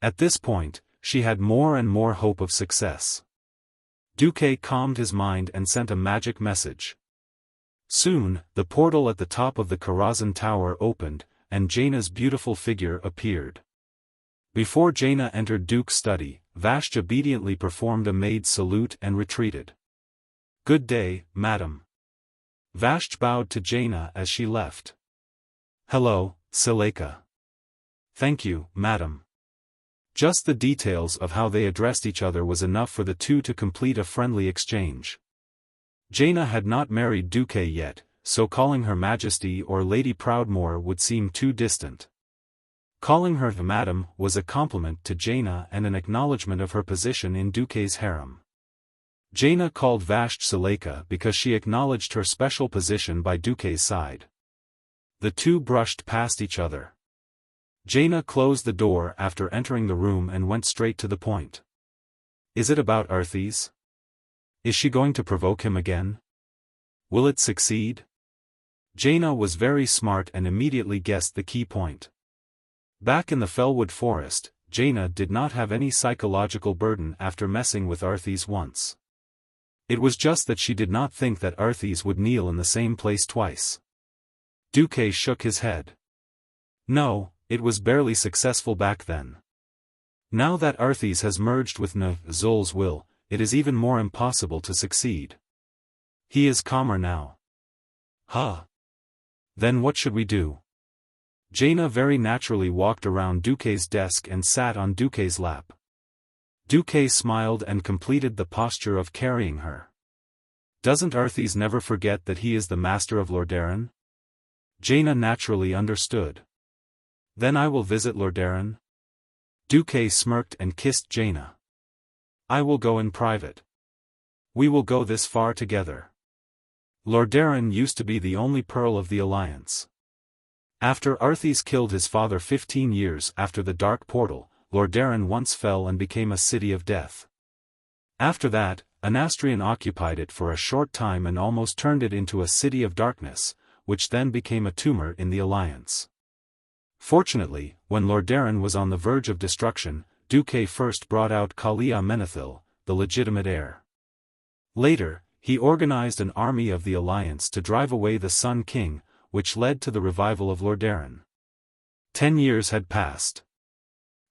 At this point, she had more and more hope of success. Duque calmed his mind and sent a magic message. Soon, the portal at the top of the Karazhan Tower opened, and Jaina's beautiful figure appeared. Before Jaina entered Duke's study, Vasht obediently performed a maid's salute and retreated. "Good day, madam." Vasht bowed to Jaina as she left. "Hello, Seleka." "Thank you, madam." Just the details of how they addressed each other was enough for the two to complete a friendly exchange. Jaina had not married Duque yet, so calling her Majesty or Lady Proudmoore would seem too distant. Calling her Madam was a compliment to Jaina and an acknowledgement of her position in Duque's harem. Jaina called Vasht Seleka because she acknowledged her special position by Duque's side. The two brushed past each other. Jaina closed the door after entering the room and went straight to the point. "Is it about Arthas? Is she going to provoke him again? Will it succeed?" Jaina was very smart and immediately guessed the key point. Back in the Fellwood Forest, Jaina did not have any psychological burden after messing with Arthas once. It was just that she did not think that Arthas would kneel in the same place twice. Duque shook his head. "No, it was barely successful back then. Now that Arthas has merged with Zul's will, it is even more impossible to succeed. He is calmer now." "Huh. Then what should we do?" Jaina very naturally walked around Duque's desk and sat on Duque's lap. Duque smiled and completed the posture of carrying her. "Doesn't Arthas never forget that he is the master of Lordaeron?" Jaina naturally understood. "Then I will visit Lordaeron." Duque smirked and kissed Jaina. "I will go in private. We will go this far together. Lordaeron used to be the only pearl of the Alliance. After Arthas killed his father 15 years after the Dark Portal, Lordaeron once fell and became a city of death. After that, Anastrian occupied it for a short time and almost turned it into a city of darkness, which then became a tumor in the Alliance. Fortunately, when Lordaeron was on the verge of destruction, Duque first brought out Kalia Menethil, the legitimate heir. Later, he organized an army of the Alliance to drive away the Sun King, which led to the revival of Lordaeron. 10 years had passed.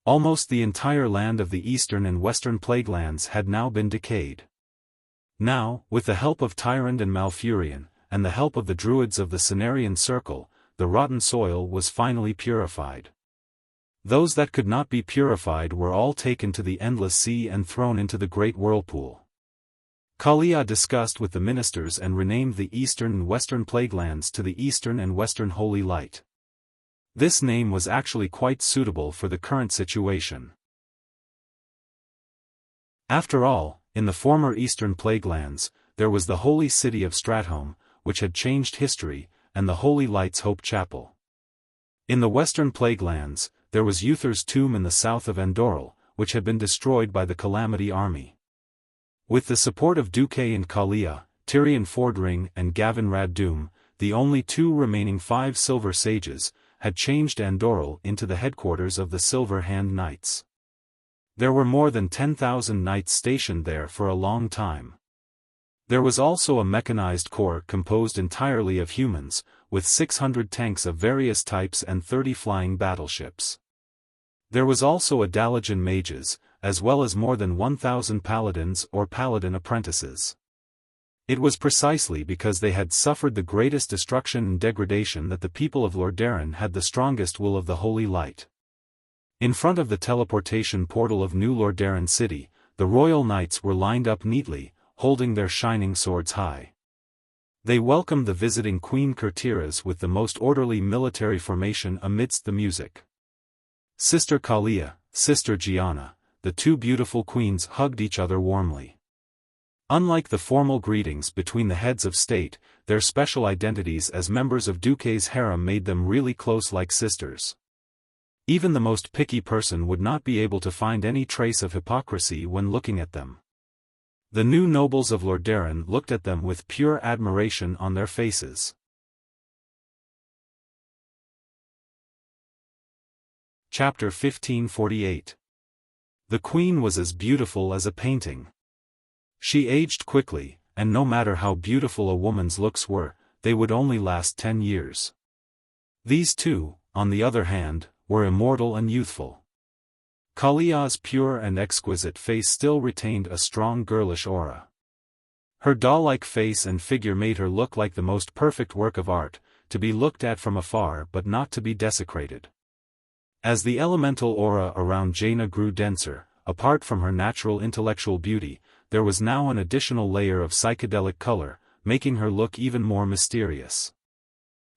Almost the entire land of the eastern and western Plaguelands had now been decayed. Now, with the help of Tyrant and Malfurion, and the help of the druids of the Cenarian Circle, the rotten soil was finally purified. Those that could not be purified were all taken to the endless sea and thrown into the great whirlpool. Kalia discussed with the ministers and renamed the eastern and western Plaguelands to the Eastern and Western Holy Light. This name was actually quite suitable for the current situation. After all, in the former Eastern Plaguelands, there was the holy city of Stratholme, which had changed history, and the Holy Light's Hope Chapel. In the Western Plaguelands, there was Uther's tomb in the south of Andoril, which had been destroyed by the Calamity army. With the support of Duque and Kalia, Tyrion Fordring and Gavin Rad-Dûm, the only 2 remaining 5 Silver Sages, had changed Andoril into the headquarters of the Silver Hand Knights. There were more than 10,000 knights stationed there for a long time. There was also a mechanized corps composed entirely of humans, with 600 tanks of various types and 30 flying battleships. There was also a Dalajan mages, as well as more than 1,000 paladins or paladin apprentices. It was precisely because they had suffered the greatest destruction and degradation that the people of Lordaeron had the strongest will of the Holy Light. In front of the teleportation portal of New Lordaeron City, the royal knights were lined up neatly, holding their shining swords high. They welcomed the visiting Queen Kurtiras with the most orderly military formation amidst the music. Sister Kalia, Sister Gianna, the 2 beautiful queens hugged each other warmly. Unlike the formal greetings between the heads of state, their special identities as members of Duque's harem made them really close like sisters. Even the most picky person would not be able to find any trace of hypocrisy when looking at them. The new nobles of Lordaeron looked at them with pure admiration on their faces. Chapter 1548. The queen was as beautiful as a painting. She aged quickly, and no matter how beautiful a woman's looks were, they would only last 10 years. These 2, on the other hand, were immortal and youthful. Kalia's pure and exquisite face still retained a strong girlish aura. Her doll-like face and figure made her look like the most perfect work of art, to be looked at from afar but not to be desecrated. As the elemental aura around Jaina grew denser, apart from her natural intellectual beauty, there was now an additional layer of psychedelic color, making her look even more mysterious.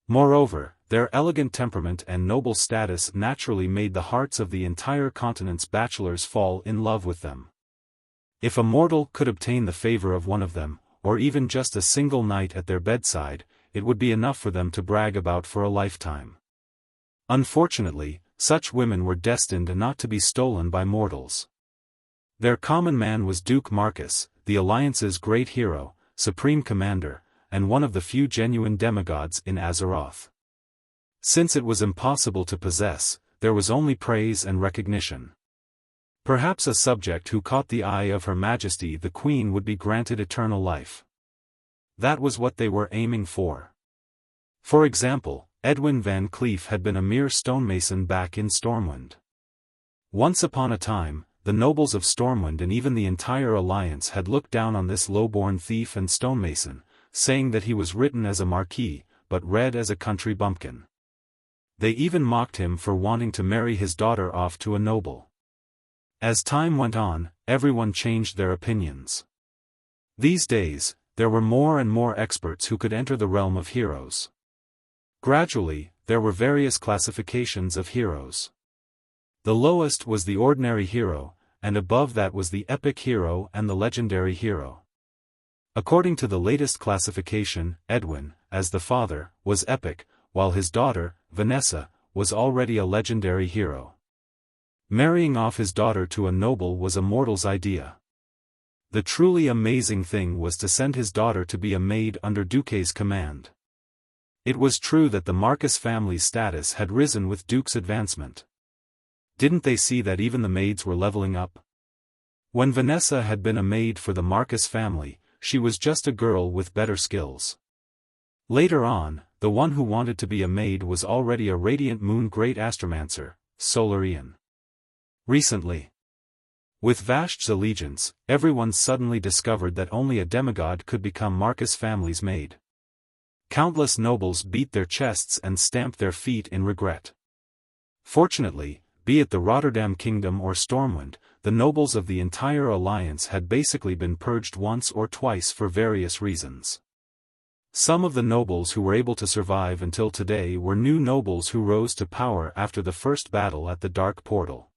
Moreover, their elegant temperament and noble status naturally made the hearts of the entire continent's bachelors fall in love with them. If a mortal could obtain the favor of one of them, or even just a single night at their bedside, it would be enough for them to brag about for a lifetime. Unfortunately, such women were destined not to be stolen by mortals. Their common man was Duke Marcus, the Alliance's great hero, supreme commander, and one of the few genuine demigods in Azeroth. Since it was impossible to possess, there was only praise and recognition. Perhaps a subject who caught the eye of Her Majesty the Queen would be granted eternal life. That was what they were aiming for. For example, Edwin Van Cleef had been a mere stonemason back in Stormwind. Once upon a time, the nobles of Stormwind and even the entire Alliance had looked down on this low-born thief and stonemason, saying that he was written as a marquis, but read as a country bumpkin. They even mocked him for wanting to marry his daughter off to a noble. As time went on, everyone changed their opinions. These days, there were more and more experts who could enter the realm of heroes. Gradually, there were various classifications of heroes. The lowest was the ordinary hero, and above that was the epic hero and the legendary hero. According to the latest classification, Edwin, as the father, was epic, while his daughter, Vanessa, was already a legendary hero. Marrying off his daughter to a noble was a mortal's idea. The truly amazing thing was to send his daughter to be a maid under Duque's command. It was true that the Marcus family's status had risen with Duke's advancement. Didn't they see that even the maids were leveling up? When Vanessa had been a maid for the Marcus family, she was just a girl with better skills. Later on, the one who wanted to be a maid was already a radiant moon great astromancer, Solarian. Recently, with Vashti's allegiance, everyone suddenly discovered that only a demigod could become Marcus family's maid. Countless nobles beat their chests and stamped their feet in regret. Fortunately, be it the Rotterdam Kingdom or Stormwind, the nobles of the entire alliance had basically been purged once or twice for various reasons. Some of the nobles who were able to survive until today were new nobles who rose to power after the first battle at the Dark Portal.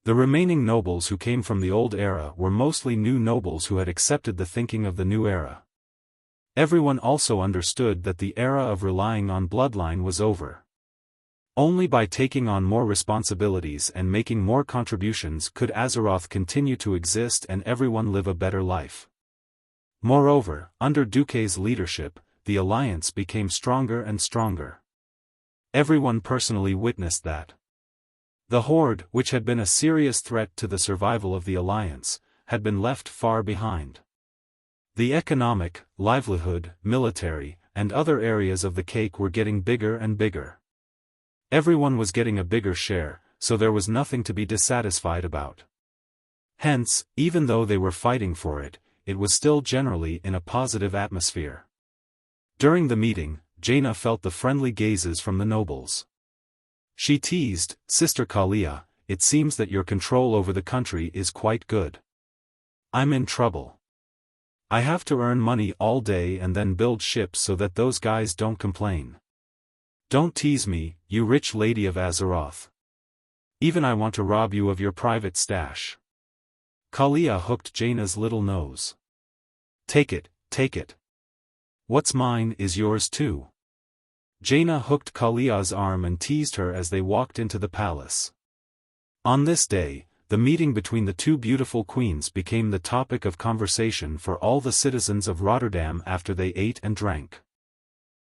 The remaining nobles who came from the old era were mostly new nobles who had accepted the thinking of the new era. Everyone also understood that the era of relying on bloodline was over. Only by taking on more responsibilities and making more contributions could Azeroth continue to exist and everyone live a better life. Moreover, under Duque's leadership, the alliance became stronger and stronger. Everyone personally witnessed that. The Horde, which had been a serious threat to the survival of the alliance, had been left far behind. The economic, livelihood, military, and other areas of the cake were getting bigger and bigger. Everyone was getting a bigger share, so there was nothing to be dissatisfied about. Hence, even though they were fighting for it, it was still generally in a positive atmosphere. During the meeting, Jaina felt the friendly gazes from the nobles. She teased, "Sister Kalia, it seems that your control over the country is quite good. I'm in trouble. I have to earn money all day and then build ships so that those guys don't complain. Don't tease me, you rich lady of Azeroth. Even I want to rob you of your private stash." Kalia hooked Jaina's little nose. Take it, take it. What's mine is yours too." Jaina hooked Kalia's arm and teased her as they walked into the palace. On this day, the meeting between the two beautiful queens became the topic of conversation for all the citizens of Rotterdam after they ate and drank.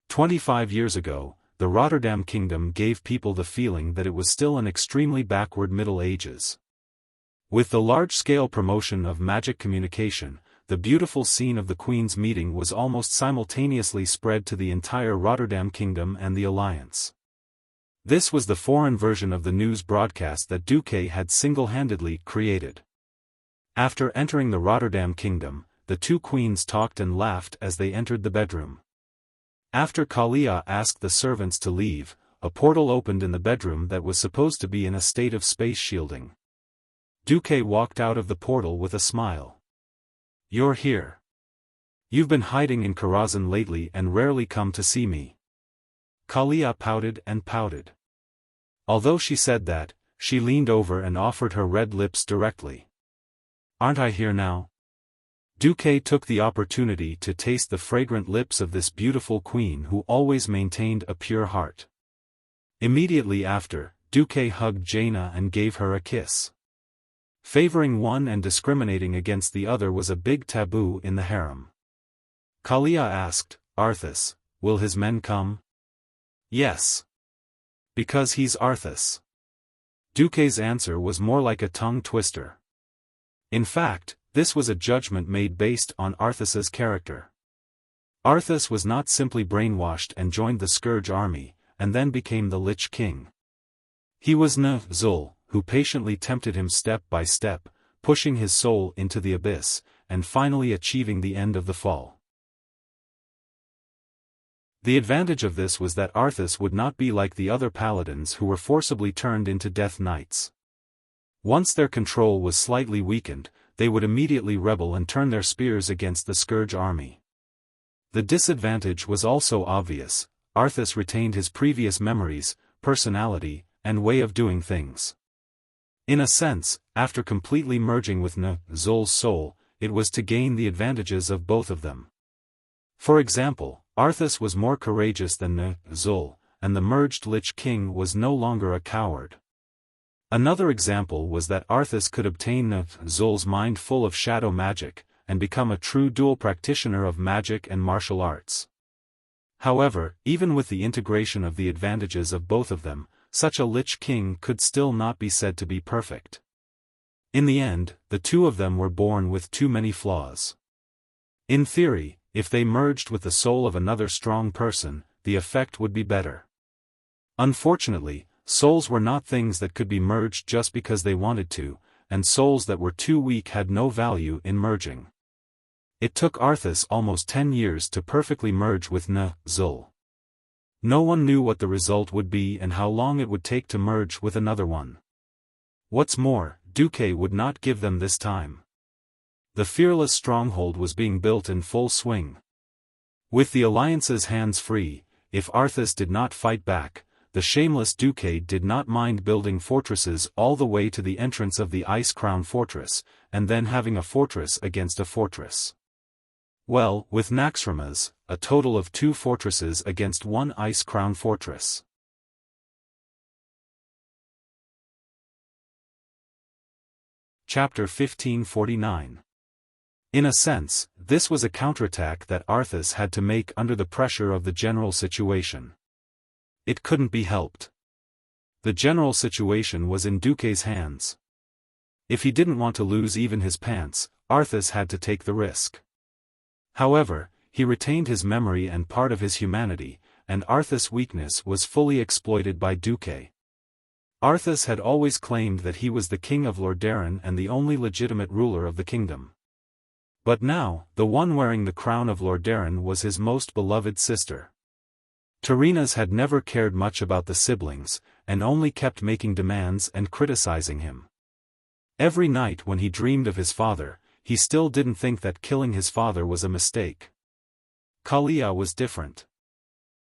25 years ago, the Rotterdam Kingdom gave people the feeling that it was still an extremely backward Middle Ages. With the large-scale promotion of magic communication, the beautiful scene of the Queen's meeting was almost simultaneously spread to the entire Rotterdam Kingdom and the Alliance. This was the foreign version of the news broadcast that Duque had single-handedly created. After entering the Rotterdam Kingdom, the two queens talked and laughed as they entered the bedroom. After Kalia asked the servants to leave, a portal opened in the bedroom that was supposed to be in a state of space shielding. Duque walked out of the portal with a smile. "You're here. You've been hiding in Karazhan lately and rarely come to see me." Kalia pouted and pouted. Although she said that, she leaned over and offered her red lips directly. "Aren't I here now?" Duque took the opportunity to taste the fragrant lips of this beautiful queen who always maintained a pure heart. Immediately after, Duque hugged Jaina and gave her a kiss. Favoring one and discriminating against the other was a big taboo in the harem. Kalia asked, "Arthas, will his men come?" "Yes. Because he's Arthas." Duque's answer was more like a tongue twister. In fact, this was a judgment made based on Arthas's character. Arthas was not simply brainwashed and joined the Scourge army, and then became the Lich King. He was Zul, who patiently tempted him step by step, pushing his soul into the abyss, and finally achieving the end of the fall. The advantage of this was that Arthas would not be like the other paladins who were forcibly turned into Death Knights. Once their control was slightly weakened, they would immediately rebel and turn their spears against the Scourge army. The disadvantage was also obvious: Arthas retained his previous memories, personality, and way of doing things. In a sense, after completely merging with Zul's soul, it was to gain the advantages of both of them. For example, Arthas was more courageous than Zul, and the merged Lich King was no longer a coward. Another example was that Arthas could obtain Zul's mind full of shadow magic, and become a true dual practitioner of magic and martial arts. However, even with the integration of the advantages of both of them, such a Lich King could still not be said to be perfect. In the end, the two of them were born with too many flaws. In theory, if they merged with the soul of another strong person, the effect would be better. Unfortunately, souls were not things that could be merged just because they wanted to, and souls that were too weak had no value in merging. It took Arthas almost 10 years to perfectly merge with Zul. No one knew what the result would be and how long it would take to merge with another one. What's more, Duque would not give them this time. The fearless stronghold was being built in full swing. With the alliance's hands free, if Arthas did not fight back, the shameless Duque did not mind building fortresses all the way to the entrance of the Ice Crown Fortress, and then having a fortress against a fortress. Well, with Naxxramas, a total of 2 fortresses against 1 Ice Crown Fortress. Chapter 1549. In a sense, this was a counterattack that Arthas had to make under the pressure of the general situation. It couldn't be helped. The general situation was in Duque's hands. If he didn't want to lose even his pants, Arthas had to take the risk. However, he retained his memory and part of his humanity, and Arthas' weakness was fully exploited by Duque. Arthas had always claimed that he was the king of Lordaeron and the only legitimate ruler of the kingdom. But now, the one wearing the crown of Lordaeron was his most beloved sister. Tyrrhenas had never cared much about the siblings, and only kept making demands and criticizing him. Every night when he dreamed of his father, he still didn't think that killing his father was a mistake. Kalia was different.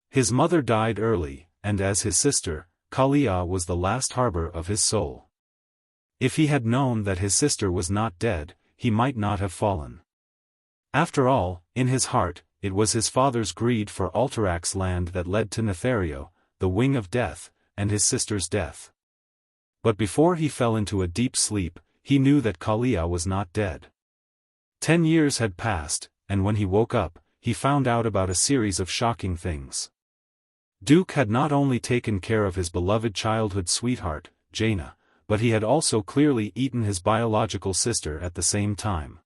His mother died early, and as his sister, Kalia was the last harbor of his soul. If he had known that his sister was not dead, he might not have fallen. After all, in his heart, it was his father's greed for Alterax's land that led to Nethario, the wing of death, and his sister's death. But before he fell into a deep sleep, he knew that Kalia was not dead. 10 years had passed, and when he woke up, he found out about a series of shocking things. Duke had not only taken care of his beloved childhood sweetheart, Jaina, but he had also clearly eaten his biological sister at the same time.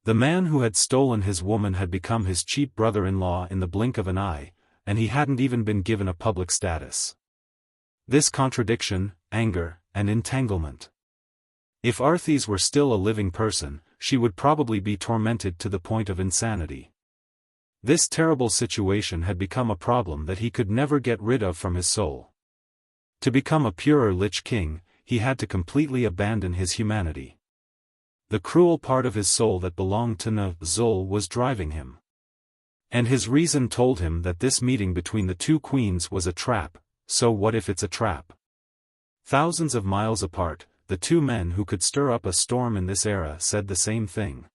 The man who had stolen his woman had become his cheap brother-in-law in the blink of an eye, and he hadn't even been given a public status. This contradiction, anger, and entanglement. If Arthas were still a living person, she would probably be tormented to the point of insanity. This terrible situation had become a problem that he could never get rid of from his soul. To become a purer Lich King, he had to completely abandon his humanity. The cruel part of his soul that belonged to Zul was driving him. And his reason told him that this meeting between the two queens was a trap, so what if it's a trap? Thousands of miles apart, the two men who could stir up a storm in this era said the same thing.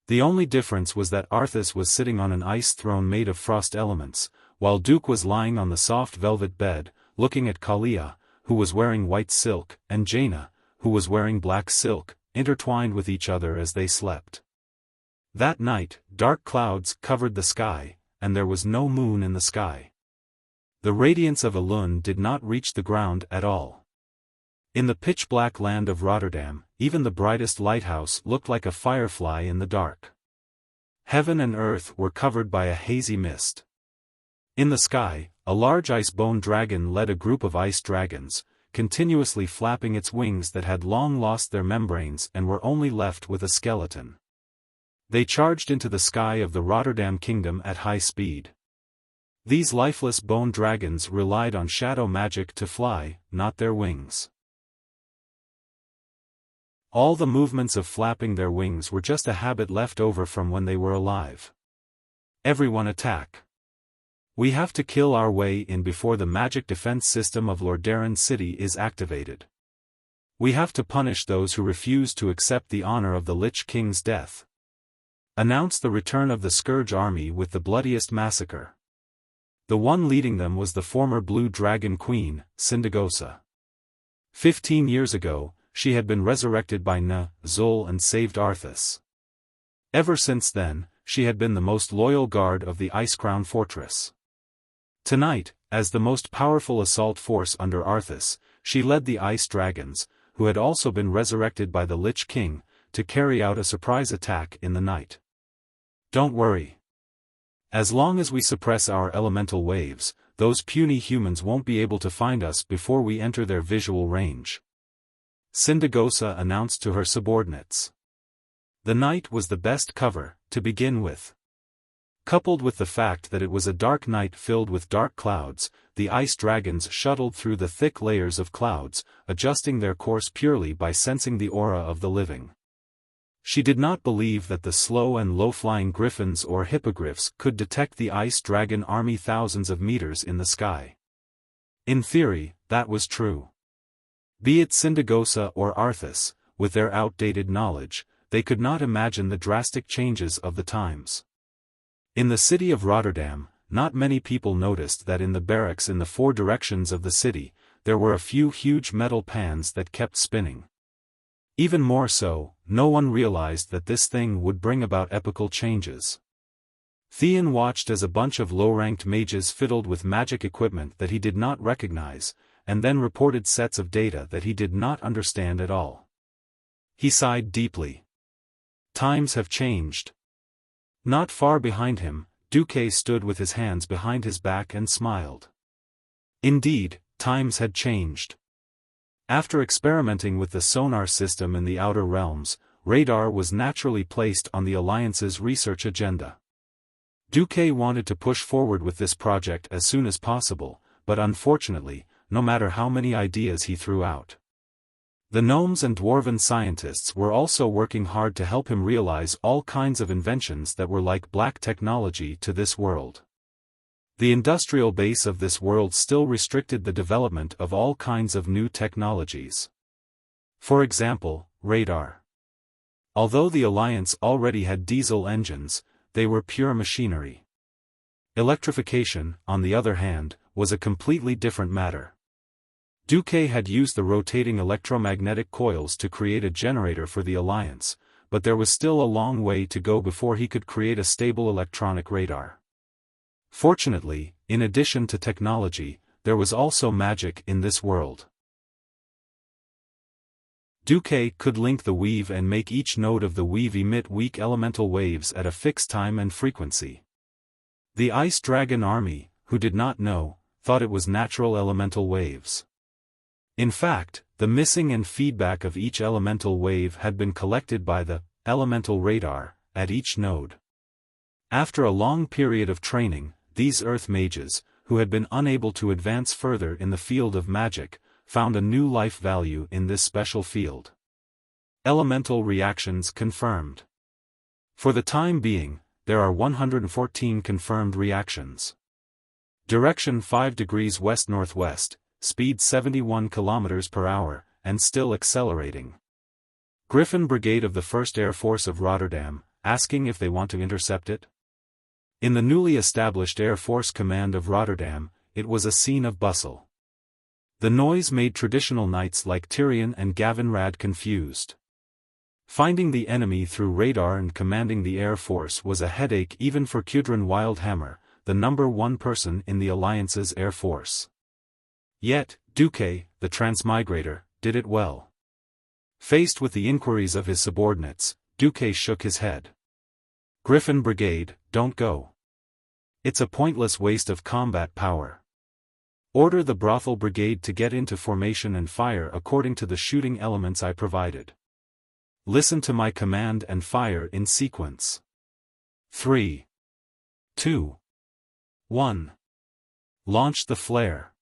The only difference was that Arthas was sitting on an ice throne made of frost elements, while Duke was lying on the soft velvet bed, looking at Kalia, who was wearing white silk, and Jaina, who was wearing black silk, intertwined with each other as they slept. That night, dark clouds covered the sky, and there was no moon in the sky. The radiance of Elun did not reach the ground at all. In the pitch-black land of Rotterdam, even the brightest lighthouse looked like a firefly in the dark. Heaven and earth were covered by a hazy mist. In the sky, a large ice-bone dragon led a group of ice dragons, continuously flapping its wings that had long lost their membranes and were only left with a skeleton. They charged into the sky of the Rotterdam kingdom at high speed. These lifeless bone dragons relied on shadow magic to fly, not their wings. All the movements of flapping their wings were just a habit left over from when they were alive. Everyone attack. We have to kill our way in before the magic defense system of Lordaeron City is activated. We have to punish those who refuse to accept the honor of the Lich King's death. Announce the return of the Scourge army with the bloodiest massacre. The one leading them was the former Blue Dragon Queen, Sindagosa. 15 years ago, she had been resurrected by Zul and saved Arthas. Ever since then, she had been the most loyal guard of the Ice Crown Fortress. Tonight, as the most powerful assault force under Arthas, she led the Ice Dragons, who had also been resurrected by the Lich King, to carry out a surprise attack in the night. Don't worry. As long as we suppress our elemental waves, those puny humans won't be able to find us before we enter their visual range. Sindagosa announced to her subordinates. The night was the best cover, to begin with. Coupled with the fact that it was a dark night filled with dark clouds, the ice dragons shuttled through the thick layers of clouds, adjusting their course purely by sensing the aura of the living. She did not believe that the slow and low-flying griffins or hippogriffs could detect the ice dragon army thousands of meters in the sky. In theory, that was true. Be it Sindagosa or Arthas, with their outdated knowledge, they could not imagine the drastic changes of the times. In the city of Rotterdam, not many people noticed that in the barracks in the four directions of the city, there were a few huge metal pans that kept spinning. Even more so, no one realized that this thing would bring about epochal changes. Theon watched as a bunch of low-ranked mages fiddled with magic equipment that he did not recognize, and then reported sets of data that he did not understand at all. He sighed deeply. Times have changed. Not far behind him, Duque stood with his hands behind his back and smiled. Indeed, times had changed. After experimenting with the sonar system in the outer realms, radar was naturally placed on the Alliance's research agenda. Duque wanted to push forward with this project as soon as possible, but unfortunately, no matter how many ideas he threw out. The gnomes and dwarven scientists were also working hard to help him realize all kinds of inventions that were like black technology to this world. The industrial base of this world still restricted the development of all kinds of new technologies. For example, radar. Although the Alliance already had diesel engines, they were pure machinery. Electrification, on the other hand, was a completely different matter. Duque had used the rotating electromagnetic coils to create a generator for the Alliance, but there was still a long way to go before he could create a stable electronic radar. Fortunately, in addition to technology, there was also magic in this world. Duque could link the weave and make each node of the weave emit weak elemental waves at a fixed time and frequency. The Ice Dragon army, who did not know, thought it was natural elemental waves. In fact, the missing and feedback of each elemental wave had been collected by the elemental radar at each node. After a long period of training, these earth mages, who had been unable to advance further in the field of magic, found a new life value in this special field. Elemental reactions confirmed. For the time being, there are 114 confirmed reactions. Direction 5 degrees west-northwest, speed 71 km per hour, and still accelerating. Griffin Brigade of the 1st Air Force of Rotterdam, asking if they want to intercept it? In the newly established Air Force Command of Rotterdam, it was a scene of bustle. The noise made traditional knights like Tyrion and Gavinrad confused. Finding the enemy through radar and commanding the Air Force was a headache even for Kudrin Wildhammer, the #1 person in the Alliance's Air Force. Yet, Duque, the transmigrator, did it well. Faced with the inquiries of his subordinates, Duque shook his head. Griffin Brigade, don't go. It's a pointless waste of combat power. Order the Brothel Brigade to get into formation and fire according to the shooting elements I provided. Listen to my command and fire in sequence. 3, 2, 1. Launch the flare.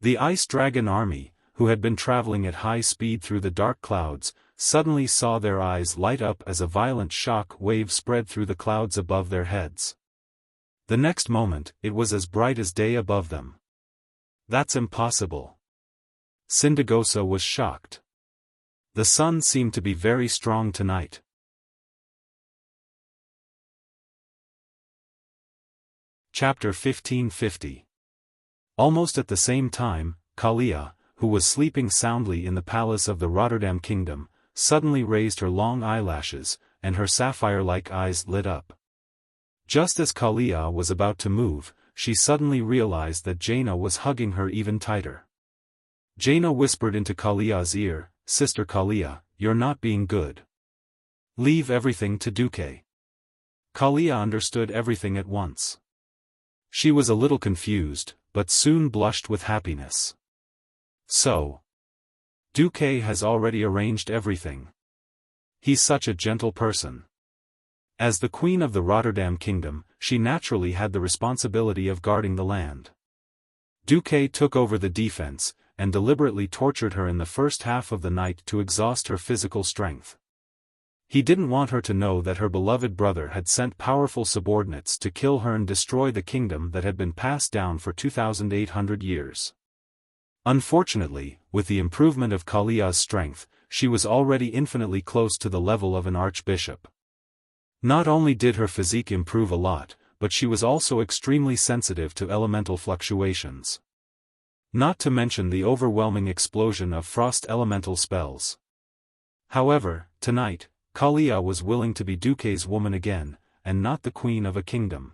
The Ice Dragon army, who had been traveling at high speed through the dark clouds, suddenly saw their eyes light up as a violent shock wave spread through the clouds above their heads. The next moment, it was as bright as day above them. That's impossible. Sindagosa was shocked. The sun seemed to be very strong tonight. Chapter 1550. Almost at the same time, Kalia, who was sleeping soundly in the palace of the Rotterdam kingdom, suddenly raised her long eyelashes, and her sapphire-like eyes lit up. Just as Kalia was about to move, she suddenly realized that Jaina was hugging her even tighter. Jaina whispered into Kalia's ear, Sister Kalia, you're not being good. Leave everything to Duque. Kalia understood everything at once. She was a little confused, but soon blushed with happiness. So, Duque has already arranged everything. He's such a gentle person. As the queen of the Rotterdam kingdom, she naturally had the responsibility of guarding the land. Duque took over the defense, and deliberately tortured her in the first half of the night to exhaust her physical strength. He didn't want her to know that her beloved brother had sent powerful subordinates to kill her and destroy the kingdom that had been passed down for 2,800 years. Unfortunately, with the improvement of Kalia's strength, she was already infinitely close to the level of an archbishop. Not only did her physique improve a lot, but she was also extremely sensitive to elemental fluctuations. Not to mention the overwhelming explosion of frost elemental spells. However, tonight, Kalia was willing to be Duque's woman again, and not the queen of a kingdom.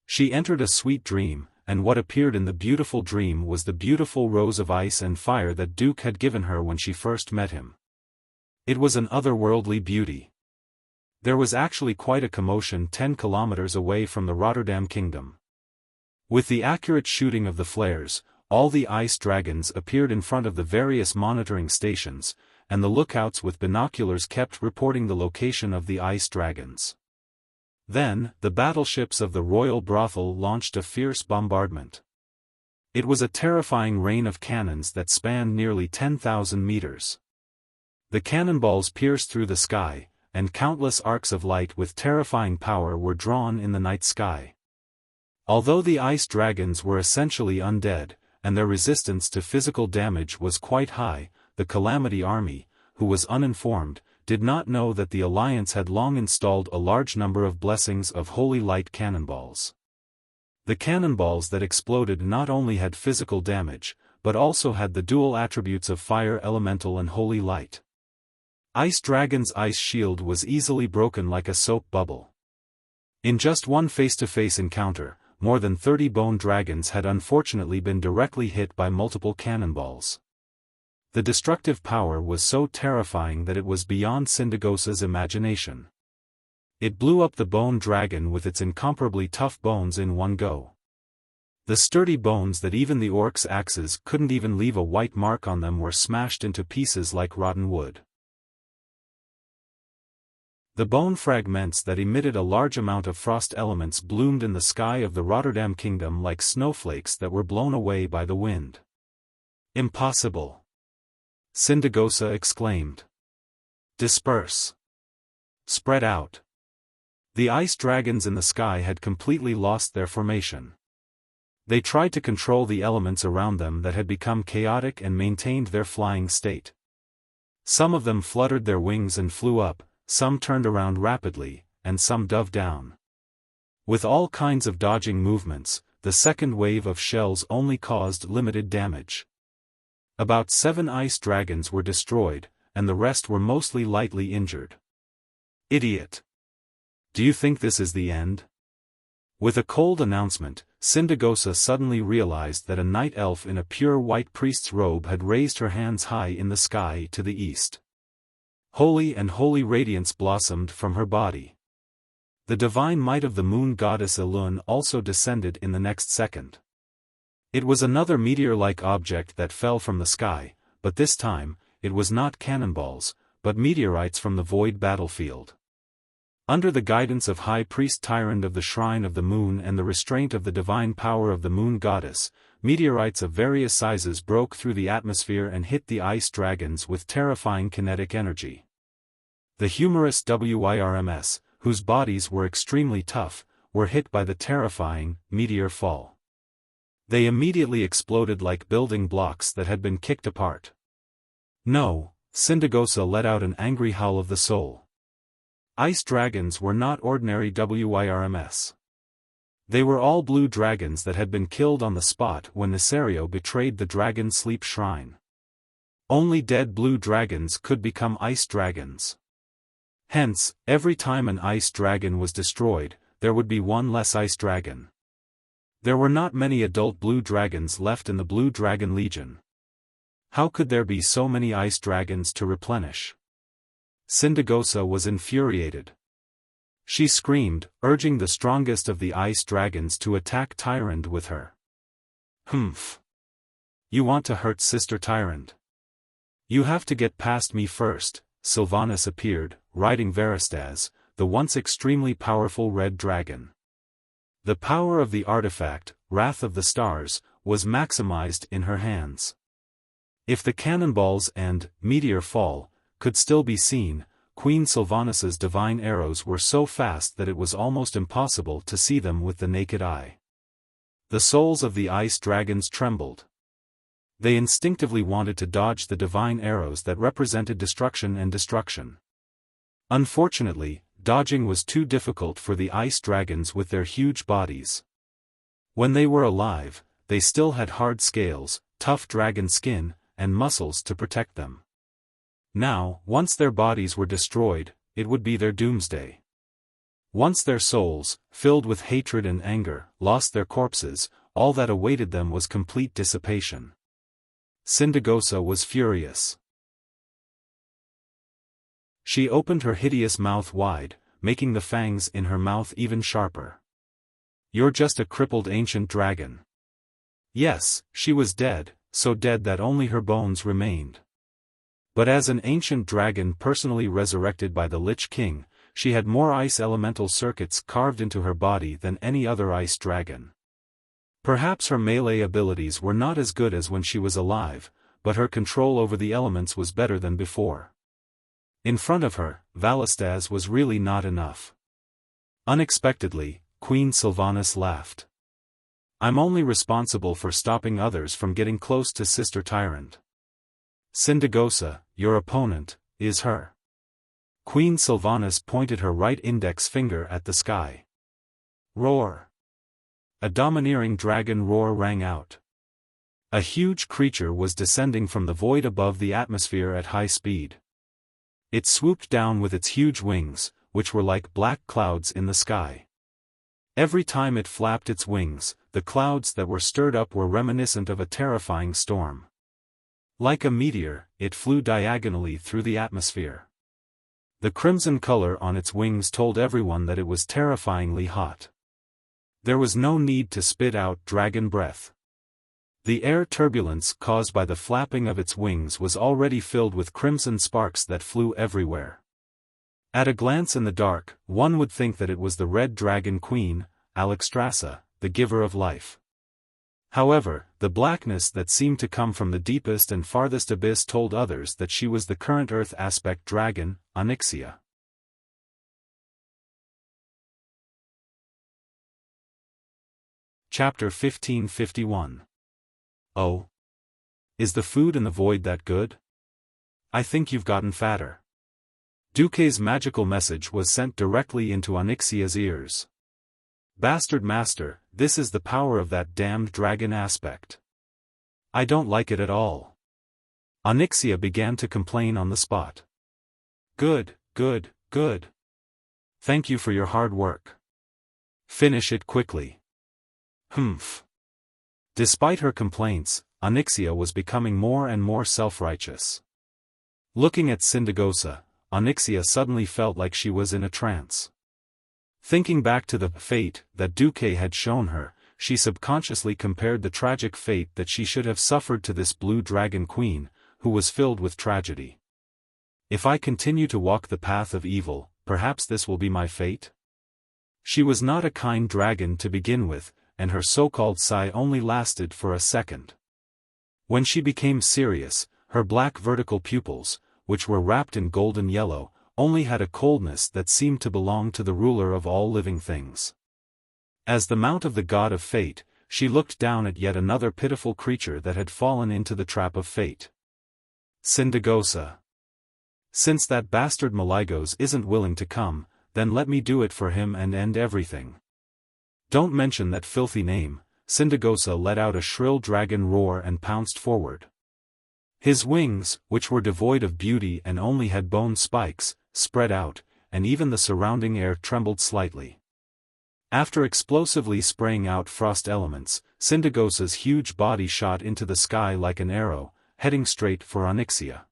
She entered a sweet dream, and what appeared in the beautiful dream was the beautiful rose of ice and fire that Duque had given her when she first met him. It was an otherworldly beauty. There was actually quite a commotion 10 kilometers away from the Rotterdam kingdom. With the accurate shooting of the flares, all the ice dragons appeared in front of the various monitoring stations, and the lookouts with binoculars kept reporting the location of the ice dragons. Then, the battleships of the royal brothel launched a fierce bombardment. It was a terrifying rain of cannons that spanned nearly 10,000 meters. The cannonballs pierced through the sky, and countless arcs of light with terrifying power were drawn in the night sky. Although the ice dragons were essentially undead, and their resistance to physical damage was quite high, the Calamity Army, who was uninformed, did not know that the Alliance had long installed a large number of blessings of holy light cannonballs. The cannonballs that exploded not only had physical damage, but also had the dual attributes of fire elemental and holy light. Ice Dragon's ice shield was easily broken like a soap bubble. In just one face-to-face encounter, more than 30 bone dragons had unfortunately been directly hit by multiple cannonballs. The destructive power was so terrifying that it was beyond Syndagosa's imagination. It blew up the bone dragon with its incomparably tough bones in one go. The sturdy bones that even the orc's axes couldn't even leave a white mark on them were smashed into pieces like rotten wood. The bone fragments that emitted a large amount of frost elements bloomed in the sky of the Rotterdam kingdom like snowflakes that were blown away by the wind. Impossible! Syndagosa exclaimed. Disperse! Spread out! The ice dragons in the sky had completely lost their formation. They tried to control the elements around them that had become chaotic and maintained their flying state. Some of them fluttered their wings and flew up, some turned around rapidly, and some dove down. With all kinds of dodging movements, the second wave of shells only caused limited damage. About 7 ice dragons were destroyed, and the rest were mostly lightly injured. Idiot! Do you think this is the end? With a cold announcement, Syndagosa suddenly realized that a night elf in a pure white priest's robe had raised her hands high in the sky to the east. Holy and holy radiance blossomed from her body. The divine might of the moon goddess Elun also descended in the next second. It was another meteor-like object that fell from the sky, but this time, it was not cannonballs, but meteorites from the void battlefield. Under the guidance of High Priest Tyrant of the Shrine of the Moon and the restraint of the divine power of the moon goddess, meteorites of various sizes broke through the atmosphere and hit the ice dragons with terrifying kinetic energy. The humorous WIRMS, whose bodies were extremely tough, were hit by the terrifying meteor fall. They immediately exploded like building blocks that had been kicked apart. No, Syndagosa let out an angry howl of the soul. Ice dragons were not ordinary WIRMS. They were all blue dragons that had been killed on the spot when Nesario betrayed the Dragon Sleep Shrine. Only dead blue dragons could become ice dragons. Hence, every time an ice dragon was destroyed, there would be one less ice dragon. There were not many adult blue dragons left in the Blue Dragon Legion. How could there be so many ice dragons to replenish? Sindagosa was infuriated. She screamed, urging the strongest of the ice dragons to attack Tyrant with her. Humph. You want to hurt Sister Tyrant? You have to get past me first. Sylvanas appeared, riding Veristaz, the once extremely powerful red dragon. The power of the artifact, Wrath of the Stars, was maximized in her hands. If the cannonballs and meteor fall could still be seen, Queen Sylvanas's divine arrows were so fast that it was almost impossible to see them with the naked eye. The souls of the ice dragons trembled. They instinctively wanted to dodge the divine arrows that represented destruction and destruction. Unfortunately, dodging was too difficult for the ice dragons with their huge bodies. When they were alive, they still had hard scales, tough dragon skin, and muscles to protect them. Now, once their bodies were destroyed, it would be their doomsday. Once their souls, filled with hatred and anger, lost their corpses, all that awaited them was complete dissipation. Sindagosa was furious. She opened her hideous mouth wide, making the fangs in her mouth even sharper. You're just a crippled ancient dragon. Yes, she was dead, so dead that only her bones remained. But as an ancient dragon personally resurrected by the Lich King, she had more ice elemental circuits carved into her body than any other ice dragon. Perhaps her melee abilities were not as good as when she was alive, but her control over the elements was better than before. In front of her, Valistaz was really not enough. Unexpectedly, Queen Sylvanas laughed. I'm only responsible for stopping others from getting close to Sister Tyrant. Sindagosa, your opponent, is her. Queen Sylvanas pointed her right index finger at the sky. Roar! A domineering dragon roar rang out. A huge creature was descending from the void above the atmosphere at high speed. It swooped down with its huge wings, which were like black clouds in the sky. Every time it flapped its wings, the clouds that were stirred up were reminiscent of a terrifying storm. Like a meteor, it flew diagonally through the atmosphere. The crimson color on its wings told everyone that it was terrifyingly hot. There was no need to spit out dragon breath. The air turbulence caused by the flapping of its wings was already filled with crimson sparks that flew everywhere. At a glance in the dark, one would think that it was the Red Dragon Queen, Alexstrasza, the giver of life. However, the blackness that seemed to come from the deepest and farthest abyss told others that she was the current Earth aspect dragon, Onyxia. Chapter 1551. Oh. Is the food in the void that good? I think you've gotten fatter. Duque's magical message was sent directly into Onyxia's ears. Bastard master, this is the power of that damned dragon aspect. I don't like it at all. Onyxia began to complain on the spot. Good, good, good. Thank you for your hard work. Finish it quickly. Humph. Despite her complaints, Onyxia was becoming more and more self-righteous. Looking at Sindagosa, Onyxia suddenly felt like she was in a trance. Thinking back to the fate that Duque had shown her, she subconsciously compared the tragic fate that she should have suffered to this blue dragon queen, who was filled with tragedy. If I continue to walk the path of evil, perhaps this will be my fate? She was not a kind dragon to begin with, and her so-called sigh only lasted for a second. When she became serious, her black vertical pupils, which were wrapped in golden yellow, only had a coldness that seemed to belong to the ruler of all living things. As the mount of the god of fate, she looked down at yet another pitiful creature that had fallen into the trap of fate. Sindagosa. Since that bastard Maligos isn't willing to come, then let me do it for him and end everything. Don't mention that filthy name. Sindagosa let out a shrill dragon roar and pounced forward. His wings, which were devoid of beauty and only had bone spikes, spread out, and even the surrounding air trembled slightly. After explosively spraying out frost elements, Sindagosa's huge body shot into the sky like an arrow, heading straight for Onyxia.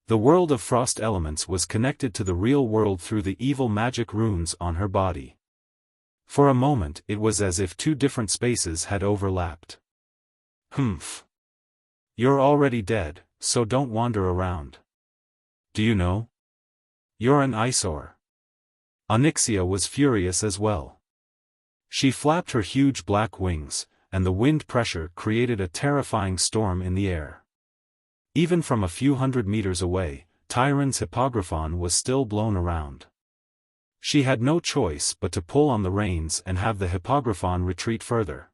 The world of frost elements was connected to the real world through the evil magic runes on her body. For a moment it was as if two different spaces had overlapped. Humph. You're already dead, so don't wander around. Do you know? You're an eyesore. Onyxia was furious as well. She flapped her huge black wings, and the wind pressure created a terrifying storm in the air. Even from a few hundred meters away, Tyron's Hippogryphon was still blown around. She had no choice but to pull on the reins and have the Hippogryphon retreat further.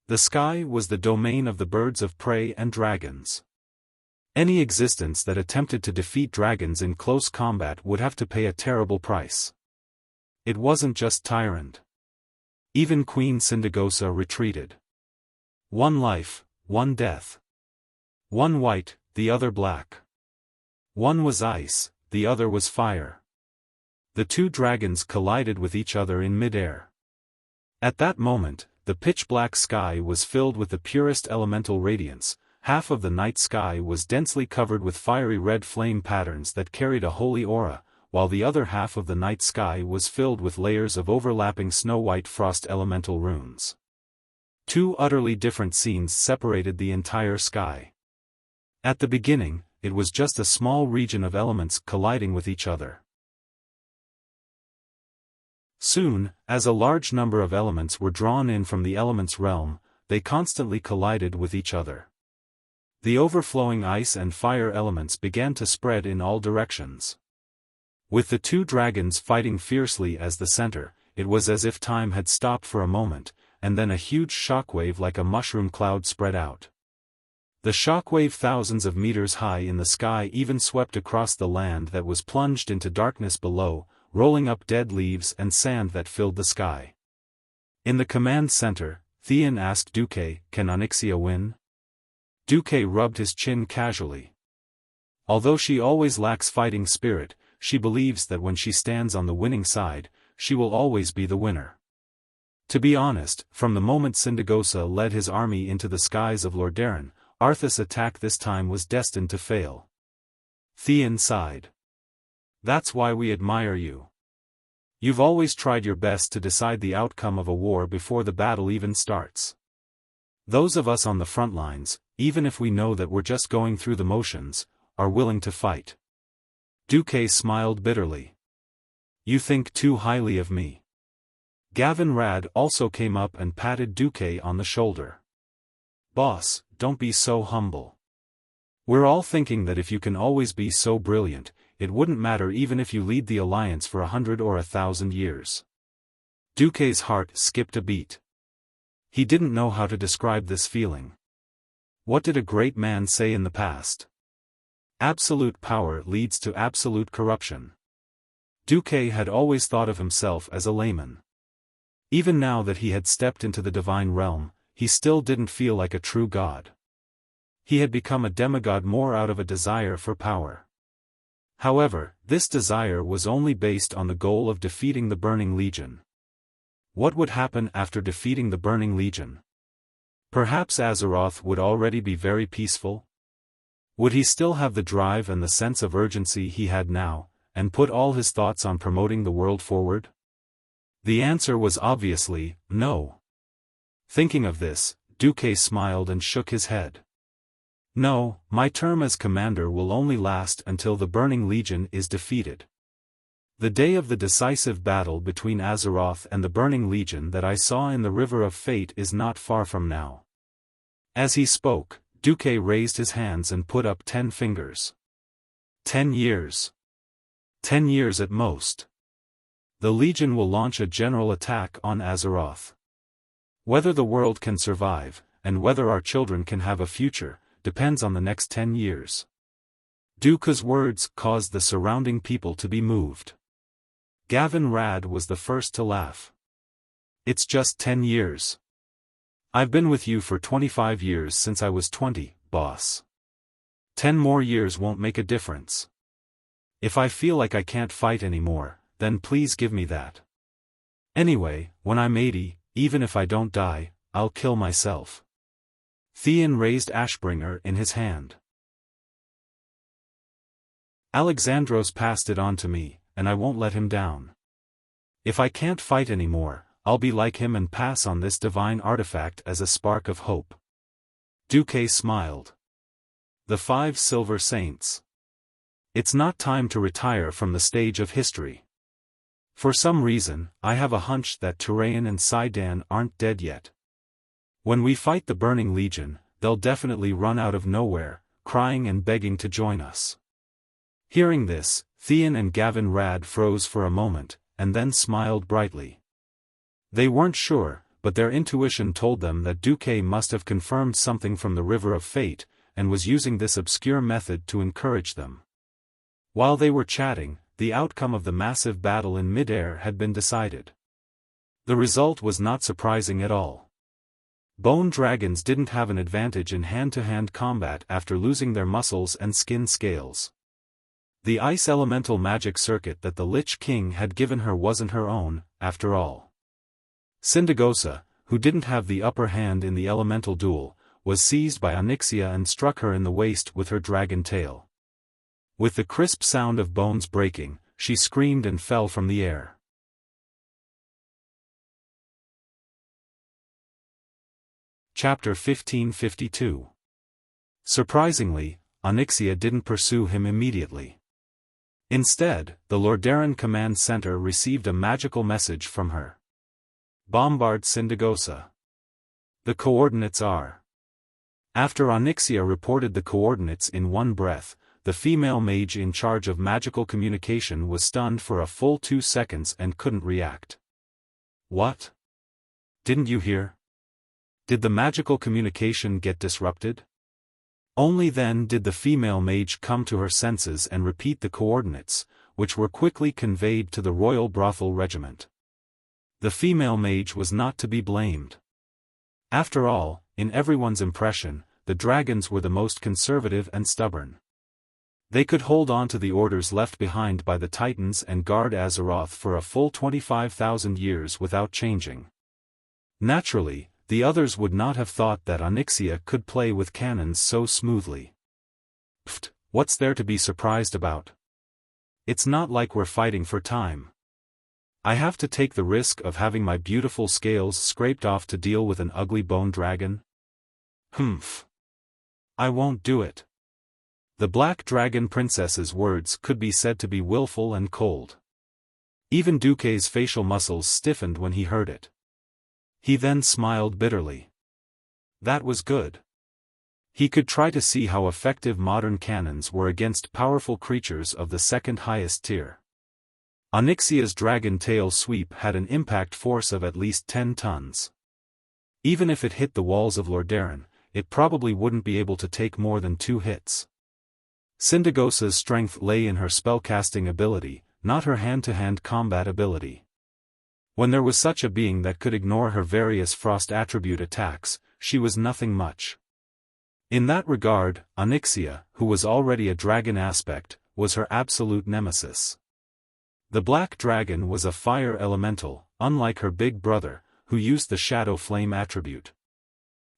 The sky was the domain of the birds of prey and dragons. Any existence that attempted to defeat dragons in close combat would have to pay a terrible price. It wasn't just Tyrant. Even Queen Syndagosa retreated. One life, one death. One white, the other black. One was ice, the other was fire. The two dragons collided with each other in midair. At that moment, the pitch-black sky was filled with the purest elemental radiance. Half of the night sky was densely covered with fiery red flame patterns that carried a holy aura, while the other half of the night sky was filled with layers of overlapping snow-white frost elemental runes. Two utterly different scenes separated the entire sky. At the beginning, it was just a small region of elements colliding with each other. Soon, as a large number of elements were drawn in from the elements realm, they constantly collided with each other. The overflowing ice and fire elements began to spread in all directions. With the two dragons fighting fiercely as the center, it was as if time had stopped for a moment, and then a huge shockwave like a mushroom cloud spread out. The shockwave, thousands of meters high in the sky, even swept across the land that was plunged into darkness below, rolling up dead leaves and sand that filled the sky. In the command center, Theon asked Duque, "Can Onyxia win?" Duque rubbed his chin casually. Although she always lacks fighting spirit, she believes that when she stands on the winning side, she will always be the winner. To be honest, from the moment Syndagosa led his army into the skies of Lordaeron, Arthas' attack this time was destined to fail. Theon sighed. That's why we admire you. You've always tried your best to decide the outcome of a war before the battle even starts. Those of us on the front lines, even if we know that we're just going through the motions, are willing to fight. Duque smiled bitterly. You think too highly of me. Gavin Rad also came up and patted Duque on the shoulder. Boss, don't be so humble. We're all thinking that if you can always be so brilliant, it wouldn't matter even if you lead the Alliance for 100 or 1,000 years. Duque's heart skipped a beat. He didn't know how to describe this feeling. What did a great man say in the past? Absolute power leads to absolute corruption. Duque had always thought of himself as a layman. Even now that he had stepped into the divine realm, he still didn't feel like a true god. He had become a demigod more out of a desire for power. However, this desire was only based on the goal of defeating the Burning Legion. What would happen after defeating the Burning Legion? Perhaps Azeroth would already be very peaceful? Would he still have the drive and the sense of urgency he had now, and put all his thoughts on promoting the world forward? The answer was obviously, no. Thinking of this, Duque smiled and shook his head. No, my term as commander will only last until the Burning Legion is defeated. The day of the decisive battle between Azeroth and the Burning Legion that I saw in the River of Fate is not far from now. As he spoke, Duque raised his hands and put up 10 fingers. 10 years. 10 years at most. The Legion will launch a general attack on Azeroth. Whether the world can survive, and whether our children can have a future, depends on the next 10 years. Duque's words caused the surrounding people to be moved. Gavin Rad was the first to laugh. It's just 10 years. I've been with you for 25 years since I was 20, boss. 10 more years won't make a difference. If I feel like I can't fight anymore, then please give me that. Anyway, when I'm 80, even if I don't die, I'll kill myself. Theon raised Ashbringer in his hand. Alexandros passed it on to me, and I won't let him down. If I can't fight anymore, I'll be like him and pass on this divine artifact as a spark of hope. Duque smiled. The 5 Silver Saints. It's not time to retire from the stage of history. For some reason, I have a hunch that Turayan and Sidon aren't dead yet. When we fight the Burning Legion, they'll definitely run out of nowhere, crying and begging to join us. Hearing this, Theon and Gavin Rad froze for a moment, and then smiled brightly. They weren't sure, but their intuition told them that Duque must have confirmed something from the River of Fate, and was using this obscure method to encourage them. While they were chatting, the outcome of the massive battle in midair had been decided. The result was not surprising at all. Bone dragons didn't have an advantage in hand-to-hand combat after losing their muscles and skin scales. The ice elemental magic circuit that the Lich King had given her wasn't her own, after all. Syndagosa, who didn't have the upper hand in the elemental duel, was seized by Onyxia and struck her in the waist with her dragon tail. With the crisp sound of bones breaking, she screamed and fell from the air. Chapter 1552. Surprisingly, Onyxia didn't pursue him immediately. Instead, the Lordaeron Command Center received a magical message from her. Bombard Syndagosa. The coordinates are. After Onyxia reported the coordinates in one breath, the female mage in charge of magical communication was stunned for a full 2 seconds and couldn't react. What? Didn't you hear? Did the magical communication get disrupted? Only then did the female mage come to her senses and repeat the coordinates, which were quickly conveyed to the Royal Brothel Regiment. The female mage was not to be blamed. After all, in everyone's impression, the dragons were the most conservative and stubborn. They could hold on to the orders left behind by the Titans and guard Azeroth for a full 25,000 years without changing. Naturally, the others would not have thought that Onyxia could play with cannons so smoothly. Pfft, what's there to be surprised about? It's not like we're fighting for time. I have to take the risk of having my beautiful scales scraped off to deal with an ugly bone dragon? Humph. I won't do it. The Black Dragon Princess's words could be said to be willful and cold. Even Duque's facial muscles stiffened when he heard it. He then smiled bitterly. That was good. He could try to see how effective modern cannons were against powerful creatures of the second highest tier. Onyxia's dragon tail sweep had an impact force of at least 10 tons. Even if it hit the walls of Lordaeron, it probably wouldn't be able to take more than 2 hits. Syndagosa's strength lay in her spellcasting ability, not her hand-to-hand combat ability. When there was such a being that could ignore her various frost attribute attacks, she was nothing much. In that regard, Onyxia, who was already a dragon aspect, was her absolute nemesis. The Black Dragon was a fire elemental, unlike her big brother, who used the Shadow Flame attribute.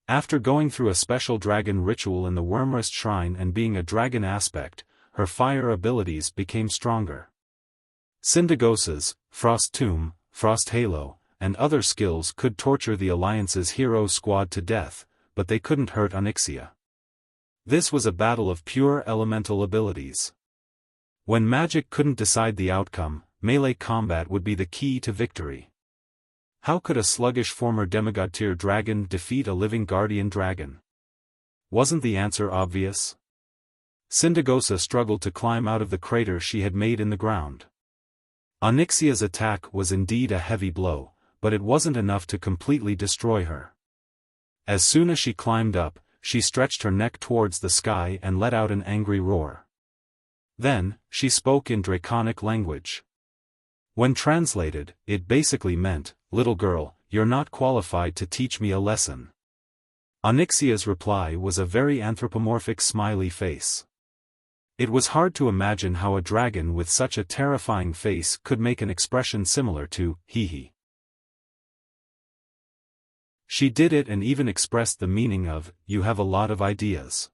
After going through a special dragon ritual in the Wyrmrest Shrine and being a dragon aspect, her fire abilities became stronger. Syndagosa's Frost Tomb, Frost Halo, and other skills could torture the Alliance's hero squad to death, but they couldn't hurt Onyxia. This was a battle of pure elemental abilities. When magic couldn't decide the outcome, melee combat would be the key to victory. How could a sluggish former demigod-tier dragon defeat a living guardian dragon? Wasn't the answer obvious? Syndagosa struggled to climb out of the crater she had made in the ground. Onyxia's attack was indeed a heavy blow, but it wasn't enough to completely destroy her. As soon as she climbed up, she stretched her neck towards the sky and let out an angry roar. Then, she spoke in draconic language. When translated, it basically meant, "Little girl, you're not qualified to teach me a lesson." Onyxia's reply was a very anthropomorphic smiley face. It was hard to imagine how a dragon with such a terrifying face could make an expression similar to, hee hee. She did it and even expressed the meaning of, "You have a lot of ideas."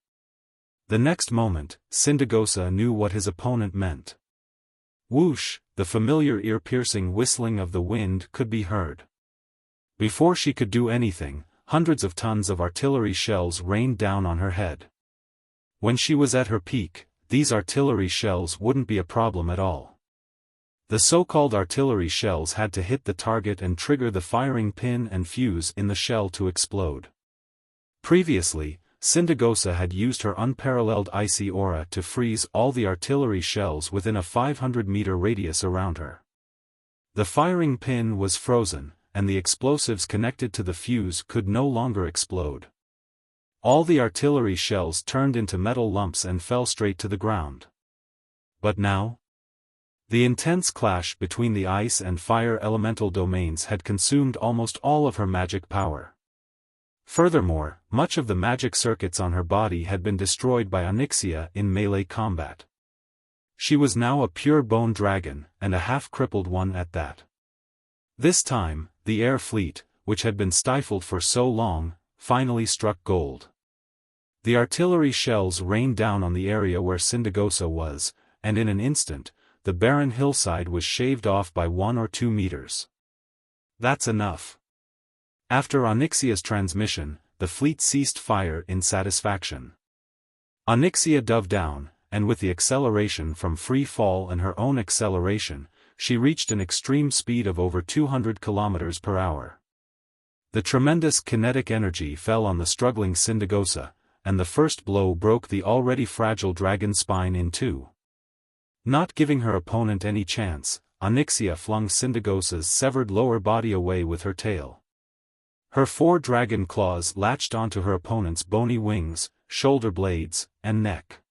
The next moment, Sindagosa knew what his opponent meant. Whoosh, the familiar ear-piercing whistling of the wind could be heard. Before she could do anything, hundreds of tons of artillery shells rained down on her head. When she was at her peak, these artillery shells wouldn't be a problem at all. The so-called artillery shells had to hit the target and trigger the firing pin and fuse in the shell to explode. Previously, Sindagosa had used her unparalleled icy aura to freeze all the artillery shells within a 500-meter radius around her. The firing pin was frozen, and the explosives connected to the fuse could no longer explode. All the artillery shells turned into metal lumps and fell straight to the ground. But now? The intense clash between the ice and fire elemental domains had consumed almost all of her magic power. Furthermore, much of the magic circuits on her body had been destroyed by Onyxia in melee combat. She was now a pure bone dragon, and a half-crippled one at that. This time, the air fleet, which had been stifled for so long, finally struck gold. The artillery shells rained down on the area where Sindagosa was, and in an instant, the barren hillside was shaved off by 1 or 2 meters. That's enough. After Onyxia's transmission, the fleet ceased fire in satisfaction. Onyxia dove down, and with the acceleration from free fall and her own acceleration, she reached an extreme speed of over 200 kilometers per hour. The tremendous kinetic energy fell on the struggling Sindagosa, and the first blow broke the already fragile dragon's spine in two. Not giving her opponent any chance, Onyxia flung Sindagosa's severed lower body away with her tail. Her 4 dragon claws latched onto her opponent's bony wings, shoulder blades, and neck.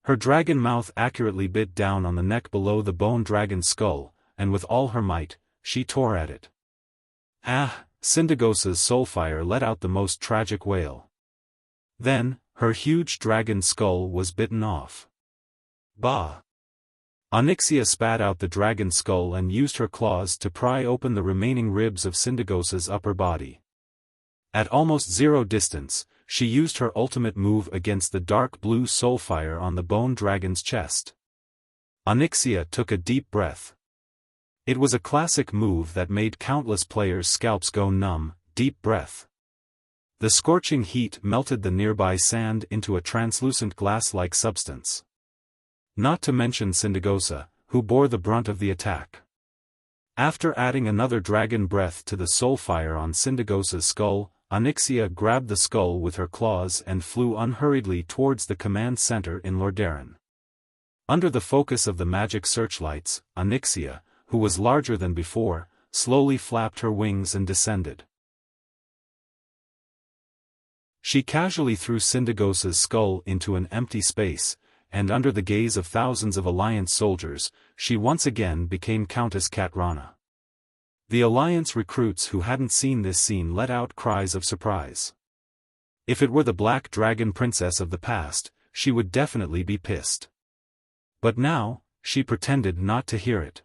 Her dragon mouth accurately bit down on the neck below the bone dragon's skull, and with all her might, she tore at it. Ah! Sindagosa's soulfire let out the most tragic wail. Then, her huge dragon skull was bitten off. Bah! Onyxia spat out the dragon skull and used her claws to pry open the remaining ribs of Sindagosa's upper body. At almost zero distance, she used her ultimate move against the dark blue soulfire on the bone dragon's chest. Onyxia took a deep breath. It was a classic move that made countless players' scalps go numb. Deep breath. The scorching heat melted the nearby sand into a translucent glass-like substance. Not to mention Sindagosa, who bore the brunt of the attack. After adding another dragon breath to the soulfire on Sindagosa's skull, Onyxia grabbed the skull with her claws and flew unhurriedly towards the command center in Lordaeron. Under the focus of the magic searchlights, Onyxia, who was larger than before, slowly flapped her wings and descended. She casually threw Sindagosa's skull into an empty space, and under the gaze of thousands of Alliance soldiers, she once again became Countess Katrana. The Alliance recruits who hadn't seen this scene let out cries of surprise. If it were the Black Dragon Princess of the past, she would definitely be pissed. But now, she pretended not to hear it.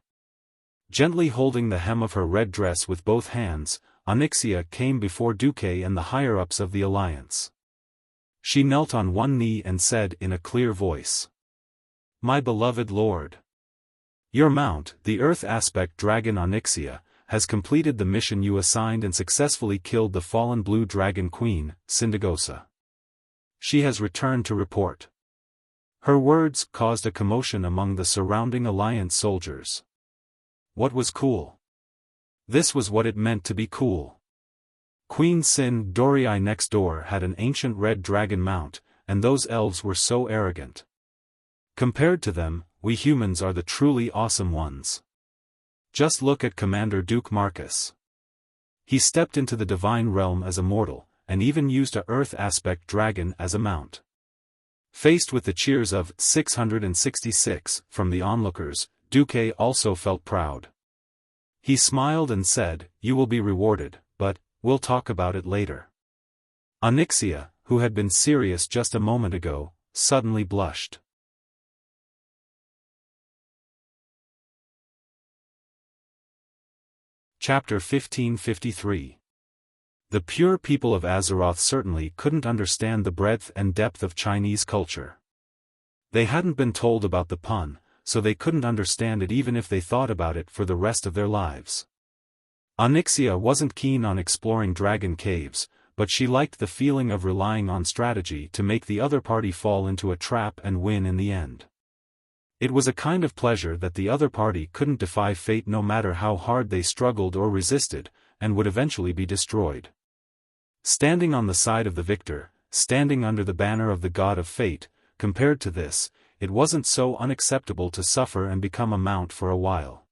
Gently holding the hem of her red dress with both hands, Onyxia came before Duque and the higher-ups of the Alliance. She knelt on one knee and said in a clear voice, "My beloved lord. Your mount, the Earth Aspect Dragon Onyxia, has completed the mission you assigned and successfully killed the fallen Blue Dragon Queen, Sindagosa. She has returned to report." Her words caused a commotion among the surrounding Alliance soldiers. What was cool? This was what it meant to be cool. Queen Sin Dorii next door had an ancient red dragon mount, and those elves were so arrogant. Compared to them, we humans are the truly awesome ones. Just look at Commander Duke Marcus. He stepped into the divine realm as a mortal, and even used a Earth Aspect Dragon as a mount. Faced with the cheers of 666 from the onlookers, Duque also felt proud. He smiled and said, "You will be rewarded, but we'll talk about it later." Onyxia, who had been serious just a moment ago, suddenly blushed. Chapter 1553. The pure people of Azeroth certainly couldn't understand the breadth and depth of Chinese culture. They hadn't been told about the pun, so they couldn't understand it even if they thought about it for the rest of their lives. Onyxia wasn't keen on exploring dragon caves, but she liked the feeling of relying on strategy to make the other party fall into a trap and win in the end. It was a kind of pleasure that the other party couldn't defy fate no matter how hard they struggled or resisted, and would eventually be destroyed. Standing on the side of the victor, standing under the banner of the god of fate, compared to this, it wasn't so unacceptable to suffer and become a mount for a while.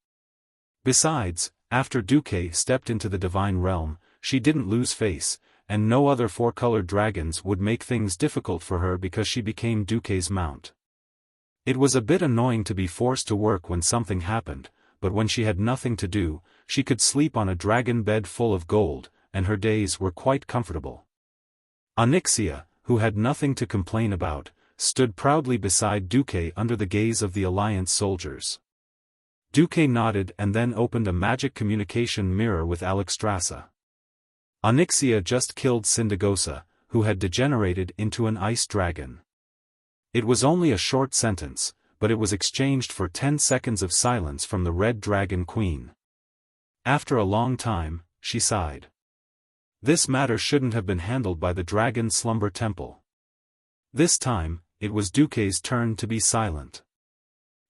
Besides, after Duque stepped into the divine realm, she didn't lose face, and no other four-colored dragons would make things difficult for her because she became Duque's mount. It was a bit annoying to be forced to work when something happened, but when she had nothing to do, she could sleep on a dragon bed full of gold, and her days were quite comfortable. Onyxia, who had nothing to complain about, stood proudly beside Duque under the gaze of the Alliance soldiers. Duque nodded and then opened a magic communication mirror with Alexstrasza. Onyxia just killed Sindagosa, who had degenerated into an ice dragon. It was only a short sentence, but it was exchanged for 10 seconds of silence from the Red Dragon Queen. After a long time, she sighed. This matter shouldn't have been handled by the Dragon Slumber Temple. This time, it was Duque's turn to be silent.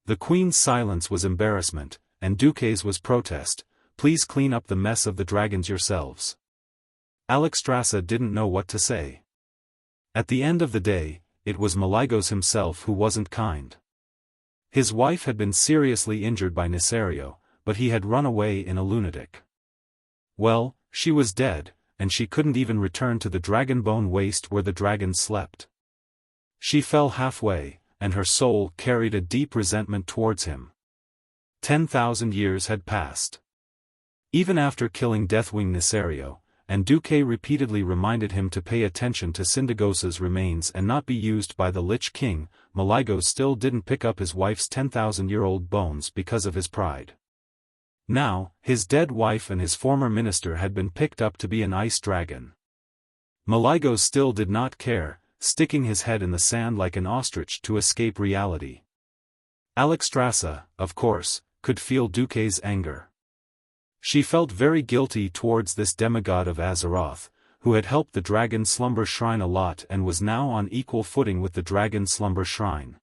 The Queen's silence was embarrassment, and Duque's was protest. Please clean up the mess of the dragons yourselves. Alexstrasza didn't know what to say. At the end of the day, it was Malygos himself who wasn't kind. His wife had been seriously injured by Nesario, but he had run away in a lunatic. Well, she was dead, and she couldn't even return to the Dragonbone Waste where the dragons slept. She fell halfway, and her soul carried a deep resentment towards him. 10,000 years had passed. Even after killing Deathwing Nesario, and Duque repeatedly reminded him to pay attention to Sindagosa's remains and not be used by the Lich King, Malygos still didn't pick up his wife's 10,000-year-old bones because of his pride. Now, his dead wife and his former minister had been picked up to be an ice dragon. Malygos still did not care, sticking his head in the sand like an ostrich to escape reality. Alexstrasza, of course, could feel Duque's anger. She felt very guilty towards this demigod of Azeroth, who had helped the Dragon Slumber Shrine a lot and was now on equal footing with the Dragon Slumber Shrine.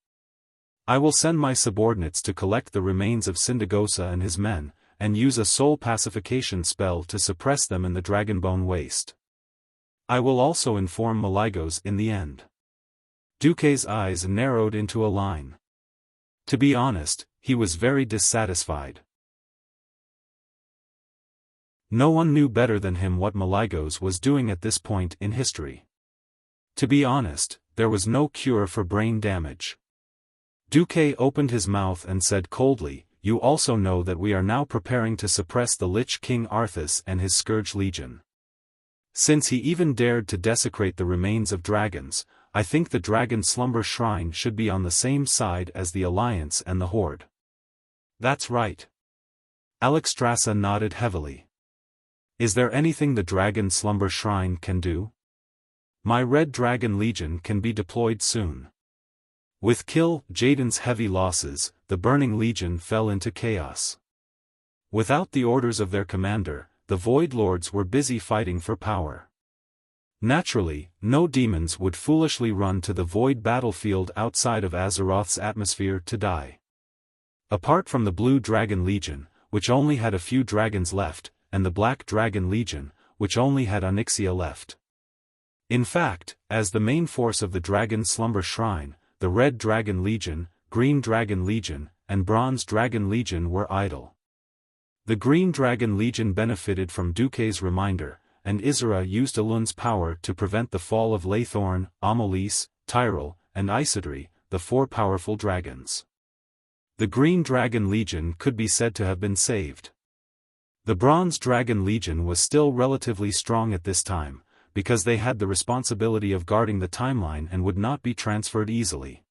I will send my subordinates to collect the remains of Sindagosa and his men, and use a soul pacification spell to suppress them in the Dragonbone Waste. I will also inform Malygos in the end. Duque's eyes narrowed into a line. To be honest, he was very dissatisfied. No one knew better than him what Malygos was doing at this point in history. To be honest, there was no cure for brain damage. Duque opened his mouth and said coldly, "You also know that we are now preparing to suppress the Lich King Arthas and his Scourge Legion. Since he even dared to desecrate the remains of dragons, I think the Dragon Slumber Shrine should be on the same side as the Alliance and the Horde." "That's right." Alexstrasza nodded heavily. "Is there anything the Dragon Slumber Shrine can do? My Red Dragon Legion can be deployed soon." With Kill Jaden's heavy losses, the Burning Legion fell into chaos. Without the orders of their commander, the Void Lords were busy fighting for power. Naturally, no demons would foolishly run to the void battlefield outside of Azeroth's atmosphere to die. Apart from the Blue Dragon Legion, which only had a few dragons left, and the Black Dragon Legion, which only had Onyxia left. In fact, as the main force of the Dragon Slumber Shrine, the Red Dragon Legion, Green Dragon Legion, and Bronze Dragon Legion were idle. The Green Dragon Legion benefited from Duque's reminder, and Isra used Elun's power to prevent the fall of Laythorn, Amalise, Tyrell, and Isidri, the four powerful dragons. The Green Dragon Legion could be said to have been saved. The Bronze Dragon Legion was still relatively strong at this time, because they had the responsibility of guarding the timeline and would not be transferred easily.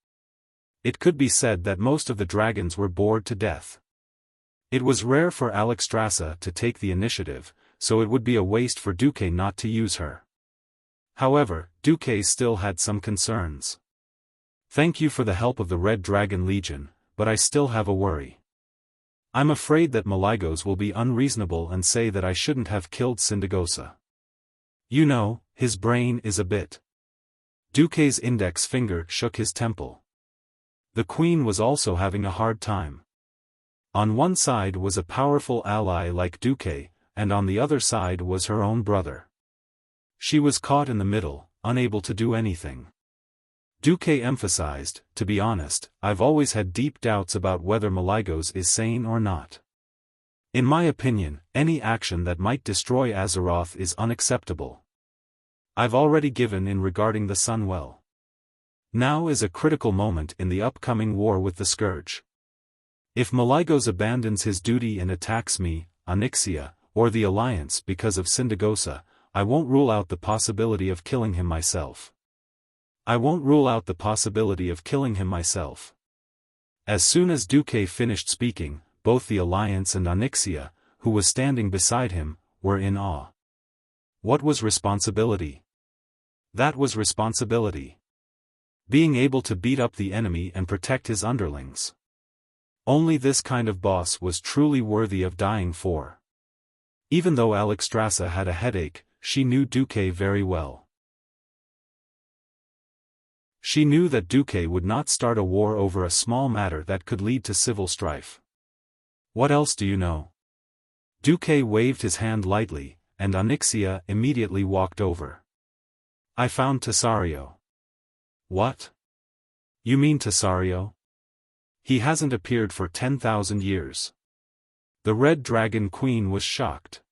It could be said that most of the dragons were bored to death. It was rare for Alexstrasza to take the initiative, so it would be a waste for Duque not to use her. However, Duque still had some concerns. "Thank you for the help of the Red Dragon Legion, but I still have a worry. I'm afraid that Malygos will be unreasonable and say that I shouldn't have killed Sindagosa. You know, his brain is a bit." Duque's index finger shook his temple. The queen was also having a hard time. On one side was a powerful ally like Duque, and on the other side was her own brother. She was caught in the middle, unable to do anything. Duque emphasized, "To be honest, I've always had deep doubts about whether Malygos is sane or not. In my opinion, any action that might destroy Azeroth is unacceptable. I've already given in regarding the Sunwell. Now is a critical moment in the upcoming war with the Scourge. If Malygos abandons his duty and attacks me, Onyxia, or the Alliance because of Sindagosa, I won't rule out the possibility of killing him myself. As soon as Duque finished speaking, both the Alliance and Onyxia, who was standing beside him, were in awe. What was responsibility? That was responsibility. Being able to beat up the enemy and protect his underlings. Only this kind of boss was truly worthy of dying for. Even though Alexstrasza had a headache, she knew Duque very well. She knew that Duque would not start a war over a small matter that could lead to civil strife. "What else do you know?" Duque waved his hand lightly, and Onyxia immediately walked over. "I found Tesario." "What? You mean Tesario? He hasn't appeared for 10,000 years. The Red Dragon Queen was shocked.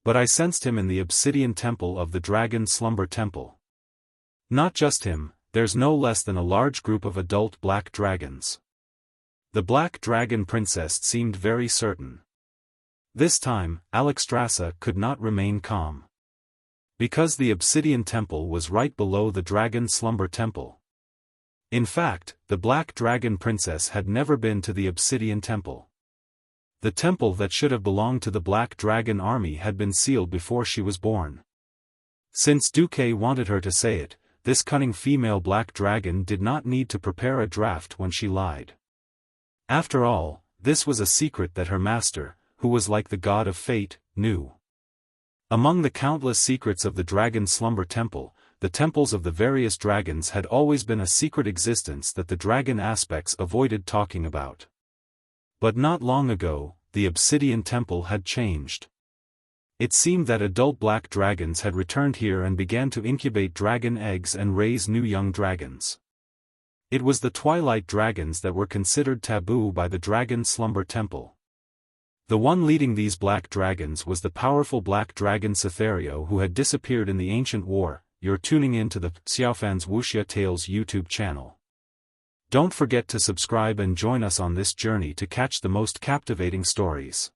"But I sensed him in the Obsidian Temple of the Dragon Slumber Temple. Not just him, there's no less than a large group of adult black dragons." The Black Dragon Princess seemed very certain. This time, Alexstrasza could not remain calm. Because the Obsidian Temple was right below the Dragon Slumber Temple. In fact, the Black Dragon Princess had never been to the Obsidian Temple. The temple that should have belonged to the Black Dragon army had been sealed before she was born. Since Duque wanted her to say it, this cunning female Black Dragon did not need to prepare a draft when she lied. After all, this was a secret that her master, who was like the god of fate, knew. Among the countless secrets of the Dragon Slumber Temple, the temples of the various dragons had always been a secret existence that the dragon aspects avoided talking about. But not long ago, the Obsidian Temple had changed. It seemed that adult black dragons had returned here and began to incubate dragon eggs and raise new young dragons. It was the twilight dragons that were considered taboo by the Dragon Slumber Temple. The one leading these black dragons was the powerful black dragon Cytherio, who had disappeared in the ancient war. You're tuning in to the Xiaofan's Wuxia Tales YouTube channel. Don't forget to subscribe and join us on this journey to catch the most captivating stories.